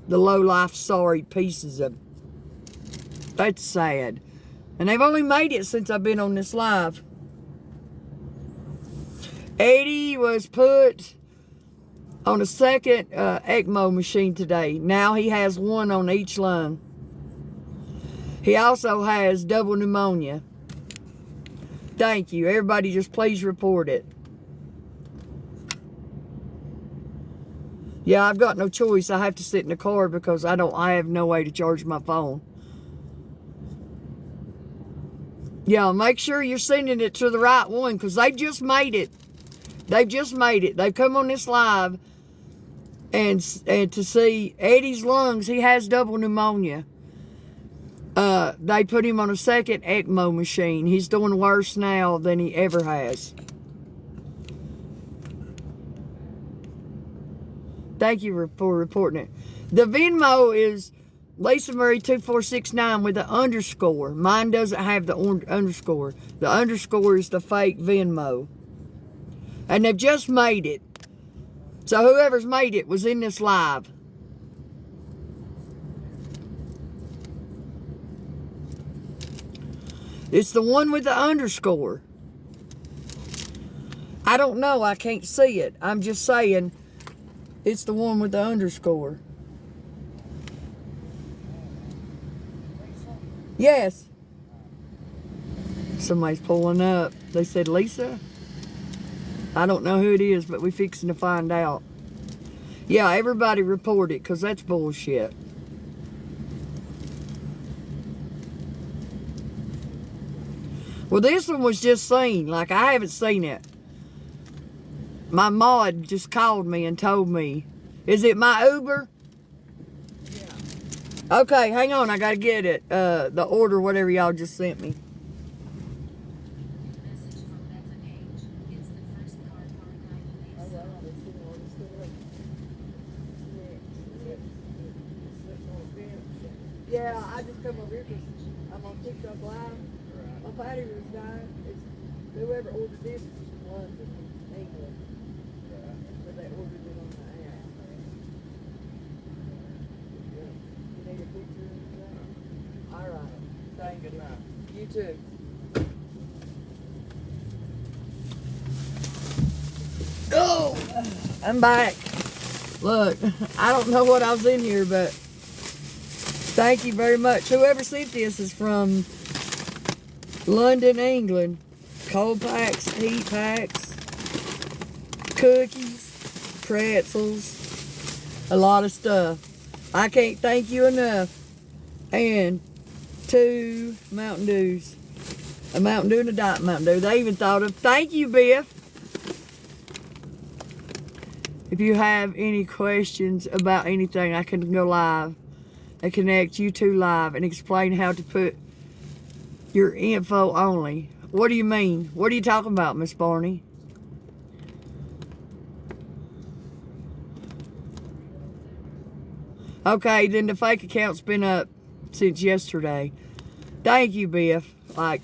The low-life sorry pieces of... That's sad. And they've only made it since I've been on this live. Eddie was put on a second ECMO machine today. Now he has one on each lung. He also has double pneumonia. Thank you. Everybody just please report it. Yeah, I've got no choice. I have to sit in the car because I have no way to charge my phone. Yeah, make sure you're sending it to the right one because they've just made it. They've just made it. They've come on this live and to see Eddie's lungs, he has double pneumonia. They put him on a second ECMO machine. He's doing worse now than he ever has. Thank you for reporting it. The Venmo is Lisa Murray 2469 with the underscore. Mine doesn't have the underscore. The underscore is the fake Venmo. And they've just made it. So whoever's made it was in this live. It's the one with the underscore. I don't know. I can't see it. I'm just saying it's the one with the underscore. Yes. Somebody's pulling up. They said, Lisa? I don't know who it is, but we're fixing to find out. Yeah, everybody report it, because that's bullshit. Well, this one was just seen. Like, I haven't seen it. My mod just called me and told me. Is it my Uber? Yeah. Okay, hang on. I got to get it. The order, whatever y'all just sent me. Yeah, I just come over here because I'm on TikTok Live. My patty was dying. It's whoever ordered this is from London, England. But they ordered it on the app. You need a picture of that? All right. Thank you. You too. Oh, I'm back. Look, I don't know what I was in here, but thank you very much. Whoever sent this is from London, England. Cold packs, heat packs, cookies, pretzels, a lot of stuff. I can't thank you enough. And 2 Mountain Dews. A Mountain Dew and a Diet Mountain Dew. They even thought of, thank you, Biff. If you have any questions about anything, I can go live and connect you to live and explain how to put your info only. What do you mean? What are you talking about, Miss Barney? Okay, then the fake account's been up since yesterday. Thank you, Biff. Like,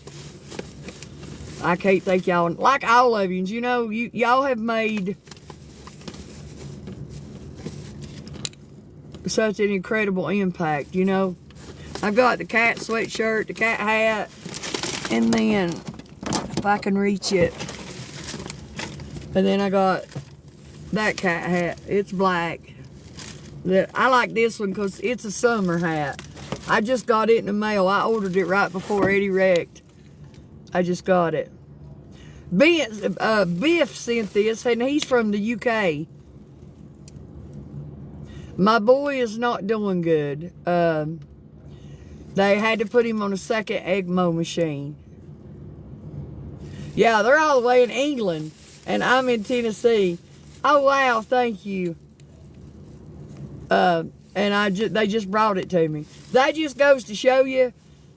I can't thank y'all, like all of you. You know, y'all have made such an incredible impact. You know, I've got the cat sweatshirt, the cat hat, and then if I can reach it, and then I got that cat hat. It's black. I like this one because it's a summer hat. I just got it in the mail. I ordered it right before Eddie wrecked. I just got it. Biff sent this, and he's from the UK. My boy is not doing good. They had to put him on a second ECMO machine. Yeah, they're all the way in England, and I'm in Tennessee. Oh, wow, thank you. And they just brought it to me. That just goes to show you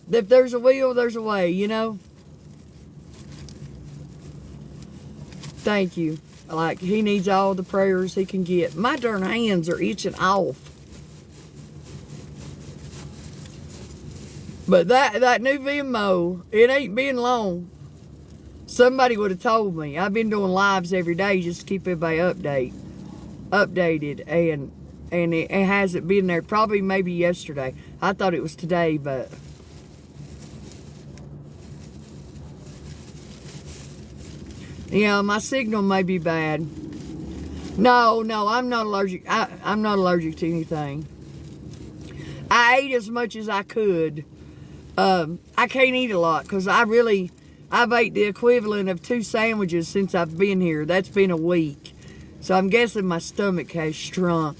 that if there's a will, there's a way, you know? Thank you. Like, he needs all the prayers he can get. My darn hands are itching off. But that new Venmo, it ain't been long. Somebody would have told me. I've been doing lives every day just to keep everybody updated, and it hasn't been there. Probably maybe yesterday. I thought it was today, but yeah, my signal may be bad. No, I'm not allergic. I'm not allergic to anything. I ate as much as I could. I can't eat a lot because I've ate the equivalent of 2 sandwiches since I've been here. That's been a week. So I'm guessing my stomach has shrunk.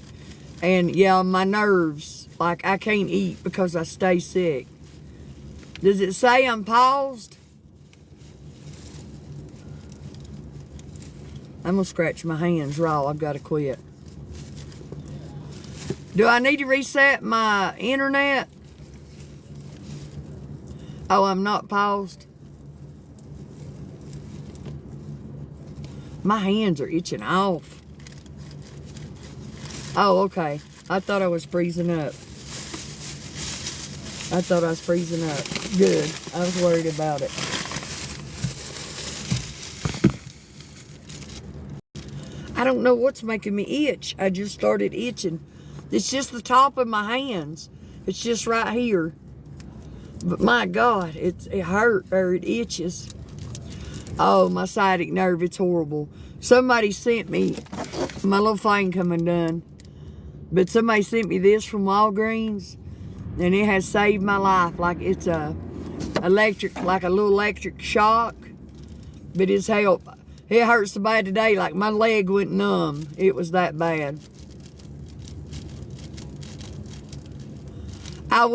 And yeah, my nerves, like I can't eat because I stay sick. Does it say I'm paused? I'm gonna scratch my hands raw. I've got to quit. Do I need to reset my internet? Oh, I'm not paused. My hands are itching off. Oh, okay. I thought I was freezing up. Good. I was worried about it. I don't know what's making me itch. I just started itching. It's just the top of my hands. It's just right here. But my God, it hurt, or it itches. Oh, my sciatic nerve, it's horrible. Somebody sent me, my little thing come undone, but somebody sent me this from Walgreens, and it has saved my life. Like it's a little electric shock, but it's helped. It hurts so bad today, like my leg went numb. It was that bad. I'll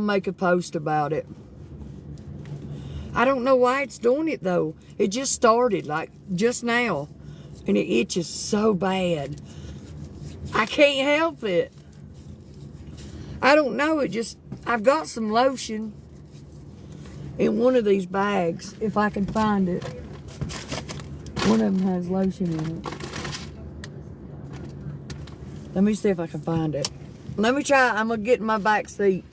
make a post about it. I don't know why it's doing it though. It just started like just now, and it itches so bad. I can't help it. I don't know. I've got some lotion in one of these bags, if I can find it. One of them has lotion in it. Let me see if I can find it. Let me try. I'm going to get in my back seat.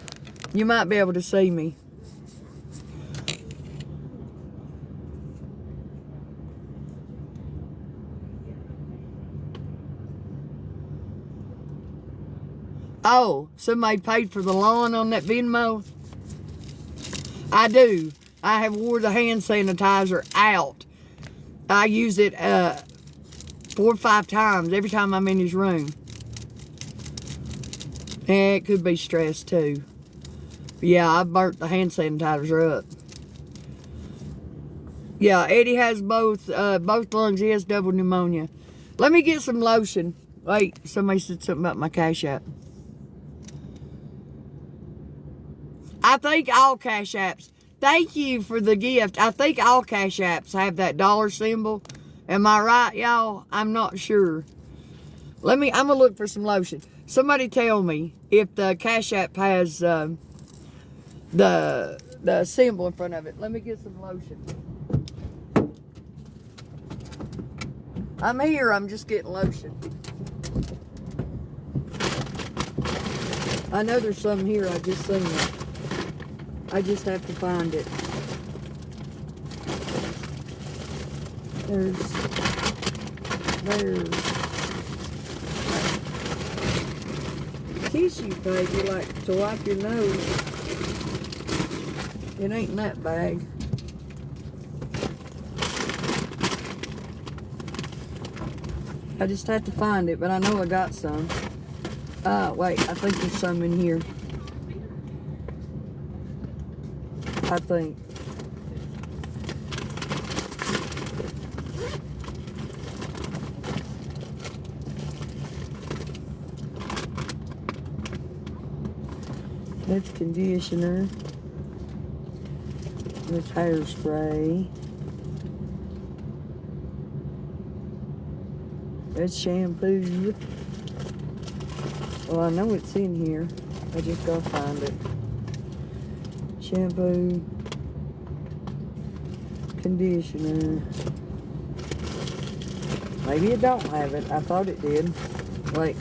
You might be able to see me. Oh, somebody paid for the lawn on that Venmo? I do. I have wore the hand sanitizer out. I use it 4 or 5 times every time I'm in his room. And it could be stress too. But yeah, I burnt the hand sanitizer up. Yeah, Eddie has both lungs. He has double pneumonia. Let me get some lotion. Wait, somebody said something about my Cash App. I think all Cash Apps. Thank you for the gift. I think all Cash Apps have that dollar symbol. Am I right, y'all? I'm not sure. I'm gonna look for some lotion. Somebody tell me if the Cash App has the symbol in front of it. Let me get some lotion. I'm here. I'm just getting lotion. I know there's some here. I just seen it. I just have to find it. There's tissue paper, like to wipe your nose. It ain't in that bag. I just have to find it, but I know I got some. Wait, I think there's some in here. I think. That's conditioner. That's hairspray. That's shampoo. Well, I know it's in here. I just gotta find it. Shampoo. Conditioner. Maybe it don't have it. I thought it did. Wait.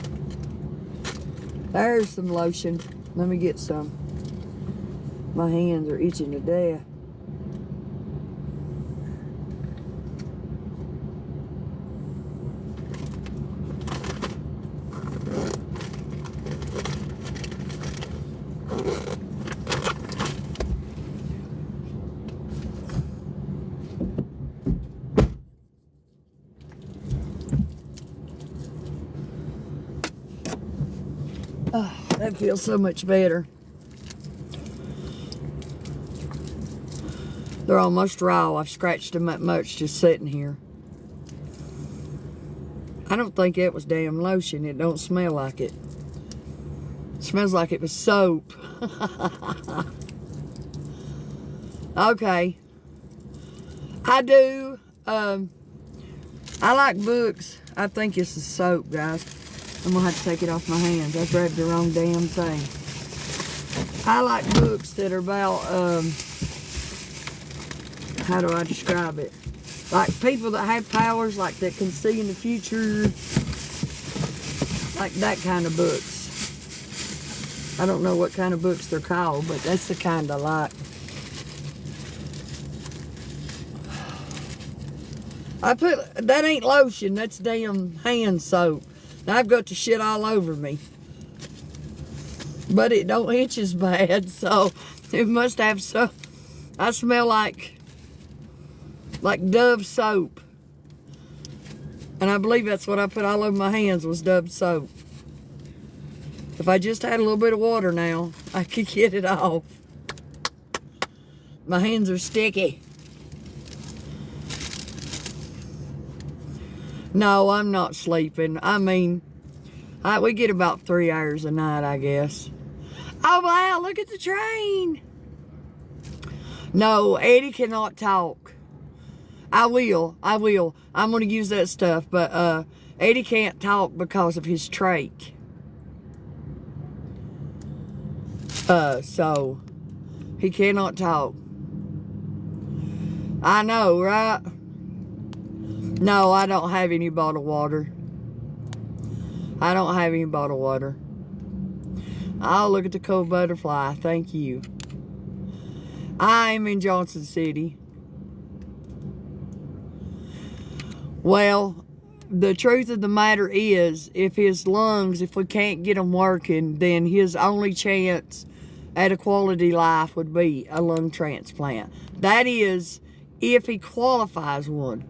There's some lotion. Let me get some. My hands are itching to death. Oh, that feels so much better. They're almost raw. I've scratched them that much just sitting here. I don't think it was damn lotion. It don't smell like it. It smells like it was soap. Okay. I do. I like books. I think it's a soap, guys. I'm gonna have to take it off my hands. I grabbed the wrong damn thing. I like books that are about, how do I describe it? Like people that have powers, like that can see in the future. Like that kind of books. I don't know what kind of books they're called, but that's the kind I like. That ain't lotion, that's damn hand soap. Now I've got the shit all over me. But it don't itch as bad, so it must have some. I smell like Dove soap. And I believe that's what I put all over my hands was Dove soap. If I just had a little bit of water now, I could get it off. My hands are sticky. No, I'm not sleeping. I mean, we get about 3 hours a night, I guess. Oh, wow, look at the train. No, Eddie cannot talk. I will. I'm going to use that stuff, but Eddie can't talk because of his trach. So, he cannot talk. I know, right? No, I don't have any bottled water. I don't have any bottled water. Oh, look at the cold butterfly. Thank you. I'm in Johnson City. Well, the truth of the matter is, if his lungs, if we can't get them working, then his only chance at a quality life would be a lung transplant. That is, if he qualifies one.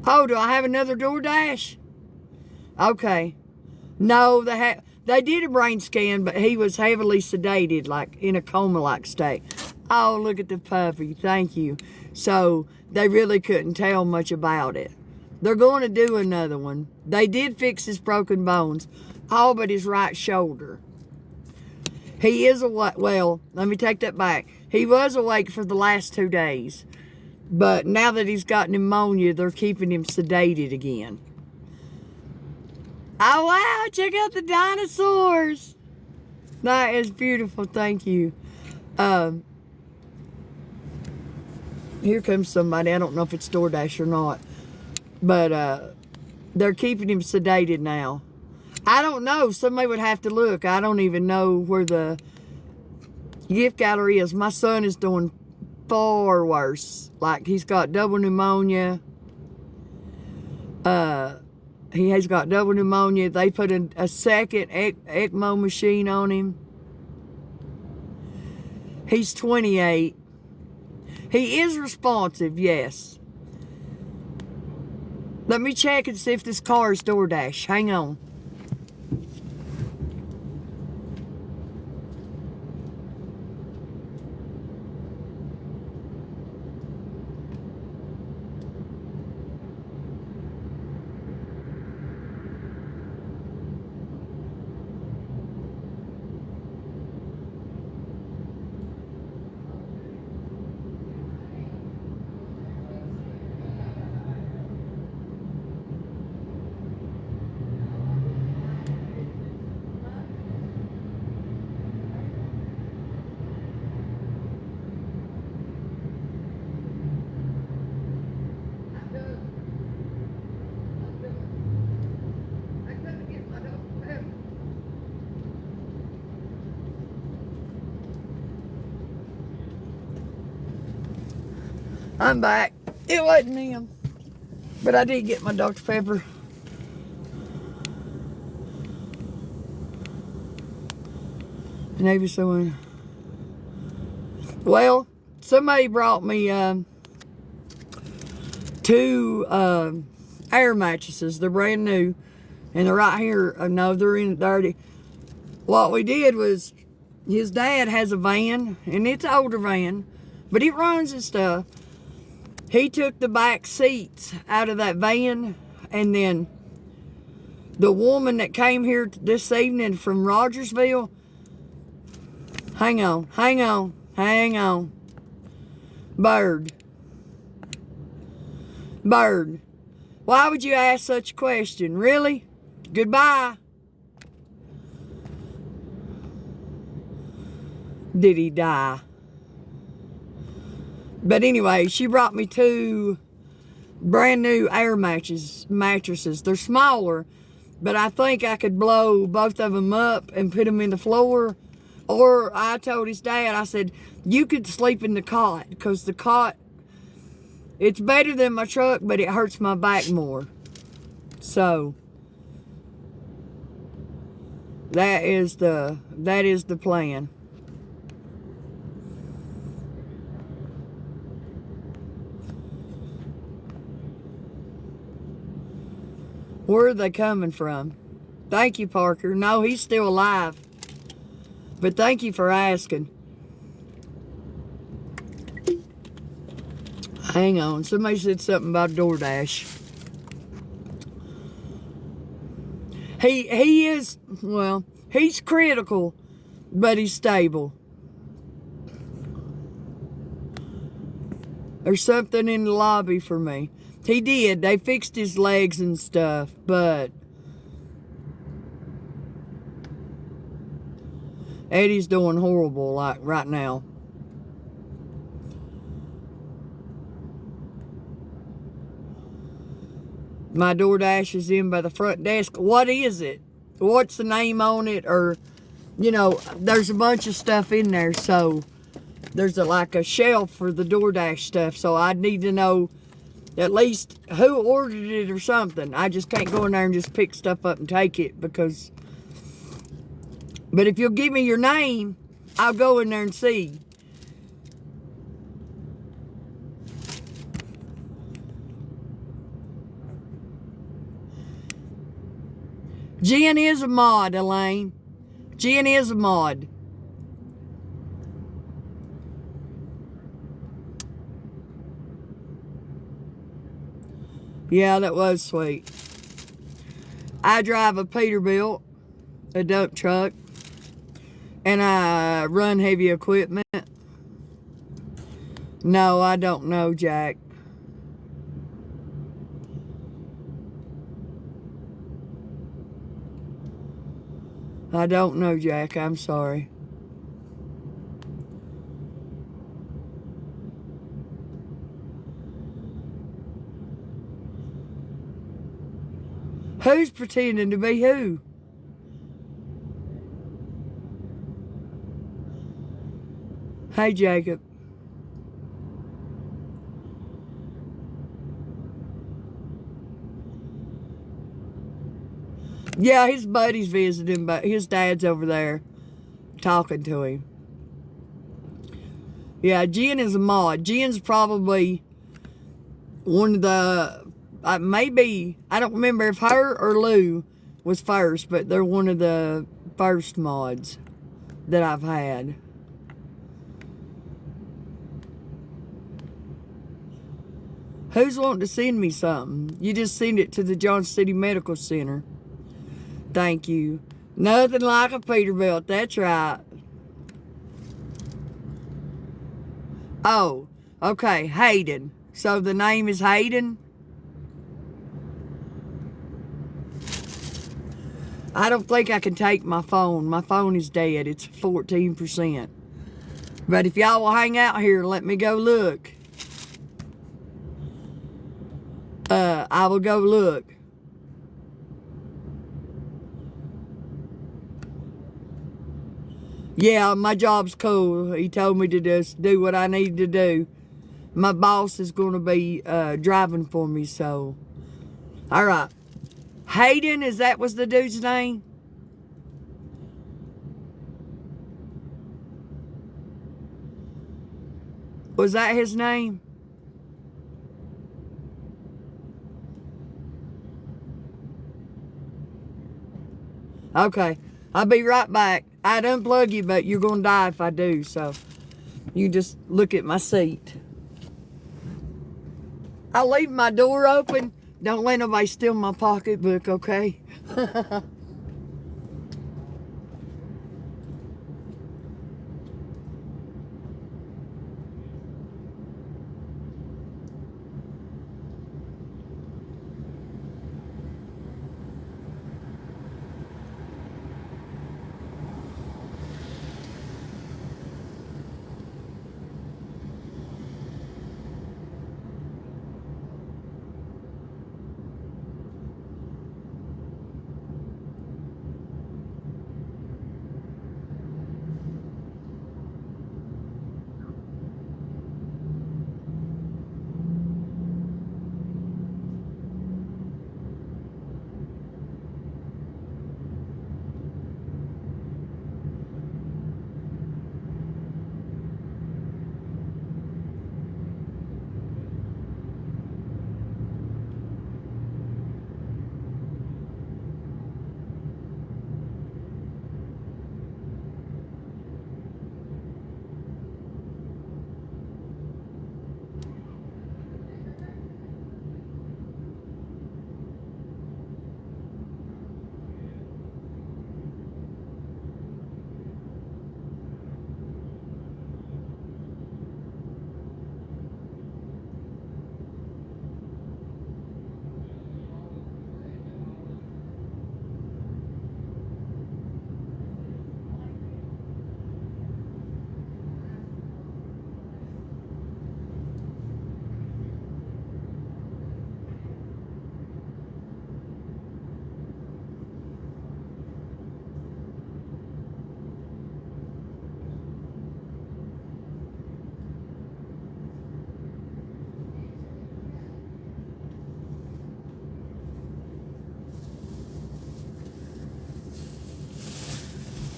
Oh, do I have another DoorDash? Okay. No, they did a brain scan, but he was heavily sedated, like in a coma-like state. Oh, look at the puppy. Thank you. So they really couldn't tell much about it. They're going to do another one. They did fix his broken bones, all but his right shoulder. He is awake. Well, let me take that back. He was awake for the last 2 days. But now that he's got pneumonia, they're keeping him sedated again. Oh, wow. Check out the dinosaurs. That is beautiful. Thank you. Here comes somebody. I don't know if it's DoorDash or not. But they're keeping him sedated now. I don't know. Somebody would have to look. I don't even know where the gift gallery is my son is doing far worse. Like, he's got double pneumonia. He has got double pneumonia. They put a second ECMO machine on him. He's 28. He is responsive, yes. Let me check and see if this car is DoorDash. Hang on. I'm back. It wasn't him. But I did get my Dr. Pepper. Maybe someone. Well, somebody brought me 2 air mattresses. They're brand new. And they're right here. No, they're in dirty. What we did was, his dad has a van. And it's an older van. But it runs and stuff. He took the back seats out of that van, and then the woman that came here this evening from Rogersville, hang on. Bird. Why would you ask such a question? Really? Goodbye. Did he die? But anyway, she brought me 2 brand new air mattresses. They're smaller, but I think I could blow both of them up and put them in the floor. Or I told his dad, I said, you could sleep in the cot, because the cot, it's better than my truck, but it hurts my back more. So that is the plan. Where are they coming from? Thank you, Parker. No, he's still alive. But thank you for asking. Hang on. Somebody said something about DoorDash. He is, well, he's critical, but he's stable. There's something in the lobby for me. He did. They fixed his legs and stuff, but Eddie's doing horrible, like right now. My DoorDash is in by the front desk. What is it? What's the name on it? Or, you know, there's a bunch of stuff in there, so there's like a shelf for the DoorDash stuff, so I need to know at least who ordered it or something. I just can't go in there and just pick stuff up and take it, because... But if you'll give me your name, I'll go in there and see. Jen is a mod, Elaine. Jen is a mod. Yeah, that was sweet. I drive a Peterbilt, a dump truck, and I run heavy equipment. No, I don't know, Jack. I don't know, Jack. I'm sorry. Who's pretending to be who? Hey, Jacob. Yeah, his buddy's visiting, but his dad's over there talking to him. Yeah, Jen is a mod. Jen's probably one of the, maybe, I don't remember if her or Lou was first, but they're one of the first mods that I've had. Who's wanting to send me something? You just send it to the Johnson City Medical Center. Thank you. Nothing like a Peterbilt. That's right. Oh, okay. Hayden. So the name is Hayden? I don't think I can take my phone. My phone is dead. It's 14%. But if y'all will hang out here and let me go look, I will go look. Yeah, my job's cool. He told me to just do what I need to do. My boss is going to be driving for me, so. All right. Hayden, was the dude's name? Was that his name? Okay, I'll be right back. I'd unplug you, but you're going to die if I do, so you just look at my seat. I'll leave my door open. Don't let nobody steal my pocketbook, okay?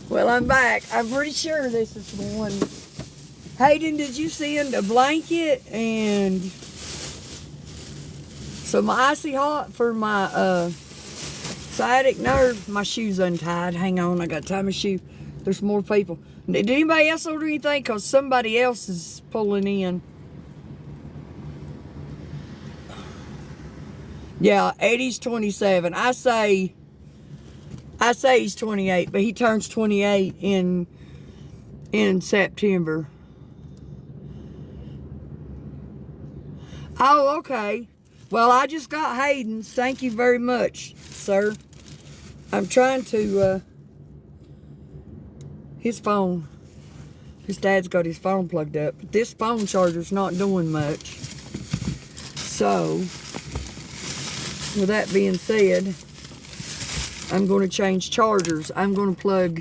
Well, I'm back. I'm pretty sure this is the one. Hayden, did you send a blanket and some icy hot for my sciatic nerve? My shoe's untied. Hang on, I got to tie my shoe. There's more people. Did anybody else order anything? Because somebody else is pulling in. Yeah, Eddie's 27. I say he's 28, but he turns 28 in September. Oh, okay. Well, I just got Hayden's. Thank you very much, sir. I'm trying to, his phone. His dad's got his phone plugged up. But this phone charger's not doing much. So, with that being said, I'm going to change chargers. I'm going to plug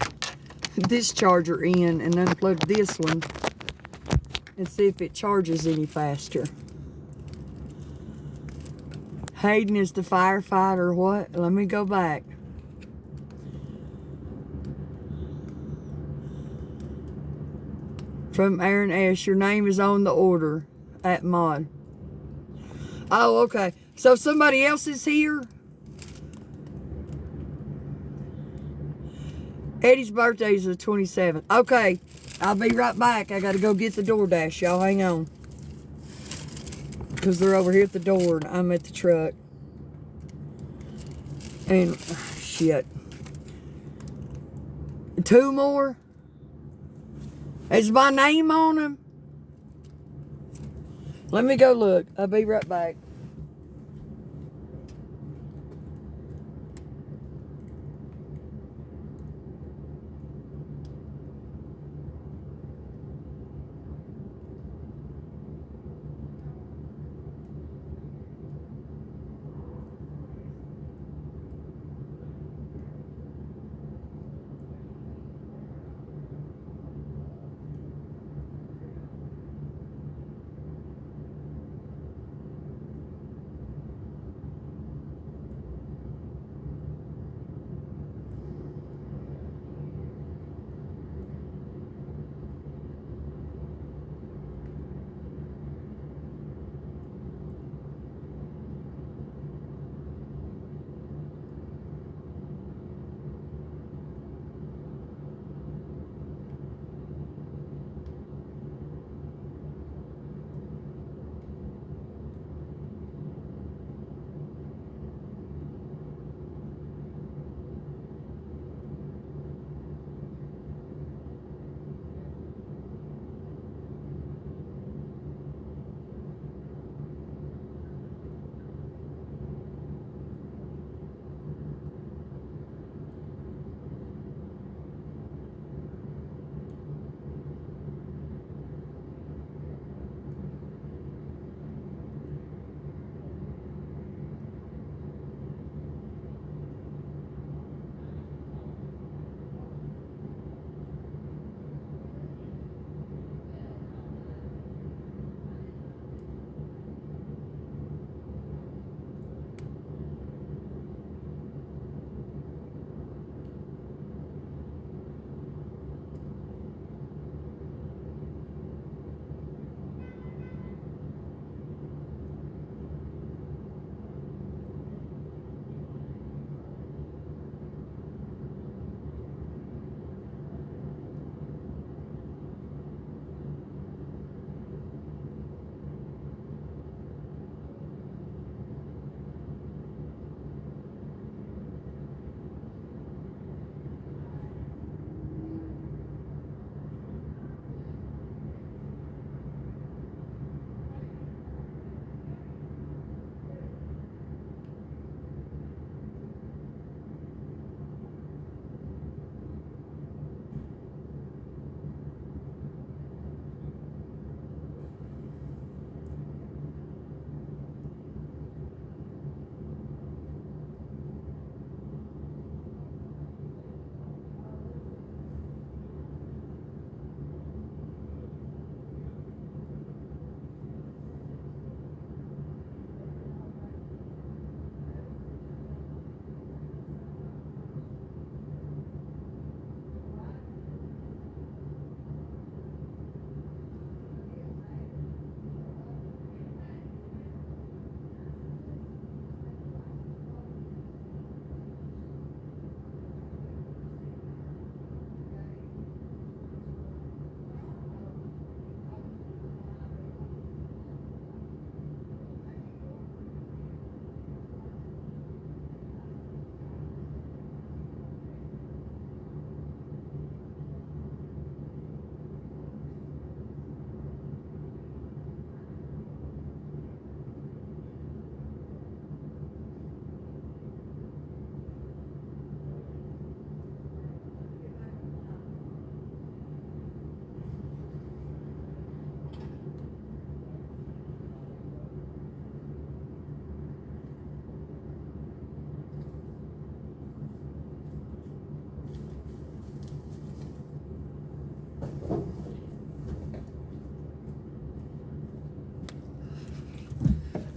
this charger in and unplug this one and see if it charges any faster. Hayden is the firefighter. What? Let me go back. From Aaron S. Your name is on the order at Mod. Oh, okay. So somebody else is here? Eddie's birthday is the 27th. Okay. I'll be right back. I got to go get the DoorDash. Y'all hang on. Because they're over here at the door and I'm at the truck. And, shit. 2 more? Is my name on them? Let me go look. I'll be right back.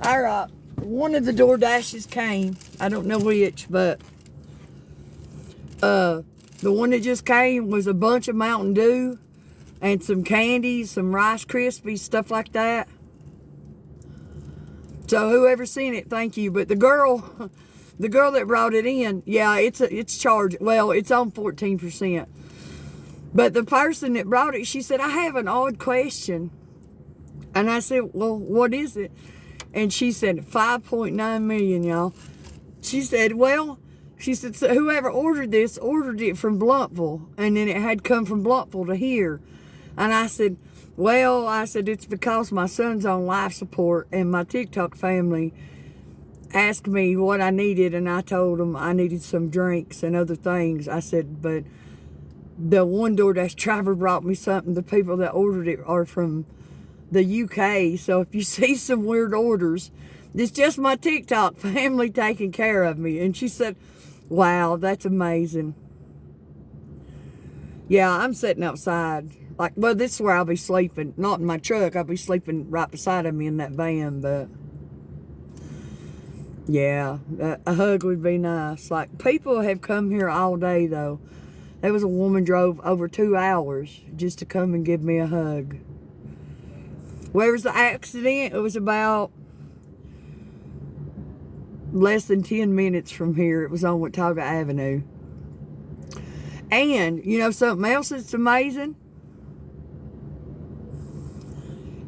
Our one of the DoorDashes came. I don't know which, but the one that just came was a bunch of Mountain Dew and some candy, some Rice Krispies, stuff like that. So whoever seen it, thank you. But the girl that brought it in, yeah, it's charged. Well, it's on 14%. But the person that brought it, she said, I have an odd question. And I said, well, what is it? And she said, 5.9 million, y'all. She said, well, she said, so whoever ordered this ordered it from Blumpville. And then it had come from Blumpville to here. And I said, well, it's because my son's on life support and my TikTok family asked me what I needed. And I told them I needed some drinks and other things. I said, but the one DoorDash driver brought me something. The people that ordered it are from the UK. So if you see some weird orders, it's just my TikTok family taking care of me. And she said, wow, that's amazing. Yeah, I'm sitting outside. Like, well, this is where I'll be sleeping. Not in my truck. I'll be sleeping right beside of me in that van. But yeah, a hug would be nice. Like, people have come here all day, though. There was a woman drove over 2 hours just to come and give me a hug. Where was the accident? It was about less than 10 minutes from here. It was on Watauga Avenue. And, you know, something else that's amazing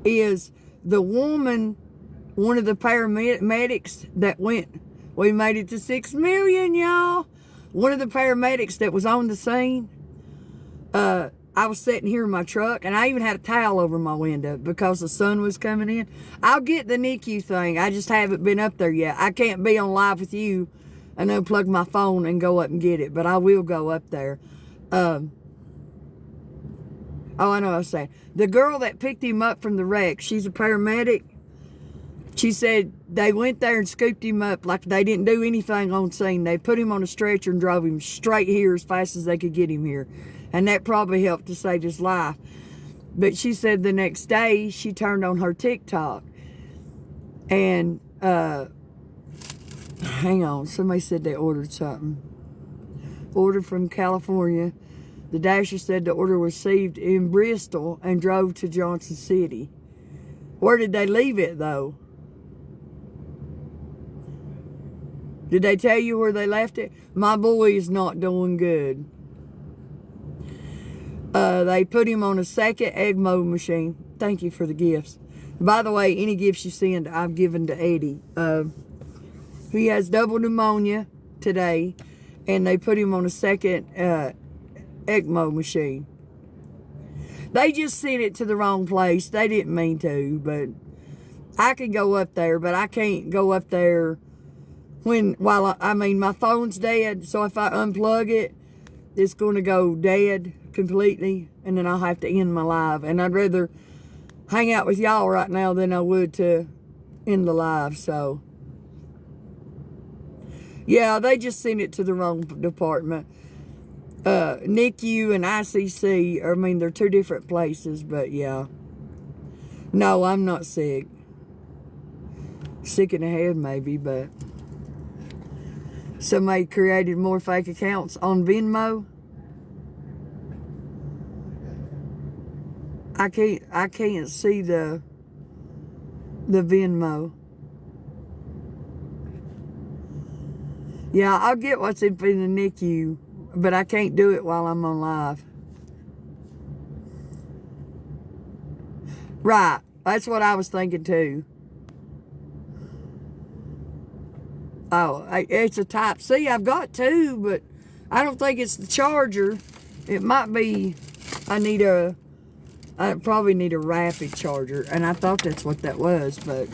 is the woman, one of the paramedics that went, we made it to 6 million, y'all. One of the paramedics that was on the scene, I was sitting here in my truck, and I even had a towel over my window because the sun was coming in. I'll get the NICU thing. I just haven't been up there yet. I can't be on live with you and unplug my phone and go up and get it, but I will go up there. Oh, I know what I was saying. The girl that picked him up from the wreck, she's a paramedic. She said they went there and scooped him up like they didn't do anything on scene. They put him on a stretcher and drove him straight here as fast as they could get him here. And that probably helped to save his life. But she said the next day she turned on her TikTok. And, hang on, somebody said they ordered something. Ordered from California. The Dasher said the order was received in Bristol and drove to Johnson City. Where did they leave it, though? Did they tell you where they left it? My boy is not doing good. They put him on a second ECMO machine. Thank you for the gifts. By the way, any gifts you send, I've given to Eddie. He has double pneumonia today, and they put him on a second ECMO machine. They just sent it to the wrong place. They didn't mean to, but I could go up there, but I can't go up there while my phone's dead, so if I unplug it, it's going to go dead completely, and then I'll have to end my live. And I'd rather hang out with y'all right now than I would to end the live. So yeah, they just sent it to the wrong department. NICU and ICC, they're two different places, but yeah. No, I'm not sick. Sick in the head maybe, but somebody created more fake accounts on Venmo. I can't see the Venmo. Yeah, I'll get what's in the NICU, but I can't do it while I'm on live. Right, that's what I was thinking too. Oh, it's a Type C. I've got two, but I don't think it's the charger. It might be, I probably need a rapid charger, and I thought that's what that was, but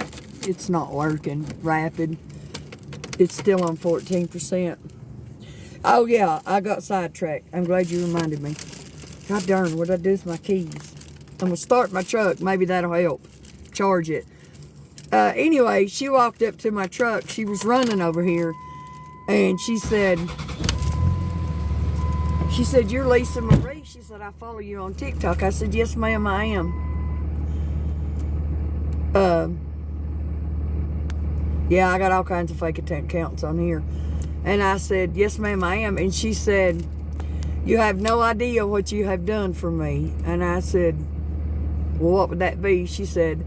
it's not working. Rapid. It's still on 14%. Oh yeah, I got sidetracked. I'm glad you reminded me. God darn, what did I do with my keys? I'm gonna start my truck. Maybe that'll help charge it. Anyway, she walked up to my truck. She was running over here, and she said, "You're Lisa Marie." She said, "I follow you on TikTok." I said, "Yes, ma'am, I am." Yeah, I got all kinds of fake accounts on here. And I said, yes, ma'am, I am. And she said, you have no idea what you have done for me. And I said, well, what would that be? She said,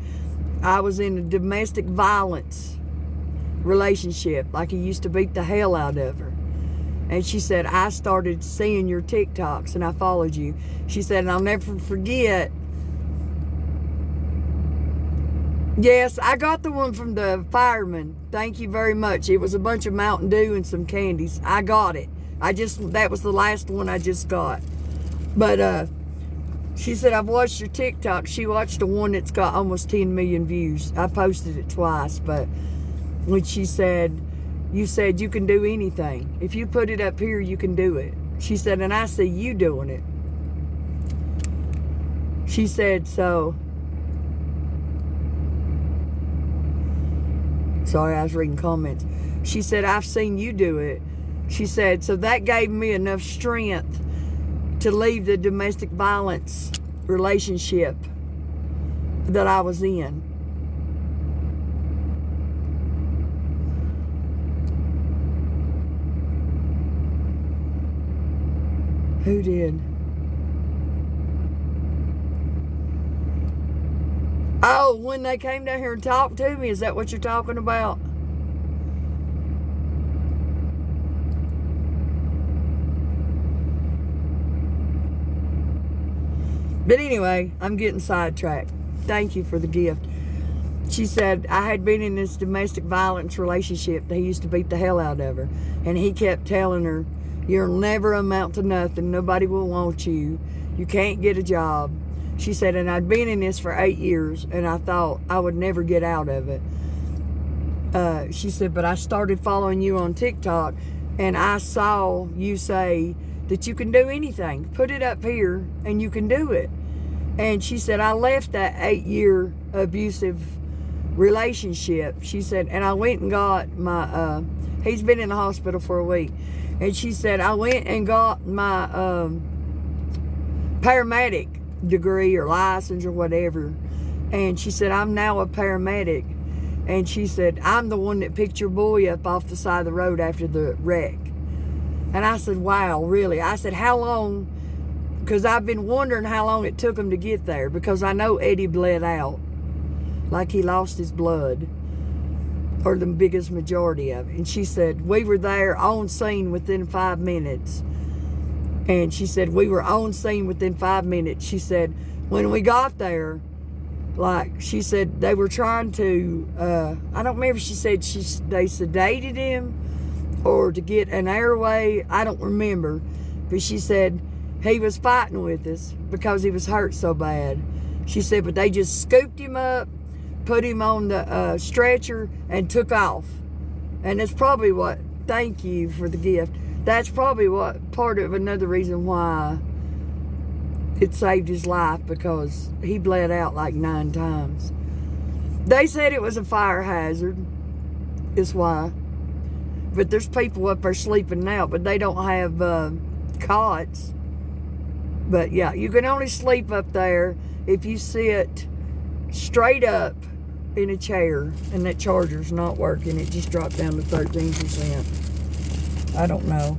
I was in a domestic violence relationship. Like he used to beat the hell out of her. And she said, I started seeing your TikToks and I followed you. She said, and I'll never forget. Yes, I got the one from the fireman. Thank you very much. It was a bunch of Mountain Dew and some candies. I got it. That was the last one I just got. But she said, I've watched your TikTok. She watched the one that's got almost 10 million views. I posted it twice, but when she said, you said you can do anything. If you put it up here, you can do it. She said, and I see you doing it. She said, so. Sorry, I was reading comments. She said, I've seen you do it. She said, so that gave me enough strength to leave the domestic violence relationship that I was in. Who did? Oh, when they came down here and talked to me, is that what you're talking about? But anyway, I'm getting sidetracked. Thank you for the gift. She said, I had been in this domestic violence relationship that he used to beat the hell out of her. And he kept telling her, you'll never amount to nothing. Nobody will want you. You can't get a job. She said, and I'd been in this for 8 years, and I thought I would never get out of it. She said, but I started following you on TikTok, and I saw you say that you can do anything. Put it up here, and you can do it. And she said, I left that 8-year abusive relationship. She said, and I went and got my, he's been in the hospital for a week. And she said, I went and got my paramedic degree or license or whatever. And she said, I'm now a paramedic. And she said, I'm the one that picked your boy up off the side of the road after the wreck. And I said, wow, really? I said, how long? Because I've been wondering how long it took him to get there, because I know Eddie bled out. Like he lost his blood, or the biggest majority of it. And she said, we were there on scene within 5 minutes. And she said, we were on scene within 5 minutes. She said, when we got there, like, she said, they were trying to, I don't remember, she said they sedated him or to get an airway. I don't remember. But she said, he was fighting with us because he was hurt so bad. She said, but they just scooped him up, put him on the stretcher, and took off. And that's probably what, thank you for the gift. That's probably what, part of another reason why it saved his life, because he bled out like 9 times. They said it was a fire hazard, is why. But there's people up there sleeping now, but they don't have cots. But yeah, you can only sleep up there if you sit straight up in a chair, and that charger's not working. It just dropped down to 13%. I don't know.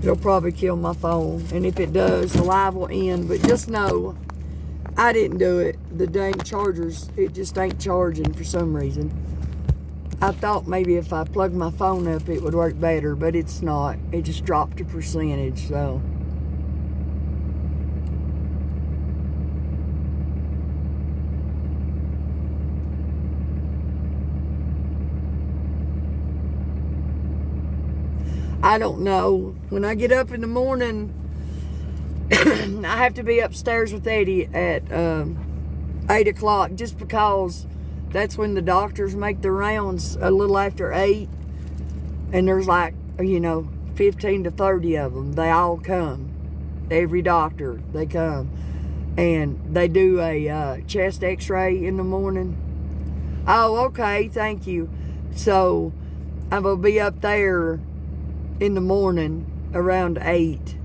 It'll probably kill my phone, and if it does, the live will end. But just know, I didn't do it. The dang chargers, it just ain't charging for some reason. I thought maybe if I plugged my phone up, it would work better, but it's not. It just dropped a percentage, so. I don't know. When I get up in the morning, I have to be upstairs with Eddie at 8 o'clock, just because that's when the doctors make their rounds a little after 8. And there's like, 15 to 30 of them. They all come. Every doctor, they come. And they do a chest x-ray in the morning. Oh, okay, thank you. So I'm going to be up there in the morning around 8.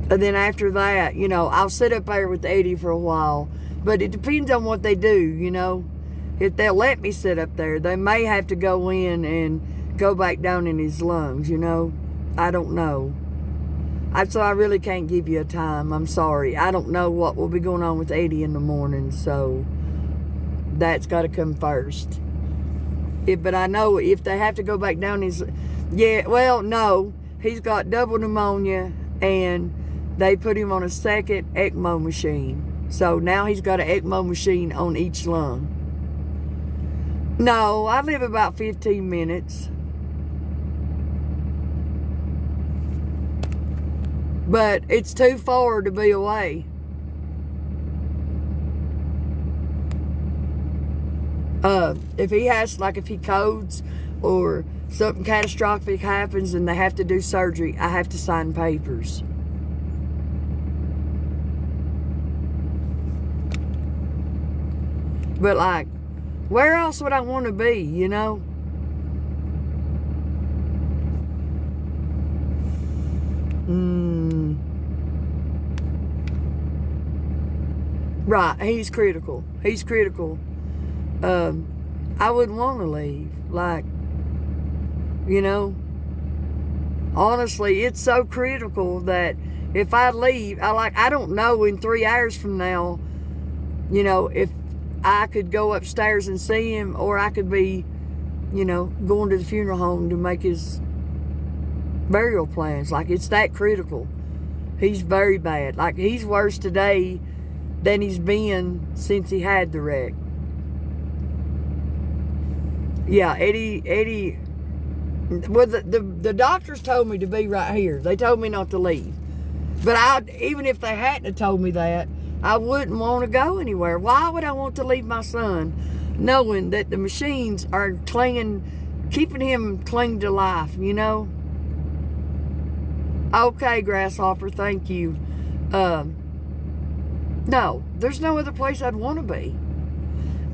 And then after that, I'll sit up there with Eddie for a while. But it depends on what they do, you know. If they'll let me sit up there, they may have to go in and go back down in his lungs, you know. I don't know. So I really can't give you a time. I'm sorry. I don't know what will be going on with Eddie in the morning, so that's got to come first. But I know if they have to go back down his... Yeah, well, no. He's got double pneumonia, and they put him on a second ECMO machine. So now he's got an ECMO machine on each lung. No, I live about 15 minutes. But it's too far to be away. If he has, like if he codes or something catastrophic happens and they have to do surgery, I have to sign papers. But like, where else would I want to be, you know? Right, he's critical. He's critical. I wouldn't want to leave. Like, you know, honestly, it's so critical that if I leave, I don't know in 3 hours from now, you know, if I could go upstairs and see him, or I could be, you know, going to the funeral home to make his burial plans. Like, it's that critical. He's very bad. Like, he's worse today than he's been since he had the wreck. Yeah, Eddie, well, the doctors told me to be right here. They told me not to leave. But even if they hadn't have told me that, I wouldn't want to go anywhere. Why would I want to leave my son knowing that the machines are keeping him clinging to life, you know? Okay, Grasshopper, thank you. No, there's no other place I'd want to be.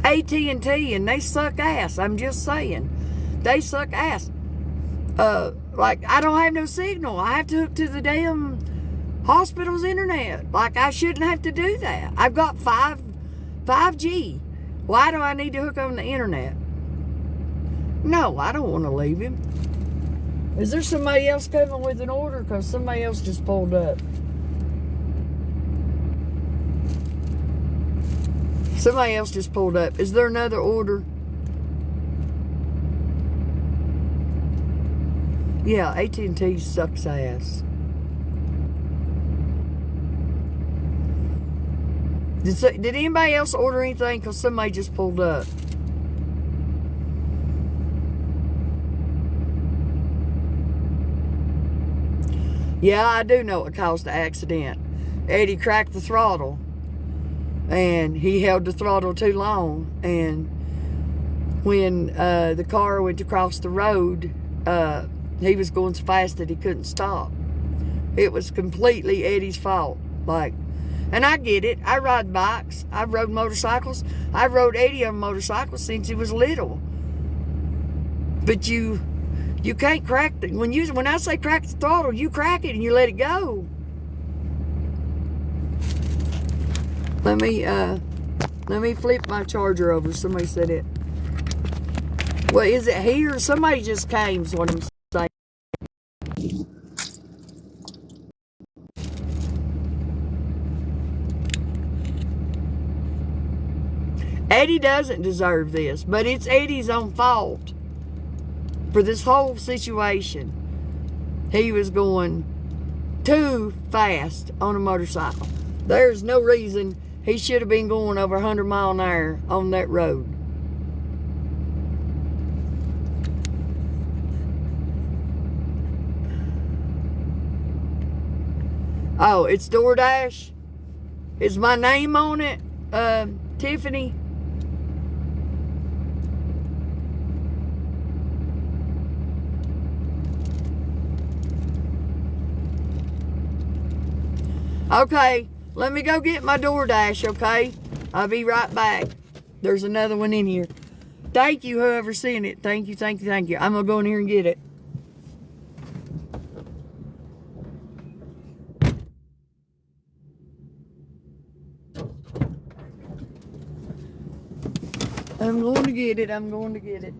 AT&T, and they suck ass. I'm just saying. They suck ass. Like, I don't have no signal. I have to hook to the damn hospital's internet. Like, I shouldn't have to do that. I've got 5G. Why do I need to hook on the internet? No, I don't want to leave him. Is there somebody else coming with an order? Because somebody else just pulled up. Somebody else just pulled up. Is there another order? Yeah, AT&T sucks ass. Did anybody else order anything? Because somebody just pulled up. Yeah, I do know what caused the accident. Eddie cracked the throttle. And he held the throttle too long. And when the car went to cross the road, he was going so fast that he couldn't stop. It was completely Eddie's fault. Like, and I get it. I ride bikes. I rode motorcycles. I rode Eddie on motorcycles since he was little. But you can't crack when I say crack the throttle, you crack it and you let it go. Let me flip my charger over. Somebody said it. Well, is it here? Somebody just came, is what I'm saying. Eddie doesn't deserve this, but it's Eddie's own fault for this whole situation. He was going too fast on a motorcycle. There's no reason he should have been going over 100 miles an hour on that road. Oh, it's DoorDash? Is my name on it, Tiffany? Okay, let me go get my DoorDash, okay? I'll be right back. There's another one in here. Thank you, whoever's seeing it. Thank you, thank you, thank you. I'm going to go in here and get it. I'm going to get it. I'm going to get it.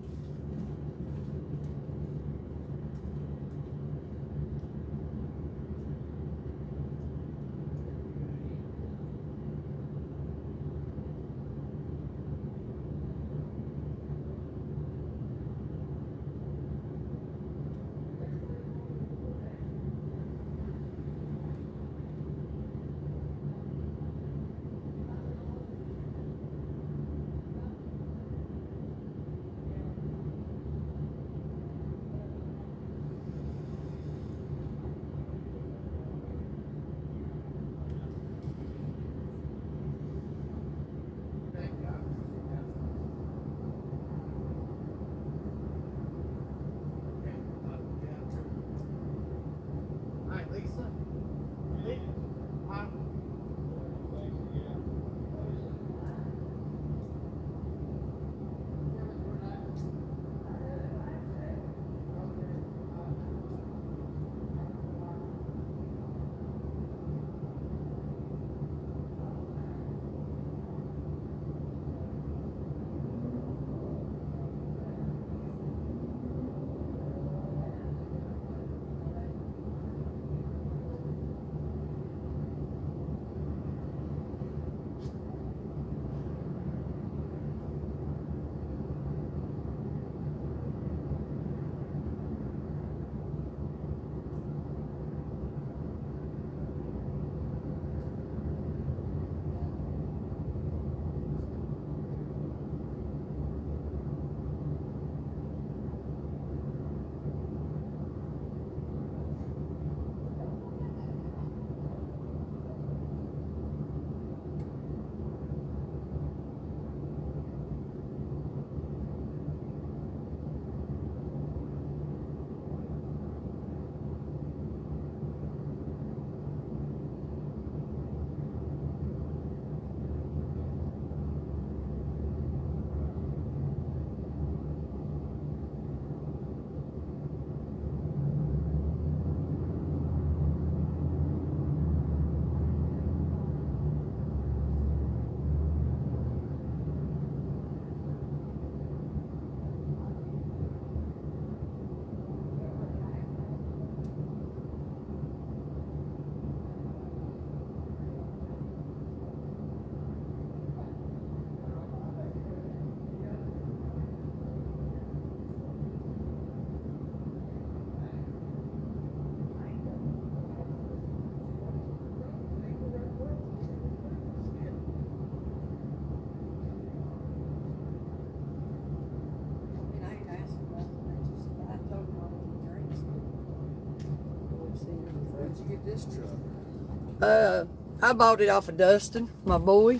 Where'd you get this truck? I bought it off of Dustin, my boy.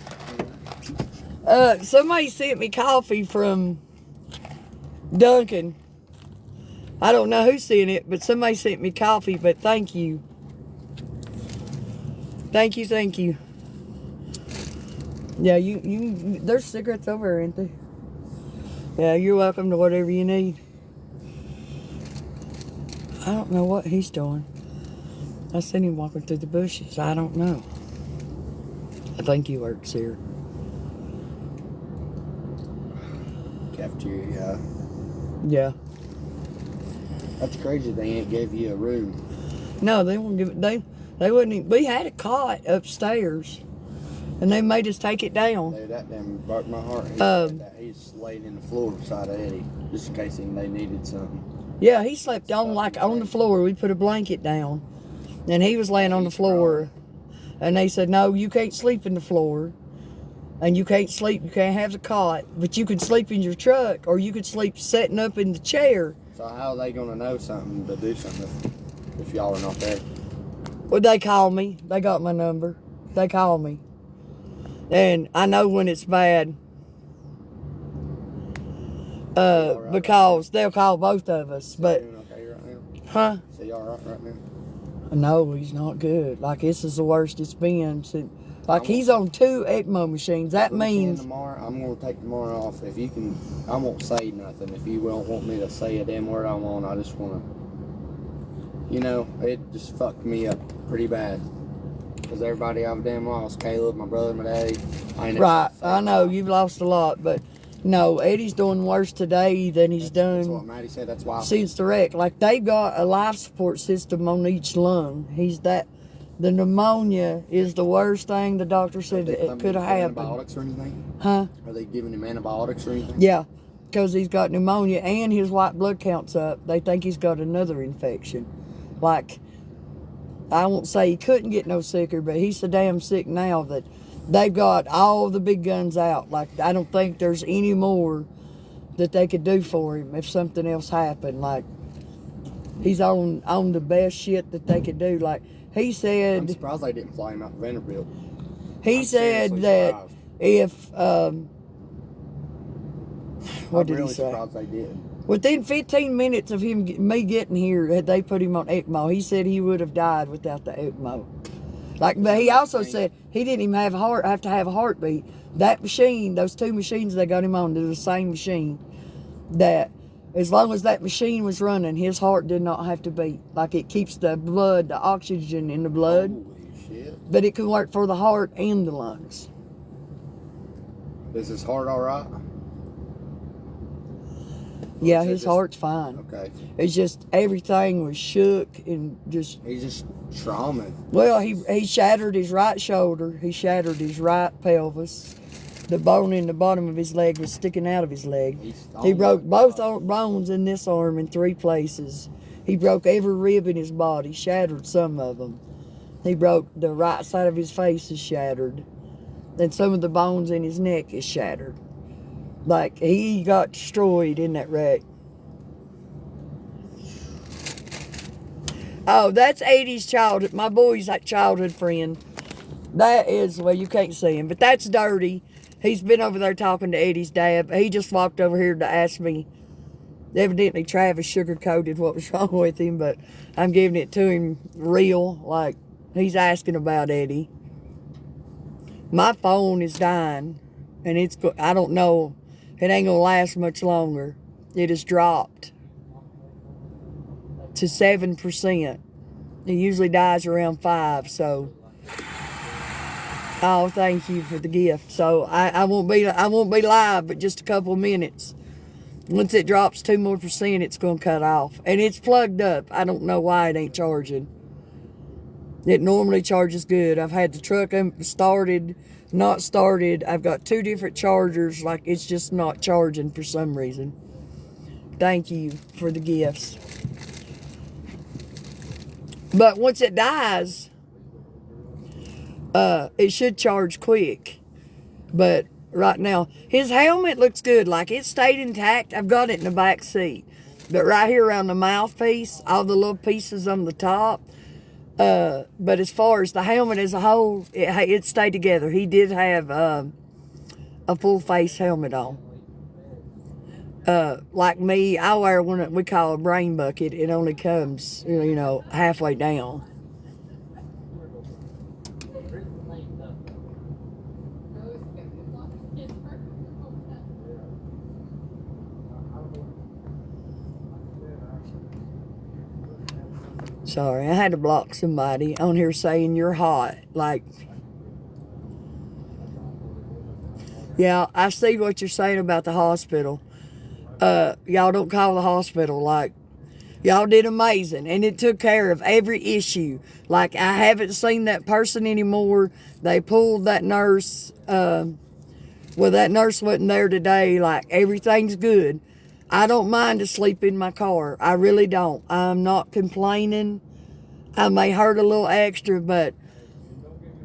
Somebody sent me coffee from Duncan. I don't know who sent it, but somebody sent me coffee, but thank you. Thank you, thank you. Yeah, you there's cigarettes over there, ain't there? Yeah, you're welcome to whatever you need. I don't know what he's doing. I seen him walking through the bushes. I don't know. I think he works here. Cafeteria. Yeah. That's crazy. They ain't gave you a room. No, they won't give it. They wouldn't even. We had a cot upstairs, and they made us take it down. That damn broke my heart. He's laying in the floor beside Eddie, just in case they needed something. Yeah, he slept on the floor. We put a blanket down, and he was laying on the floor. And they said, no, you can't sleep in the floor, and you can't have the cot, but you can sleep in your truck, or you could sleep sitting up in the chair. So how are they gonna know something to do something if y'all are not there? Well, they call me. They got my number. They call me, and I know when it's bad. Because they'll call both of us, but Doing okay right now? huh? So y'all right now? No, he's not good. Like, this is the worst it's been since. Like, he's on 2 ECMO machines. That means Tomorrow, I'm gonna take tomorrow off. If you can, I won't say nothing. If you won't want me to say a damn word I want, I just wanna, it just fucked me up pretty bad. Cause everybody I've damn lost, Caleb, my brother, my daddy. right. I know you've lost a lot, but No, Eddie's doing worse today than he's That's what done Maddie said. That's why. since the wreck. Like, they got a life support system on each lung. The pneumonia is the worst thing the doctor said it could have happened. Antibiotics or anything? Huh? Are they giving him antibiotics or anything? Yeah, because he's got pneumonia and his white blood count's up. They think he's got another infection. Like, I won't say he couldn't get no sicker, but he's so damn sick now that they've got all the big guns out. Like, I don't think there's any more that they could do for him if something else happened. Like, he's on the best shit that they could do. Like, he I'm said, surprised they didn't fly him out to Vanderbilt. he I'm said seriously that surprised. if, what I'm did really he say? surprised they didn't. Within 15 minutes of me getting here, had they put him on ECMO, he said he would have died without the ECMO. Like, but he also said he didn't even have to have a heartbeat. That machine, those two machines they got him on, they're the same machine. That as long as that machine was running, his heart did not have to beat. Like, it keeps the blood, the oxygen in the blood, Holy shit. but it can work for the heart and the lungs. Is his heart all right? Yeah, is it his just- heart's fine. Okay. It's just everything was shook and just. He's just trauma. Well, he shattered his right shoulder. He shattered his right pelvis. The bone in the bottom of his leg was sticking out of his leg. He broke both bones in this arm in 3 places. He broke every rib in his body, shattered some of them. He broke the right side of his face is shattered. And some of the bones in his neck is shattered. Like, he got destroyed in that wreck. Oh, that's 80's childhood. My boy's like childhood friend. That is, well, you can't see him, but that's Dirty. He's been over there talking to Eddie's dad. He just walked over here to ask me. Evidently, Travis sugar-coated what was wrong with him, but I'm giving it to him real. Like, he's asking about Eddie. My phone is dying, and I don't know. It ain't gonna last much longer. It has dropped to 7%. It usually dies around 5, so. Oh, thank you for the gift. So I won't be live, but just a couple of minutes. Once it drops 2 more percent, it's gonna cut off, and it's plugged up. I don't know why it ain't charging. It normally charges good. I've had the truck started, not started. I've got 2 different chargers. Like, it's just not charging for some reason. Thank you for the gifts. But once it dies, it should charge quick. But right now, his helmet looks good. Like, it stayed intact. I've got it in the back seat. But right here around the mouthpiece, all the little pieces on the top. But as far as the helmet as a whole, it stayed together. He did have a full face helmet on. Like me, I wear one that we call a brain bucket. It only comes, halfway down. Sorry, I had to block somebody on here saying you're hot. Like, yeah, I see what you're saying about the hospital. Y'all don't call the hospital. Like, y'all did amazing, and it took care of every issue. Like, I haven't seen that person anymore. They pulled that nurse. Well, that nurse wasn't there today. Like, everything's good. I don't mind to sleep in my car. I really don't. I'm not complaining. I may hurt a little extra, but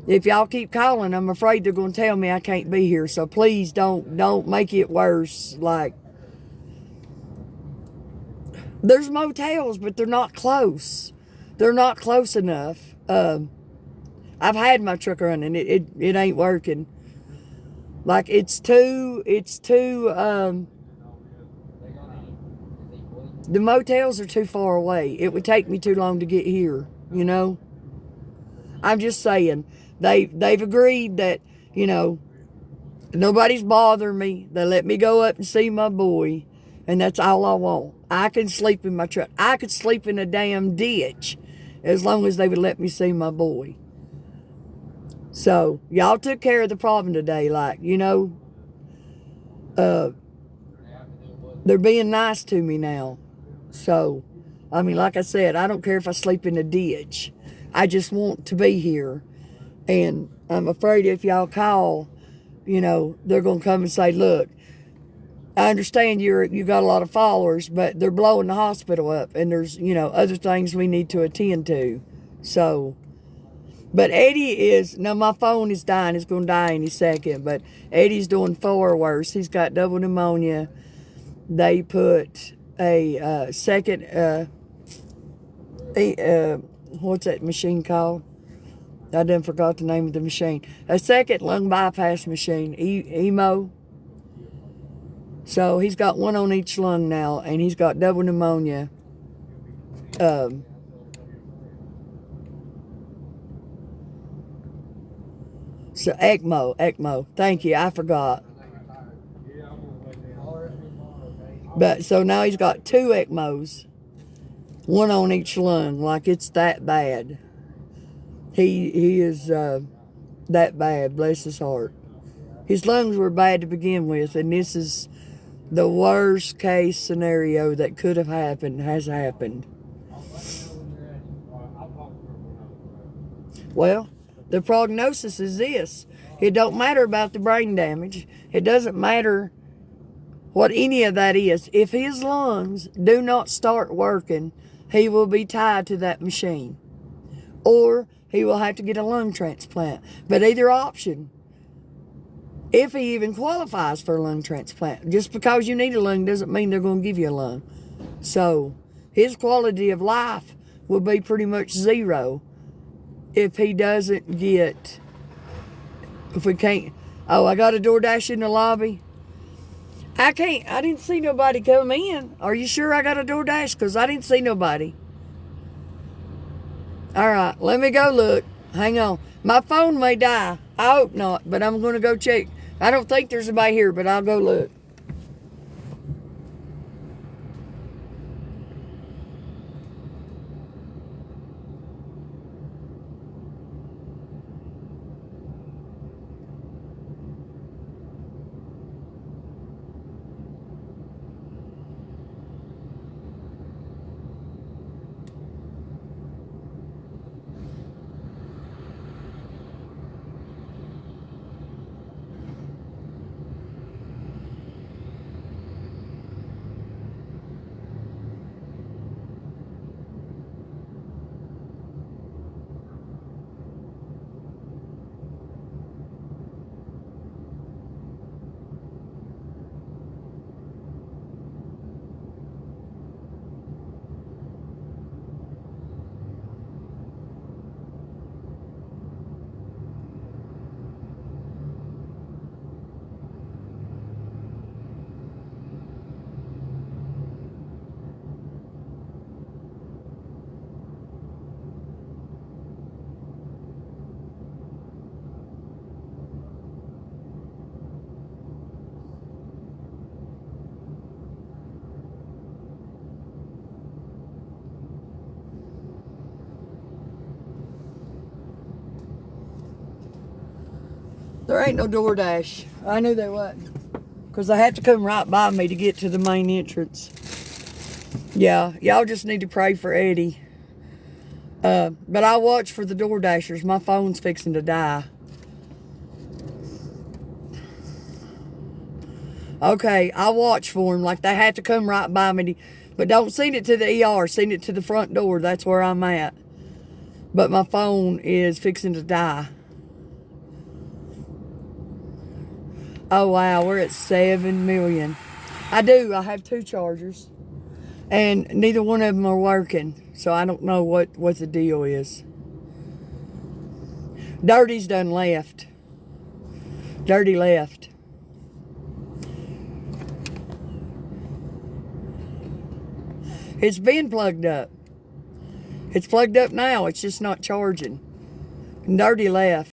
if y'all keep calling, I'm afraid they're going to tell me I can't be here. So please don't make it worse. Like, there's motels, but they're not close. They're not close enough. I've had my truck running. It ain't working. Like, it's too the motels are too far away. It would take me too long to get here, I'm just saying, they've agreed that, nobody's bothering me. They let me go up and see my boy, and that's all I want. I can sleep in my truck. I could sleep in a damn ditch as long as they would let me see my boy. So, y'all took care of the problem today. Like, they're being nice to me now. So, I mean, like I said, I don't care if I sleep in a ditch. I just want to be here. And I'm afraid if y'all call, you know, they're going to come and say, look, I understand you got a lot of followers, but they're blowing the hospital up, and there's, you know, other things we need to attend to. So, but Eddie is, now my phone is dying. It's going to die any second, but Eddie's doing far worse. He's got double pneumonia. They put a second, what's that machine called? I done forgot the name of the machine. A second lung bypass machine, EMO. So he's got one on each lung now, and he's got double pneumonia. So ECMO. Thank you, I forgot. But so now he's got 2 ECMOs, one on each lung, like it's that bad. He is that bad, bless his heart. His lungs were bad to begin with, and this is the worst case scenario that could have happened has happened. Well, the prognosis is this. It don't matter about the brain damage. It doesn't matter what any of that is. If his lungs do not start working, he will be tied to that machine. Or he will have to get a lung transplant. But either option, if he even qualifies for a lung transplant, just because you need a lung doesn't mean they're going to give you a lung. So his quality of life will be pretty much zero if he doesn't get, if we can't. Oh, I got a DoorDash in the lobby. I didn't see nobody come in. Are you sure I got a DoorDash? Because I didn't see nobody. All right, let me go look. Hang on. My phone may die. I hope not, but I'm going to go check. I don't think there's anybody here, but I'll go look. There ain't no DoorDash. I knew there wasn't. Because they had to come right by me to get to the main entrance. Yeah, y'all just need to pray for Eddie. But I'll watch for the DoorDashers. My phone's fixing to die. Okay, I'll watch for them. Like they had to come right by me. But don't send it to the ER. Send it to the front door. That's where I'm at. But my phone is fixing to die. Oh, wow, we're at 7 million. I have 2 chargers. And neither one of them are working. So I don't know what the deal is. Dirty's done left. Dirty left. It's been plugged up. It's plugged up now. It's just not charging. And Dirty left.